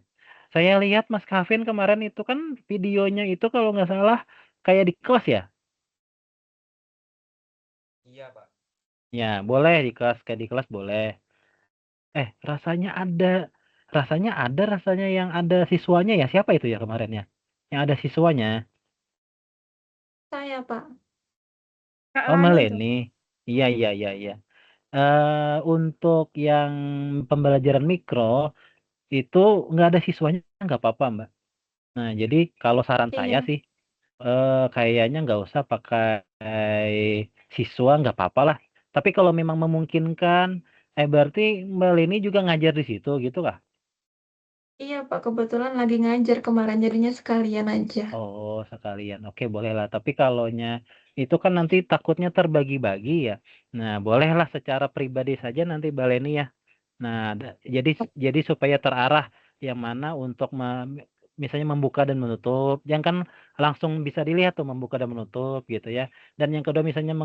S1: Saya lihat Mas Kavin kemarin itu kan videonya itu kalau nggak salah kayak di kelas ya.
S9: Iya, Pak.
S1: Ya, boleh di kelas, kayak di kelas boleh. Rasanya yang ada siswanya ya. Siapa itu ya kemarin ya? Yang ada siswanya.
S3: Saya, Pak.
S6: Kak
S1: Oh,
S6: Lani itu.
S1: Meleni. Iya. Untuk yang pembelajaran mikro itu nggak ada siswanya nggak apa-apa, Mbak. Nah, jadi kalau saran saya
S3: Iya.
S1: sih kayaknya nggak usah pakai siswa, nggak apa-apa lah. Tapi kalau memang memungkinkan, berarti Mbak Leni juga ngajar di situ gitu kah?
S3: Iya, Pak. Kebetulan lagi ngajar kemarin, jadinya sekalian aja.
S1: Oh, sekalian. Oke, bolehlah. Tapi kalaunya itu kan nanti takutnya terbagi-bagi ya. Nah, bolehlah secara pribadi saja nanti Mbak Leni ya. Nah, jadi supaya terarah yang mana untuk misalnya membuka dan menutup. Jangan kan langsung bisa dilihat tuh membuka dan menutup gitu ya. Dan yang kedua misalnya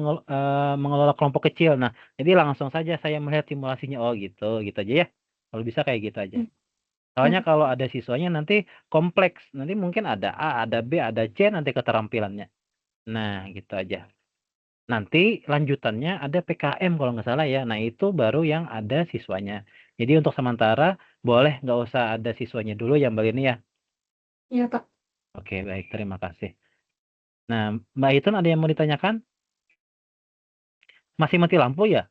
S1: mengelola kelompok kecil. Nah, jadi langsung saja saya melihat simulasinya. Oh, gitu aja ya. Kalau bisa kayak gitu aja. Soalnya kalau ada siswanya nanti kompleks. Nanti mungkin ada A, ada B, ada C nanti keterampilannya. Nah, gitu aja. Nanti lanjutannya ada PKM kalau nggak salah ya. Nah, itu baru yang ada siswanya. Jadi untuk sementara boleh nggak usah ada siswanya dulu ya Mbak Lini ya.
S3: Iya, Pak.
S1: Oke, baik. Terima kasih. Nah, Mbak Itun ada yang mau ditanyakan? Masih mati lampu ya?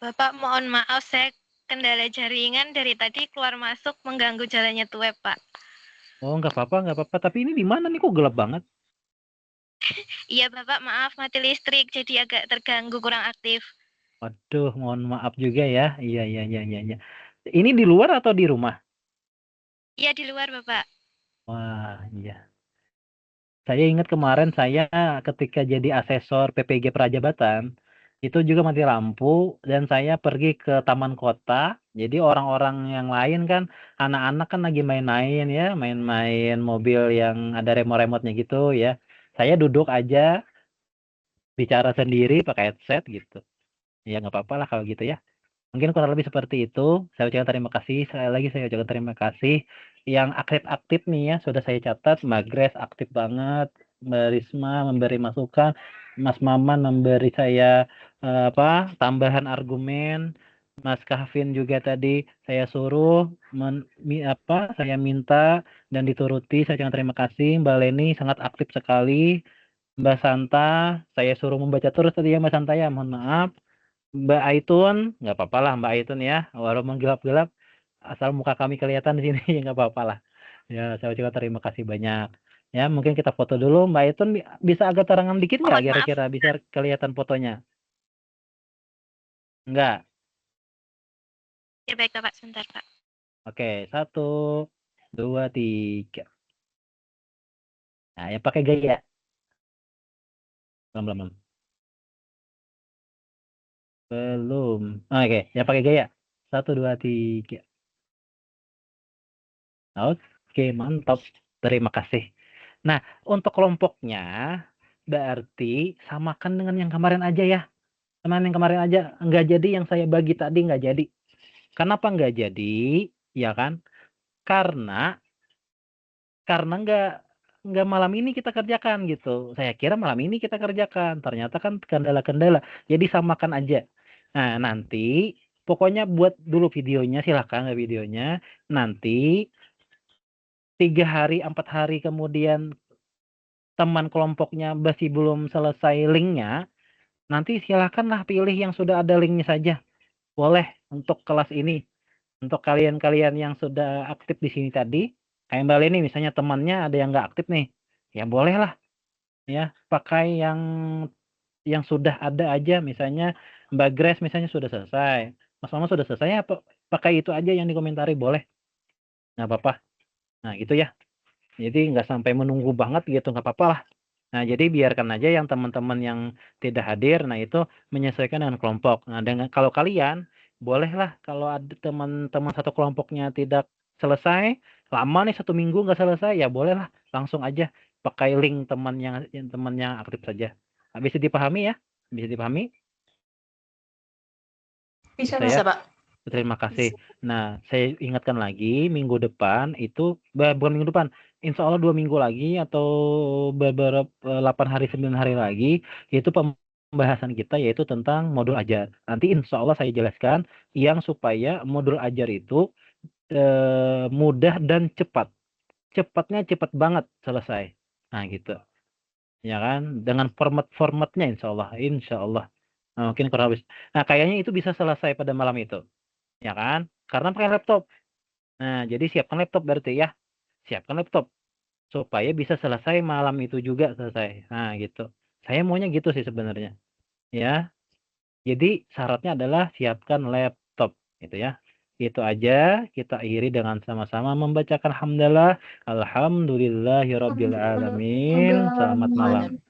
S4: Bapak, mohon maaf, saya kendala jaringan dari tadi keluar masuk mengganggu jalannya web, Pak.
S1: Oh, nggak apa-apa. Tapi ini di mana nih kok gelap banget?
S4: Iya, Bapak, maaf, mati listrik, jadi agak terganggu, kurang aktif.
S1: Waduh, mohon maaf juga ya. Iya. Ini di luar atau di rumah?
S4: Iya, di luar, Bapak.
S1: Wah, iya. Saya ingat kemarin saya ketika jadi asesor PPG Prajabatan, itu juga mati lampu dan saya pergi ke taman kota. Jadi orang-orang yang lain kan, anak-anak kan lagi main-main ya, main-main mobil yang ada remote-remotenya gitu ya. Saya duduk aja, bicara sendiri pakai headset gitu. Ya nggak apa-apa lah kalau gitu ya. Mungkin kurang lebih seperti itu. Saya ucapkan terima kasih. Sekali lagi saya ucapkan terima kasih. Yang aktif-aktif nih ya, sudah saya catat. Mbak Grace aktif banget. Mbak Risma memberi masukan. Mas Maman memberi saya tambahan argumen. Mas Kavin juga tadi saya suruh saya minta dan dituruti. Saya ucapkan terima kasih. Mbak Leni sangat aktif sekali. Mbak Santa, saya suruh membaca terus tadi ya Mbak Santa ya. Mohon maaf. Mbak Aitun, nggak apa-apa lah Mbak Aitun ya, walaupun gelap-gelap, asal muka kami kelihatan di sini ya nggak apa-apa lah. Ya, saya ucapkan terima kasih banyak. Ya, mungkin kita foto dulu. Mbak Aitun bisa agak terangan dikit nggak
S4: Mohon maaf.
S1: kira-kira bisa kelihatan fotonya? Enggak.
S4: Ya, baik, Bapak. Sebentar, Pak.
S1: Oke, 1, 2, 3. Nah, yang pakai gaya. Belum. Oke, yang pakai gaya. 1, 2, 3. Oke, mantap. Terima kasih. Nah, untuk kelompoknya berarti samakan dengan yang kemarin aja ya. Teman yang kemarin aja nggak jadi yang saya bagi tadi nggak jadi. Kenapa nggak jadi? Ya kan? Karena nggak malam ini kita kerjakan gitu. Saya kira malam ini kita kerjakan. Ternyata kan kendala-kendala. Jadi samakan aja. Nah, nanti pokoknya buat dulu videonya, silakan videonya. Nanti 3 hari, 4 hari kemudian teman kelompoknya masih belum selesai linknya, nanti silakanlah pilih yang sudah ada linknya saja. Boleh untuk kelas ini. Untuk kalian-kalian yang sudah aktif di sini tadi, kayak Mbak Leni misalnya temannya ada yang nggak aktif nih, ya bolehlah ya pakai yang sudah ada aja. Misalnya Mbak Grace misalnya sudah selesai, Mas Mama sudah selesai apa pakai itu aja yang dikomentari, boleh. Nggak apa-apa. Nah, gitu ya. Jadi nggak sampai menunggu banget gitu, nggak apa-apa lah. Nah, jadi biarkan aja yang teman-teman yang tidak hadir, nah itu menyesuaikan dengan kelompok. Nah, kalau kalian, bolehlah kalau ada teman-teman satu kelompoknya tidak selesai, lama nih 1 minggu nggak selesai, ya bolehlah langsung aja pakai link teman yang aktif saja. Nah, bisa dipahami ya? Bisa dipahami?
S3: Bisa,
S1: Bisa ya?
S2: Pak.
S1: Terima kasih. Nah, saya ingatkan lagi, minggu depan itu, bukan minggu depan, insya Allah 2 minggu lagi atau beberapa 8 hari 9 hari lagi, yaitu pembahasan kita yaitu tentang modul ajar. Nanti insya Allah saya jelaskan yang supaya modul ajar itu mudah dan cepat. Cepatnya cepat banget selesai. Nah, gitu. Ya kan? Dengan formatnya insya Allah. Nah, mungkin kurang habis. Nah, kayaknya itu bisa selesai pada malam itu. Ya kan? Karena pakai laptop. Nah, jadi siapkan laptop berarti ya. Siapkan laptop supaya bisa selesai malam itu juga selesai. Nah, gitu. Saya maunya gitu sih sebenarnya. Ya. Jadi syaratnya adalah siapkan laptop gitu ya. Itu aja, kita akhiri dengan sama-sama membacakan hamdalah. Alhamdulillahirabbil alamin. Selamat malam.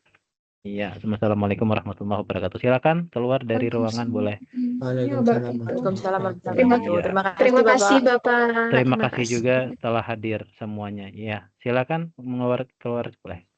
S1: Iya, assalamualaikum warahmatullahi wabarakatuh. Silakan keluar dari ruangan boleh.
S7: Waalaikumsalam.
S2: Waalaikumsalam warahmatullahi
S3: Terima,
S2: wabarakatuh.
S3: terima kasih Bapak.
S1: Terima kasih juga telah hadir semuanya. Ya, silakan keluar boleh.